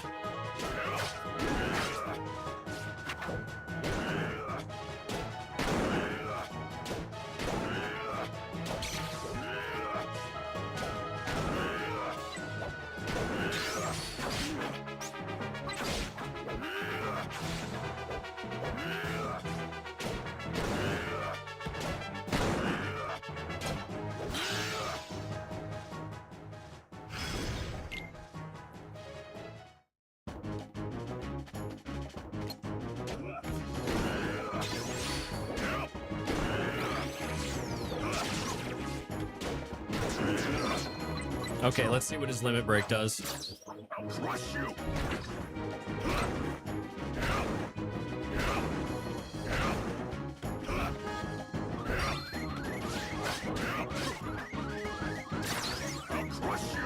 Okay, let's see what his limit break does. Crush you. I'll crush you.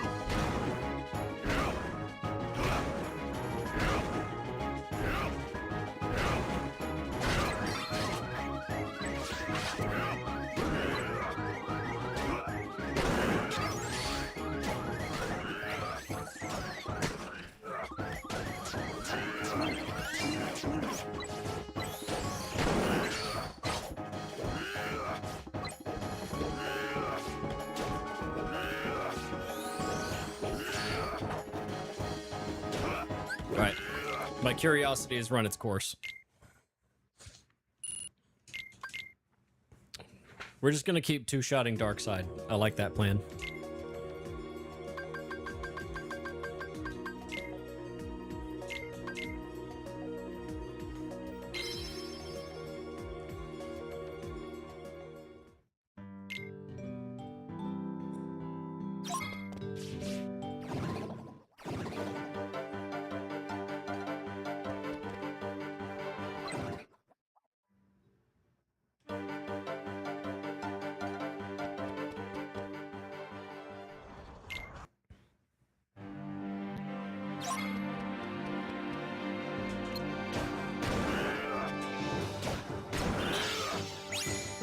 All right, my curiosity has run its course. We're just gonna keep two-shotting Darkside. I like that plan.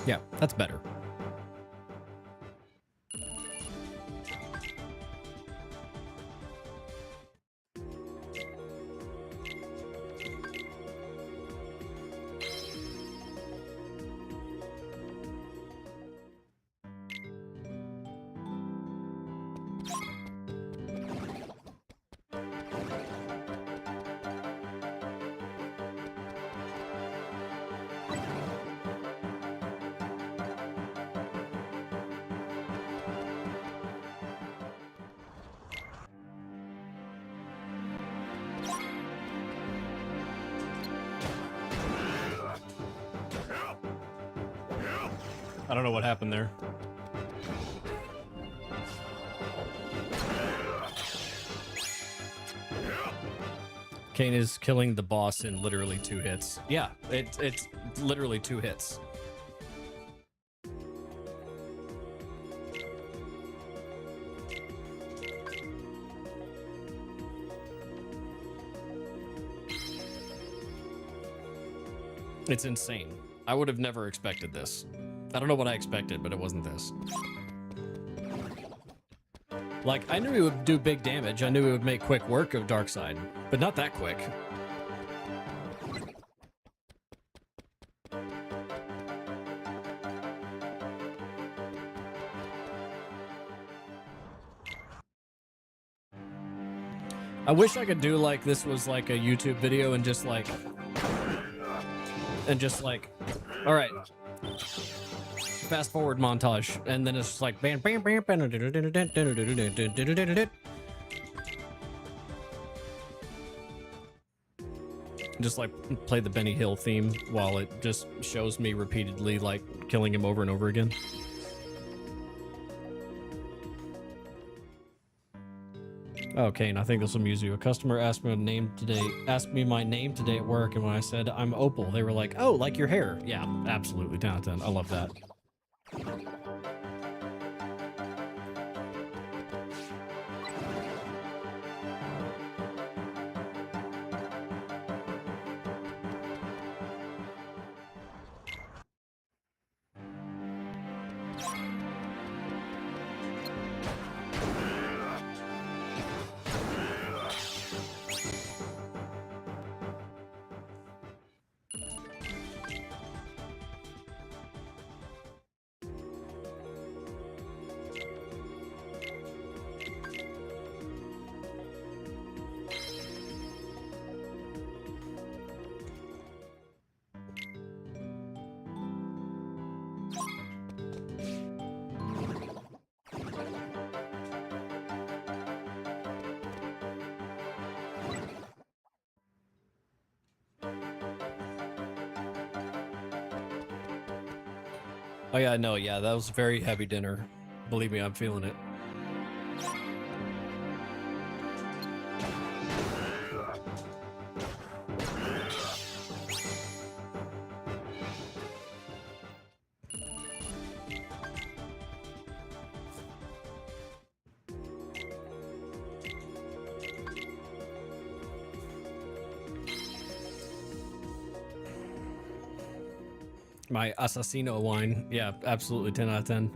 Yeah, that's better. I don't know what happened there. Kane is killing the boss in literally 2 hits. Yeah, it's literally 2 hits. It's insane. I would have never expected this. I don't know what I expected, but it wasn't this. Like, I knew he would do big damage. I knew he would make quick work of Darkside, but not that quick. I wish I could do like this was like a YouTube video and just like and just like, all right, fast forward montage, and then it's just like bam, bam, bam, bam, just like play the Benny Hill theme while it just shows me repeatedly like killing him over and over again. Okay, and I think this will amuse you. A customer asked me my name today at work, and when I said I'm Opal, they were like, "Oh, like your hair?" Yeah, absolutely, 10 out of 10. I love that. Oh yeah, no, yeah, that was a very heavy dinner. Believe me, I'm feeling it. My Assassino wine. Yeah, absolutely 10 out of 10.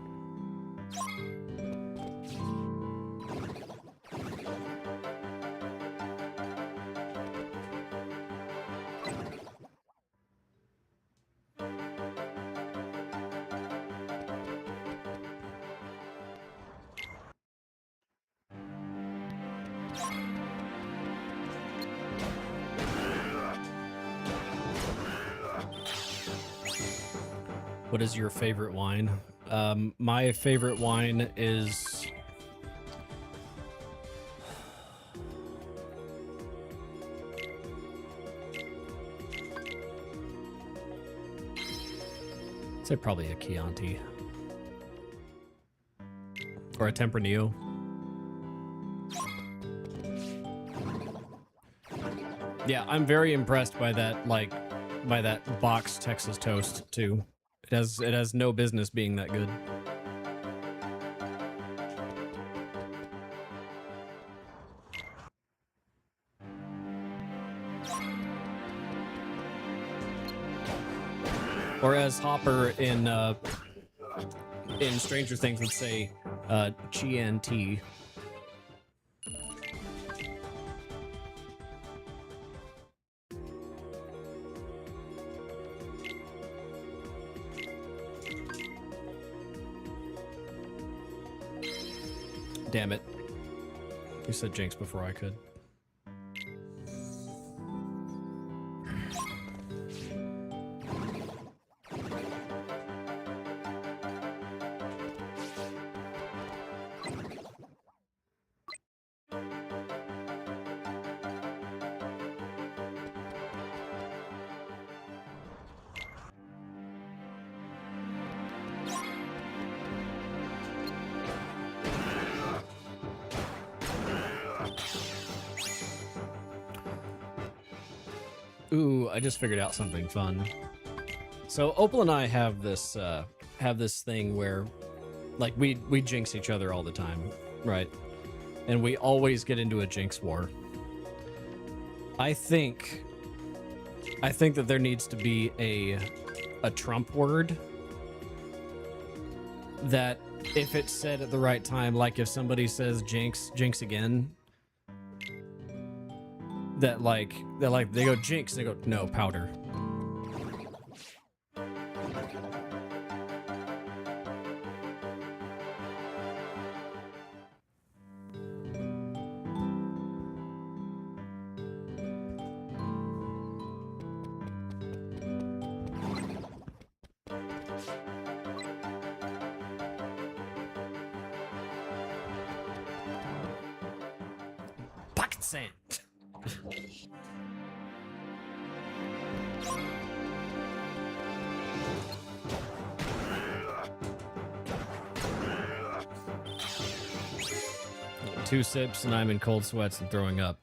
What is your favorite wine? My favorite wine is... I'd say probably a Chianti. Or a Tempranillo. Yeah, I'm very impressed by that, like, by that boxed Texas toast, too. It has no business being that good. Or as Hopper in Stranger Things would say, Chianti. Damn it. You said Jinx before I could. Ooh, I just figured out something fun. So Opal and I have this thing where, like, we jinx each other all the time, right? And we always get into a jinx war. I think that there needs to be a trump word that, if it's said at the right time, like if somebody says jinx again, that they go jinx, they go no, powder. Pocket sand. Two sips and I'm in cold sweats and throwing up.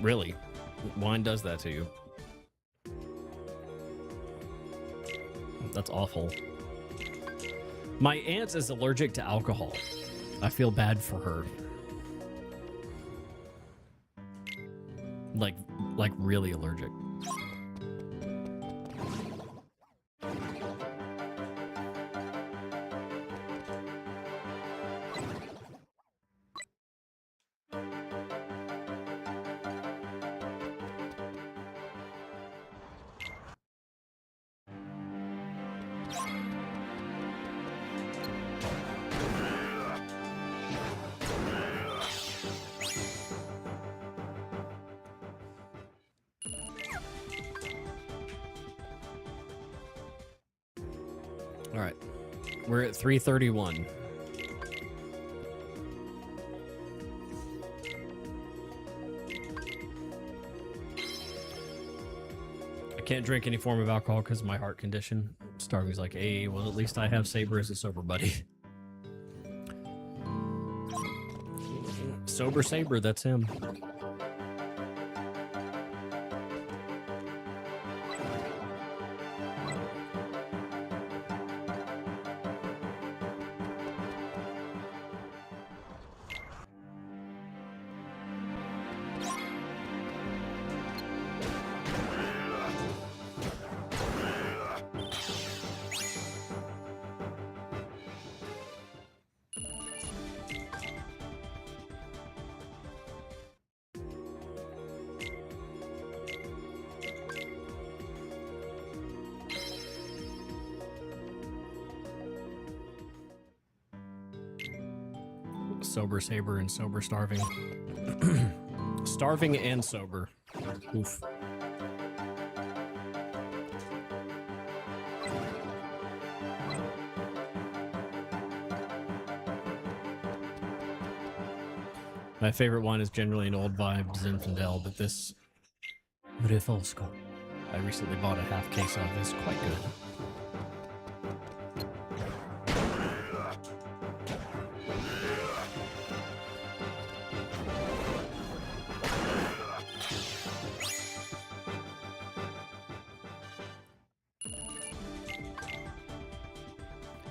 Really? Wine does that to you. That's awful. My aunt is allergic to alcohol. I feel bad for her. Like really allergic. All right, we're at 3:31. I can't drink any form of alcohol because of my heart condition. Starving's like, hey, well, at least I have Saber as a sober buddy. Sober Saber, that's him. Sober Saber and Sober Starving. Starving and sober. Oof. My favorite one is generally an old vibe Zinfandel, but this Rifosco I recently bought a half case of is quite good.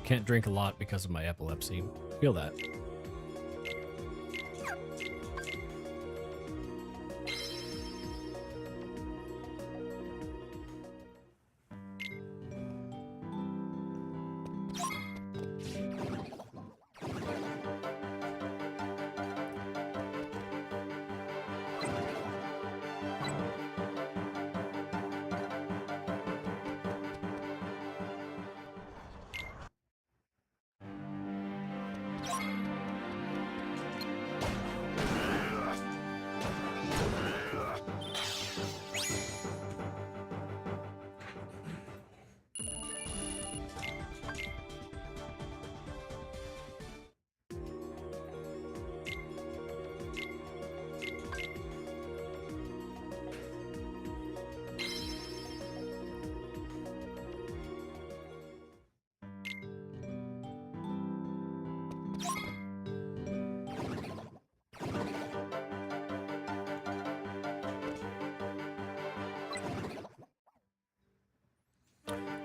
Can't drink a lot because of my epilepsy. Feel that.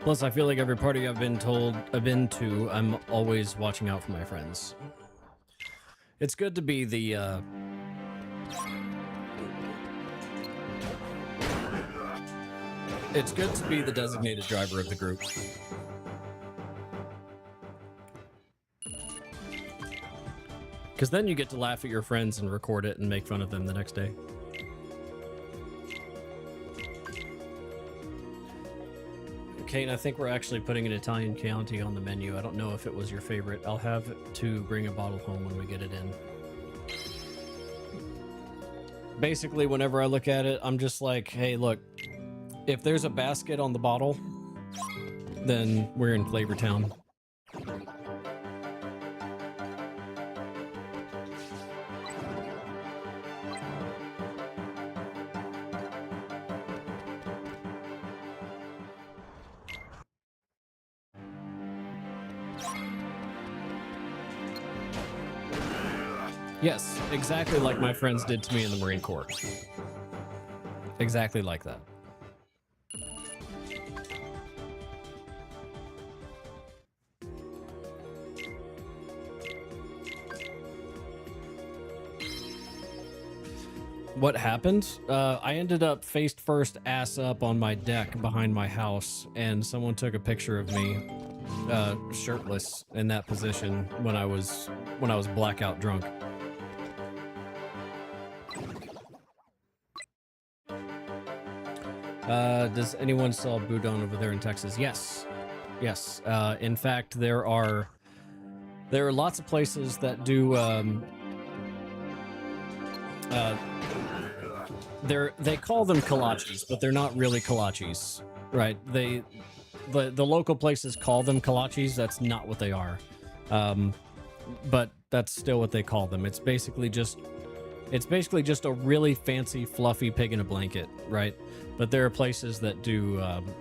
Plus, I feel like every party I've been to, I'm always watching out for my friends. It's good to be the, it's good to be the designated driver of the group. Because then you get to laugh at your friends and record it and make fun of them the next day. Kate, I think we're actually putting an Italian Chianti on the menu. I don't know if it was your favorite. I'll have to bring a bottle home when we get it in. Basically, whenever I look at it, I'm just like, hey, look, if there's a basket on the bottle, then we're in Flavor Town. Yes, exactly like my friends did to me in the Marine Corps. Exactly like that. What happened? I ended up face first, ass up on my deck behind my house, and someone took a picture of me, shirtless in that position when I was blackout drunk. Does anyone sell boudin over there in Texas? Yes, yes. In fact, there are lots of places that do. They call them kolaches, but they're not really kolaches, right? The local places call them kolaches. That's not what they are, but that's still what they call them. It's basically just a really fancy, fluffy pig in a blanket, right? But there are places that do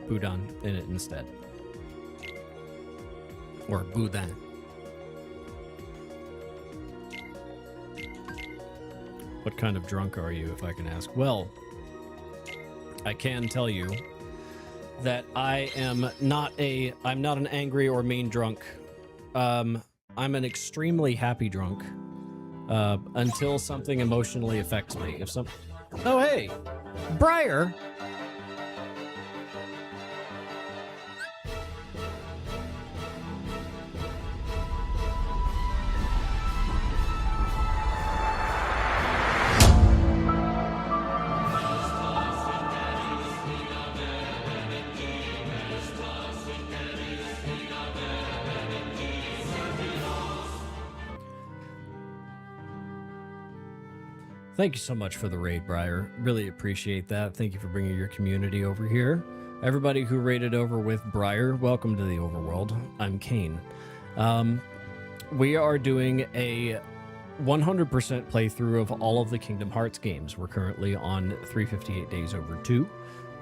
boudin in it instead, or boudin. What kind of drunk are you, if I can ask? Well, I can tell you that I'm not an angry or mean drunk. I'm an extremely happy drunk until something emotionally affects me. Oh, hey, Briar. Thank you so much for the raid, Briar. Really appreciate that. Thank you for bringing your community over here. Everybody who raided over with Briar, welcome to the Overworld. I'm Kane. We are doing a 100% playthrough of all of the Kingdom Hearts games. We're currently on 358 Days Over 2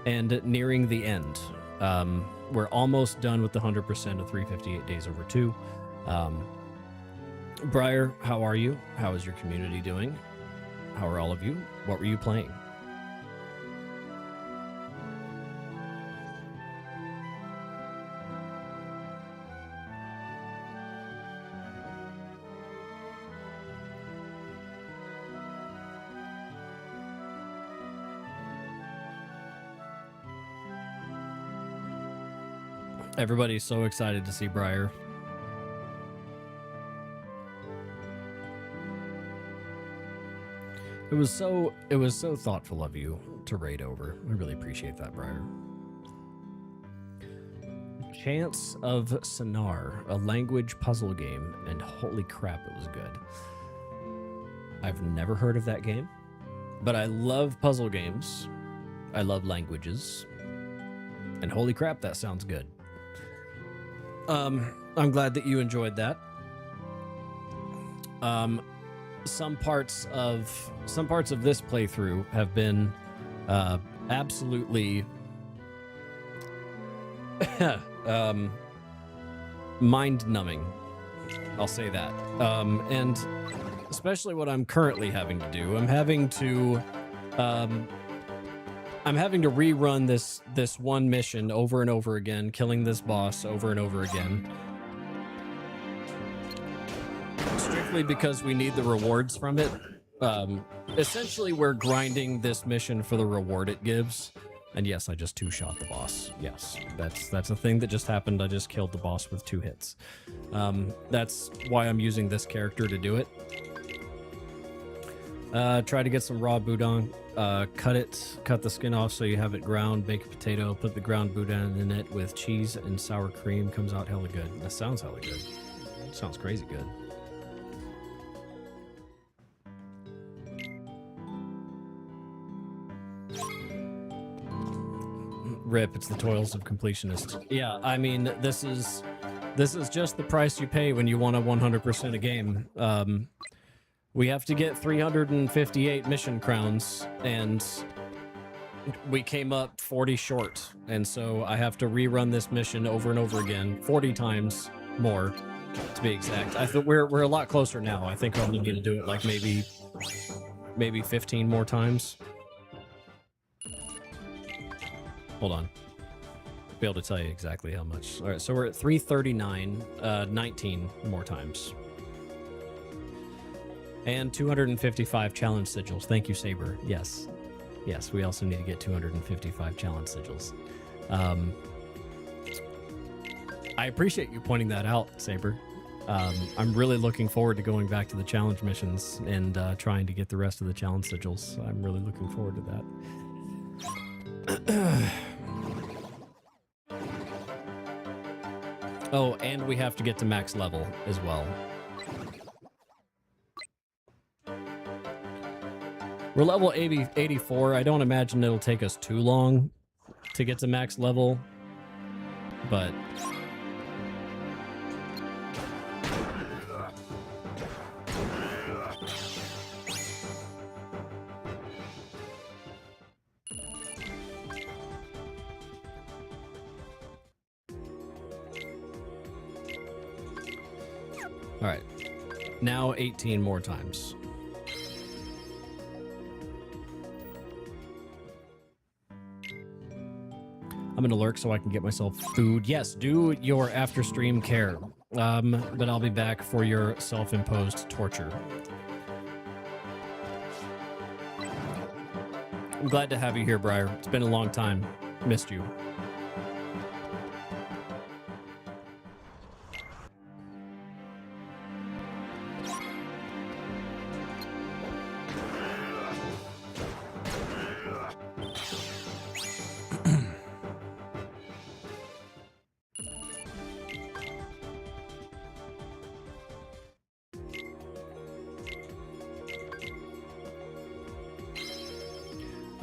and nearing the end. We're almost done with the 100% of 358 Days Over 2. Briar, how are you? How is your community doing? How are all of you? What were you playing? Everybody's so excited to see Briar. It was so thoughtful of you to raid over. I really appreciate that, Briar. Chants of Sonar, a language puzzle game, and holy crap, it was good. I've never heard of that game, but I love puzzle games. I love languages. And holy crap, that sounds good. I'm glad that you enjoyed that. Some parts of this playthrough have been absolutely mind-numbing. I'll say that. And especially what I'm currently having to do. I'm having to rerun this one mission over and over again, killing this boss over and over again. Strictly because we need the rewards from it. Essentially, we're grinding this mission for the reward it gives. And yes, I just two-shot the boss. Yes, that's a thing that just happened. I just killed the boss with 2 hits. That's why I'm using this character to do it. Try to get some raw boudin. Cut the skin off so you have it ground. Bake a potato. Put the ground boudin in it with cheese and sour cream. Comes out hella good. That sounds hella good. Sounds crazy good. Rip, it's the toils of completionists. Yeah, I mean, this is just the price you pay when you want to 100% a game. We have to get 358 mission crowns, and we came up 40 short, and so I have to rerun this mission over and over again, 40 times more, to be exact. I think we're a lot closer now. I think I'll need to do it like maybe 15 more times. Hold on. Be able to tell you exactly how much. All right, so we're at 339, 19 more times. And 255 challenge sigils. Thank you, Saber. Yes. Yes, we also need to get 255 challenge sigils. I appreciate you pointing that out, Saber. I'm really looking forward to going back to the challenge missions and trying to get the rest of the challenge sigils. I'm really looking forward to that. Oh, and we have to get to max level as well. We're level 84. I don't imagine it'll take us too long to get to max level, but... All right, now 18 more times. I'm gonna lurk so I can get myself food. Yes, do your after stream care. But I'll be back for your self-imposed torture. I'm glad to have you here, Briar. It's been a long time. Missed you.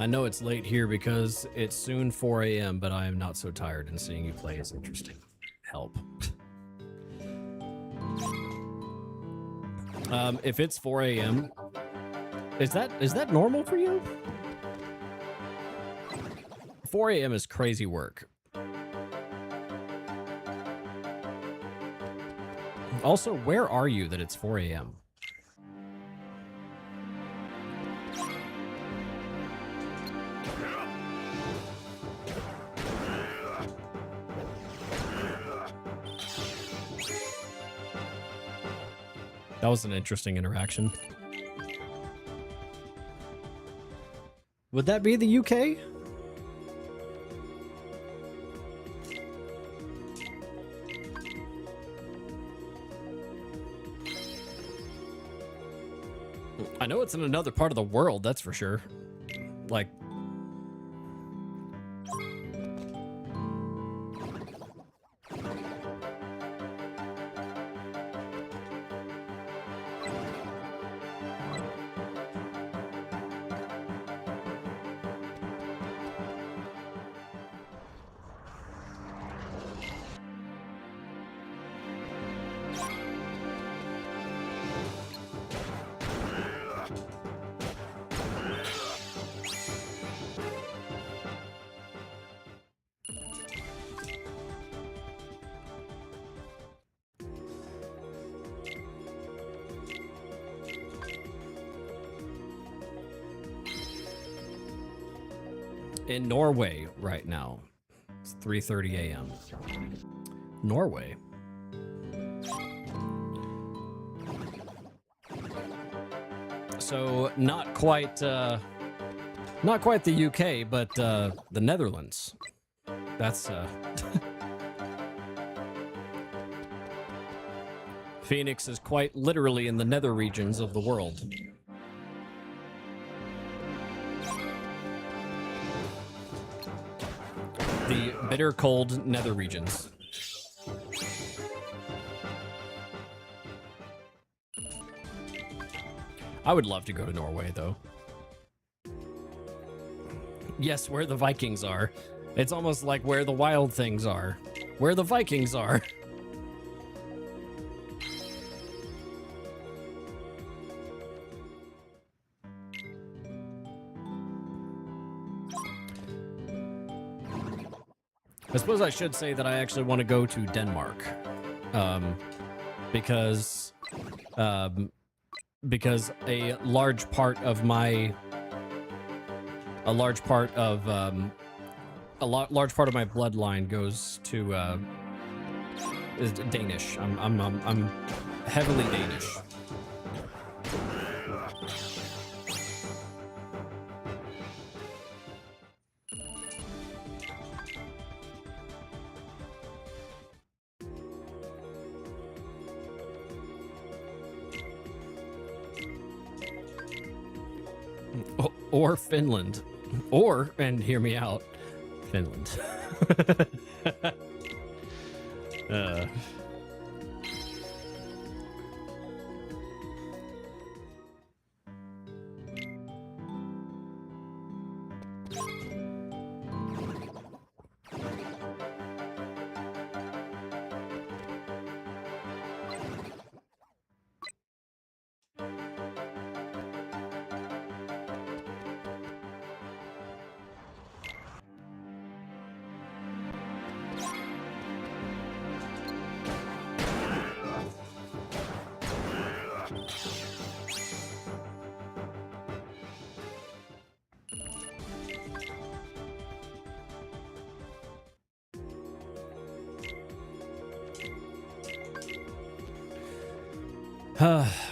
I know it's late here because it's soon 4 a.m., but I am not so tired, and seeing you play is interesting. Help. If it's 4 a.m., is that normal for you? 4 a.m. is crazy work. Also, where are you that it's 4 a.m.? That was an interesting interaction. Would that be the UK? I know it's in another part of the world, that's for sure. Like... in Norway right now. It's 3:30 a.m. Norway. So not quite the UK, but the Netherlands. That's Phoenix is quite literally in the nether regions of the world. The bitter cold nether regions. I would love to go to Norway, though. Yes, where the Vikings are. It's almost like where the wild things are. Where the Vikings are. I suppose I should say that I actually want to go to Denmark. because a large part of my bloodline goes to is Danish. I'm heavily Danish. Or Finland. Or, and hear me out, Finland.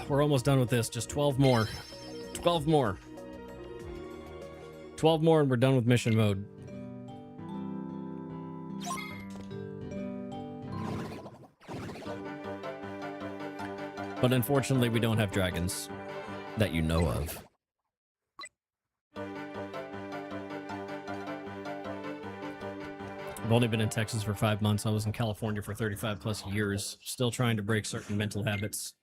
We're almost done with this. Just 12 more. 12 more. 12 more and we're done with mission mode. But unfortunately, we don't have dragons that you know of. I've only been in Texas for 5 months. I was in California for 35 plus years. Still trying to break certain mental habits.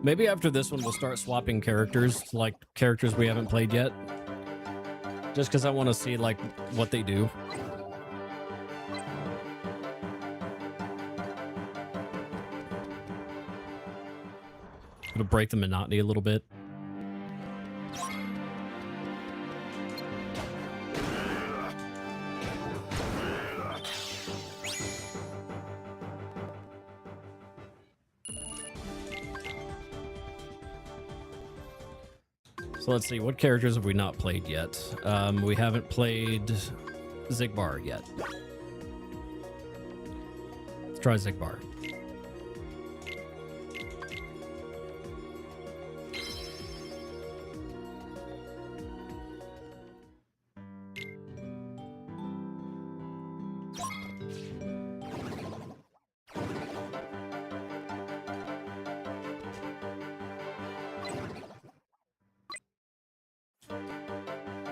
Maybe after this one, we'll start swapping characters, like characters we haven't played yet. Just because I want to see, like, what they do. It'll break the monotony a little bit. So let's see, what characters have we not played yet? We haven't played Zigbar yet. Let's try Zigbar.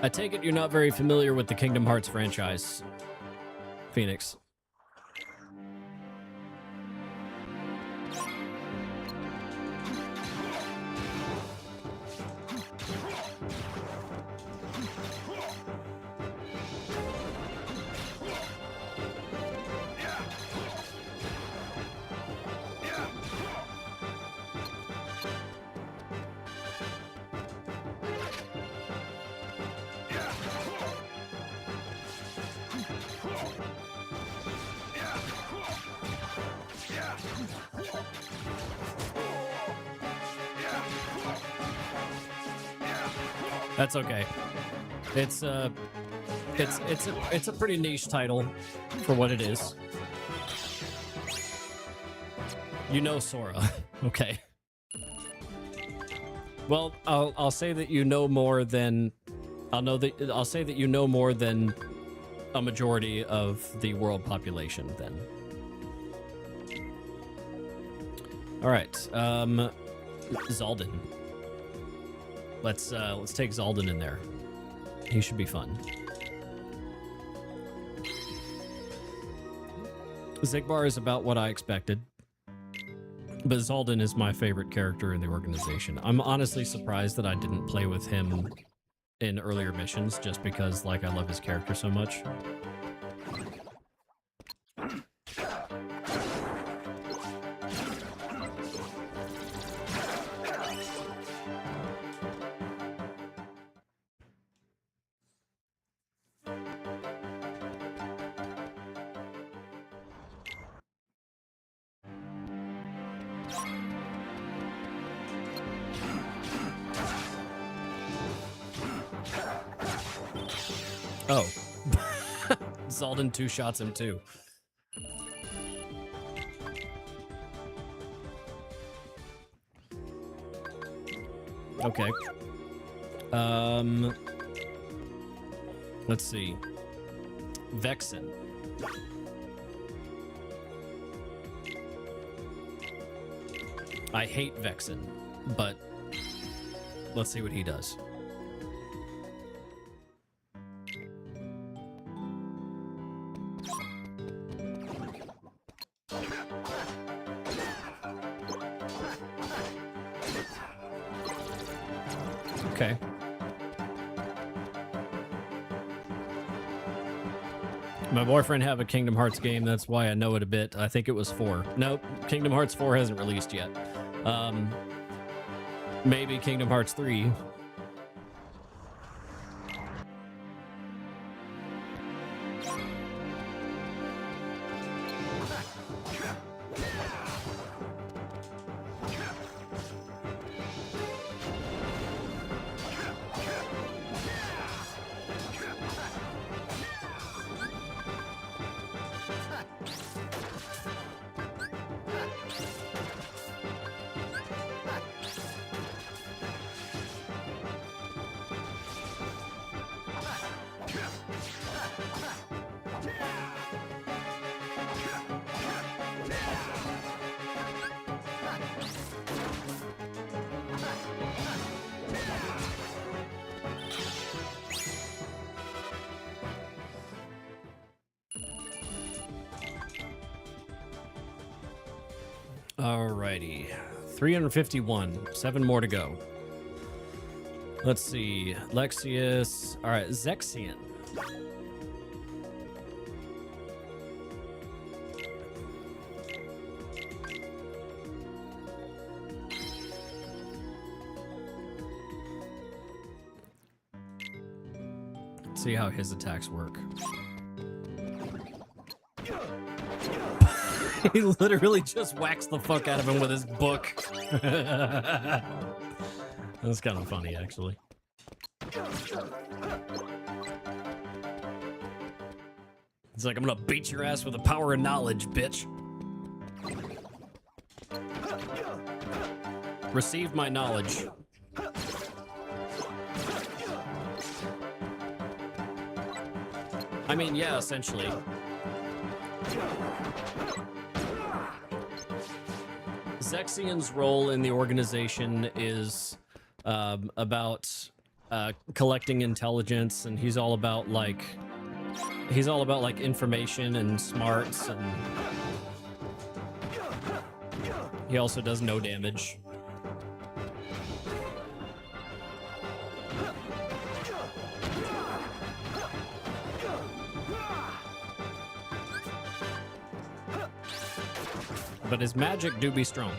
I take it you're not very familiar with the Kingdom Hearts franchise, Phoenix. That's okay. It's a pretty niche title for what it is. You know Sora. Okay. Well, I'll say that you know more than I'll say that you know more than a majority of the world population then. All right. Zaldin. Let's take Zaldin in there. He should be fun. Zigbar is about what I expected. But Zaldin is my favorite character in the organization. I'm honestly surprised that I didn't play with him in earlier missions, just because, like, I love his character so much. Oh. Zaldin two-shots him too. Okay. Let's see. Vexen. I hate Vexen, but let's see what he does. Okay. My boyfriend have a Kingdom Hearts game, that's why I know it a bit. I think it was 4. Nope, Kingdom Hearts 4 hasn't released yet. Maybe Kingdom Hearts 3. Alrighty. 351. 7 more to go. Let's see. Lexius. Alright, Zexian. Let's see how his attacks work. He literally just whacks the fuck out of him with his book. That's kind of funny, actually. It's like, I'm gonna beat your ass with the power of knowledge, bitch. Receive my knowledge. I mean, yeah, essentially. Zexian's role in the organization is about collecting intelligence, and he's all about like information and smarts, and he also does no damage. But his magic do be strong.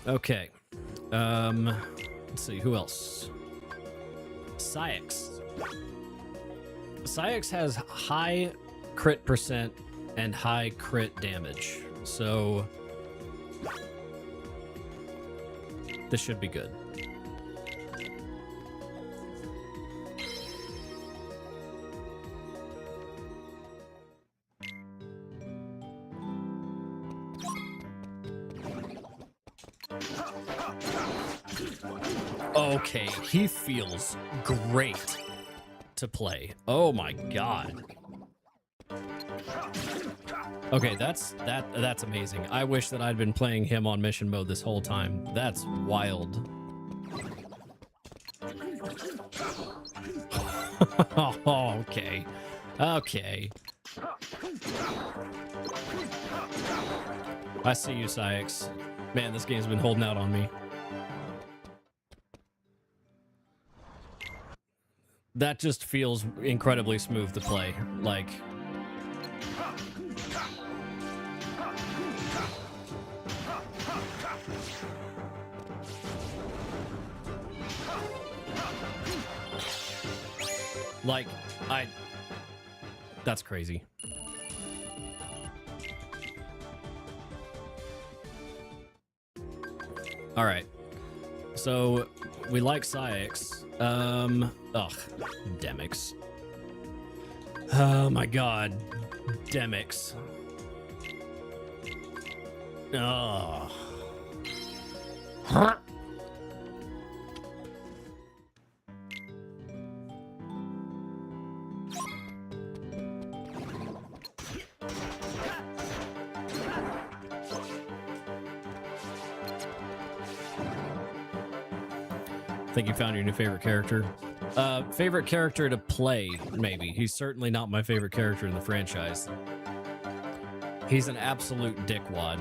Okay. Let's see, who else? Syx. Syx has high crit percent and high crit damage, so this should be good. Okay, he feels great to play. Oh my god. Okay, that's amazing. I wish that I'd been playing him on mission mode this whole time. That's wild. Okay. Okay. I see you, Syx. Man, this game's been holding out on me. That just feels incredibly smooth to play. Like... That's crazy. All right. So we like Syx. Ugh, Demix. Oh my god, Demix. Oh. I think you found your new favorite character. Favorite character to play, maybe. He's certainly not my favorite character in the franchise. He's an absolute dickwad.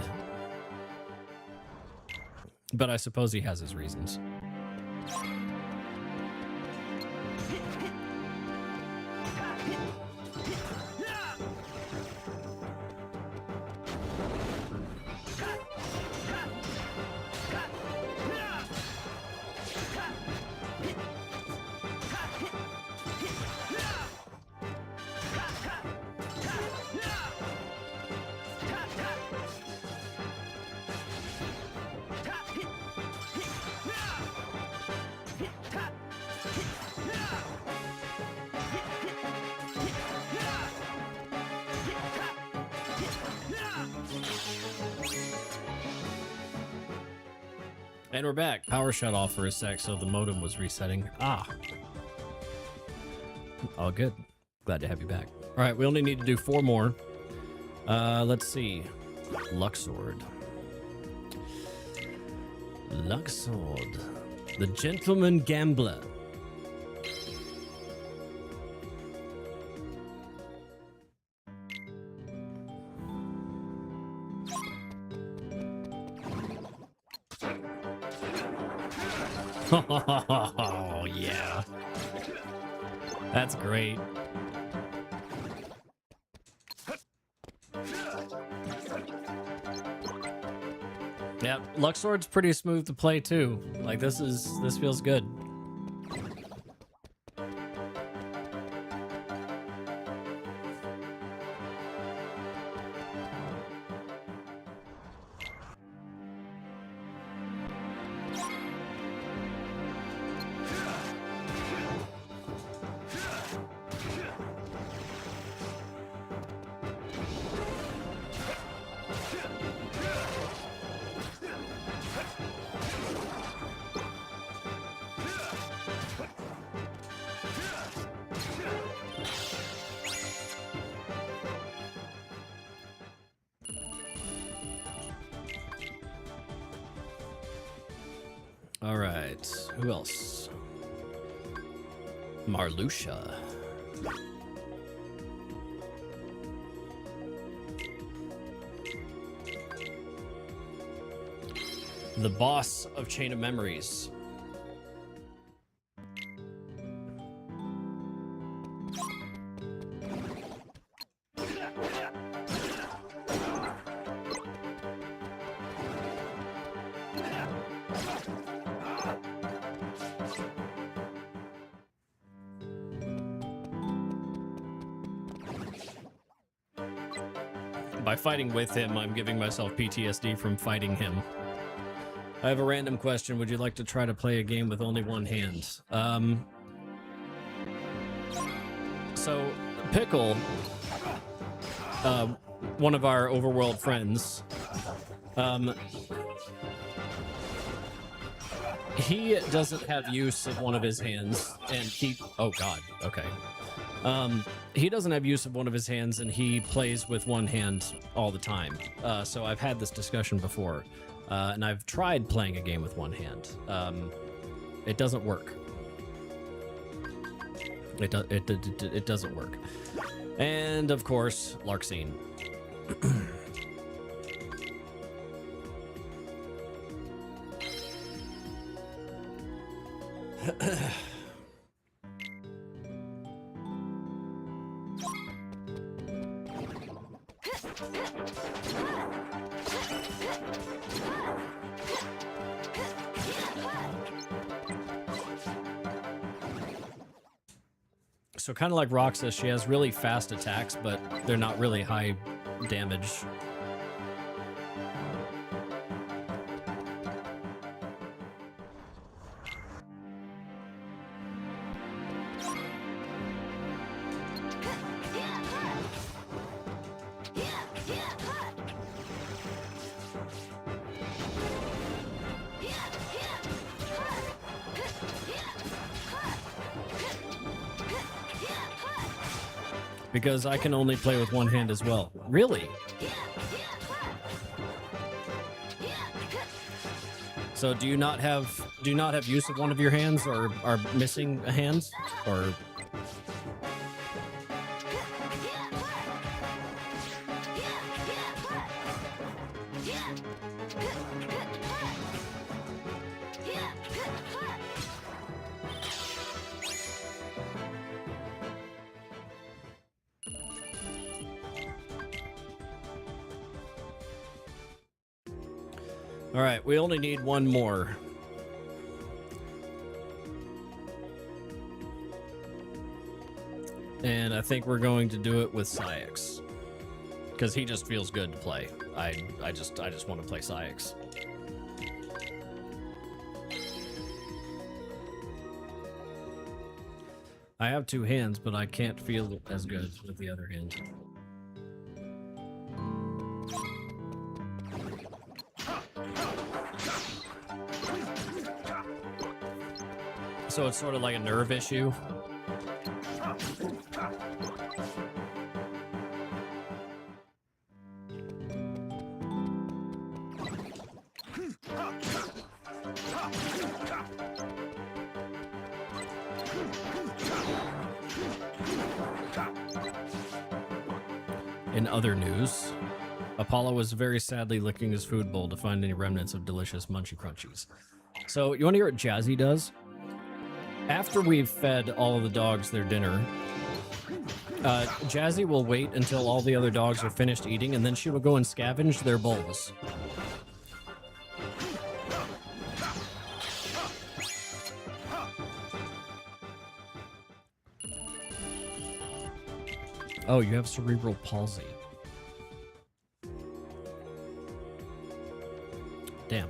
But I suppose he has his reasons. And we're back. Power shut off for a sec, so the modem was resetting. Ah. All good. Glad to have you back. All right, we only need to do 4 more. Let's see. Luxord. Luxord. The Gentleman Gambler. Oh, yeah. That's great. Yeah, Luxord's pretty smooth to play too. Like this feels good. All right, who else? Marluxia. The boss of Chain of Memories. By fighting with him, I'm giving myself PTSD from fighting him. I have a random question. Would you like to try to play a game with only one hand? So, Pickle, one of our Overworld friends, he doesn't have use of one of his hands, and he... Oh, God. Okay. He doesn't have use of one of his hands, and he plays with one hand all the time. So I've had this discussion before, and I've tried playing a game with one hand. It doesn't work. It doesn't work. And, of course, Larxene. So kind of like Roxas, she has really fast attacks, but they're not really high damage. Because I can only play with one hand as well. Really? So do you not have use of one of your hands, or are missing a hand, or? All right, we only need one more. And I think we're going to do it with Syx. Because he just feels good to play. I just want to play Syx. I have two hands, but I can't feel it as good with the other hand. So it's sort of like a nerve issue. In other news, Apollo was very sadly licking his food bowl to find any remnants of delicious Munchie Crunchies. So, you want to hear what Jazzy does? After we've fed all of the dogs their dinner, Jazzy will wait until all the other dogs are finished eating, and then she will go and scavenge their bowls. Oh, you have cerebral palsy. Damn.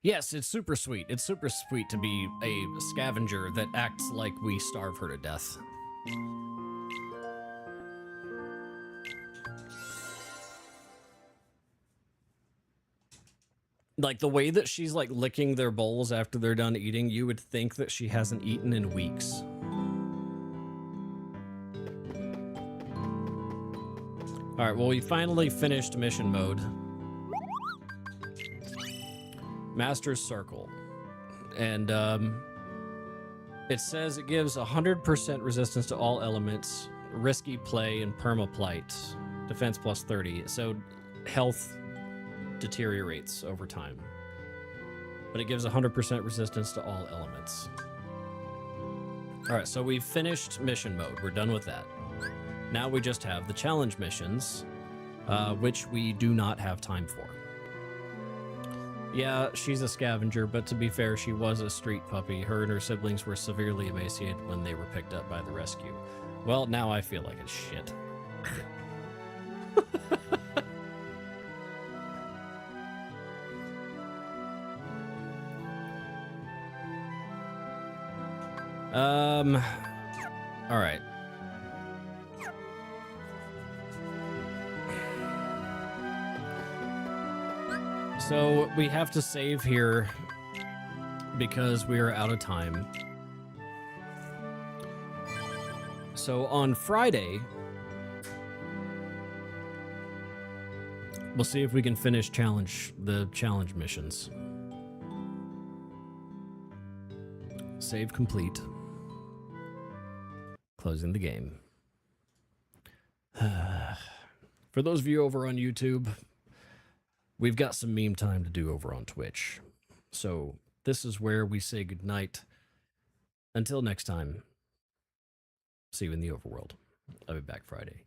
Yes, it's super sweet. It's super sweet to be a scavenger that acts like we starve her to death. Like, the way that she's, like, licking their bowls after they're done eating, you would think that she hasn't eaten in weeks. Alright, well, we finally finished mission mode. Master's Circle. And, it says it gives 100% resistance to all elements, risky play, and permaplight. Defense plus 30. So, health deteriorates over time, but it gives 100% resistance to all elements. All right, so we've finished mission mode. We're done with that. Now we just have the challenge missions, which we do not have time for. Yeah, she's a scavenger, but to be fair, she was a street puppy. Her and her siblings were severely emaciated when they were picked up by the rescue. Well, now I feel like it's shit. All right. So we have to save here because we are out of time. So on Friday, we'll see if we can finish the challenge missions. Save complete. Closing the game. For those of you over on YouTube, we've got some meme time to do over on Twitch. So this is where we say goodnight. Until next time, see you in the overworld. I'll be back Friday.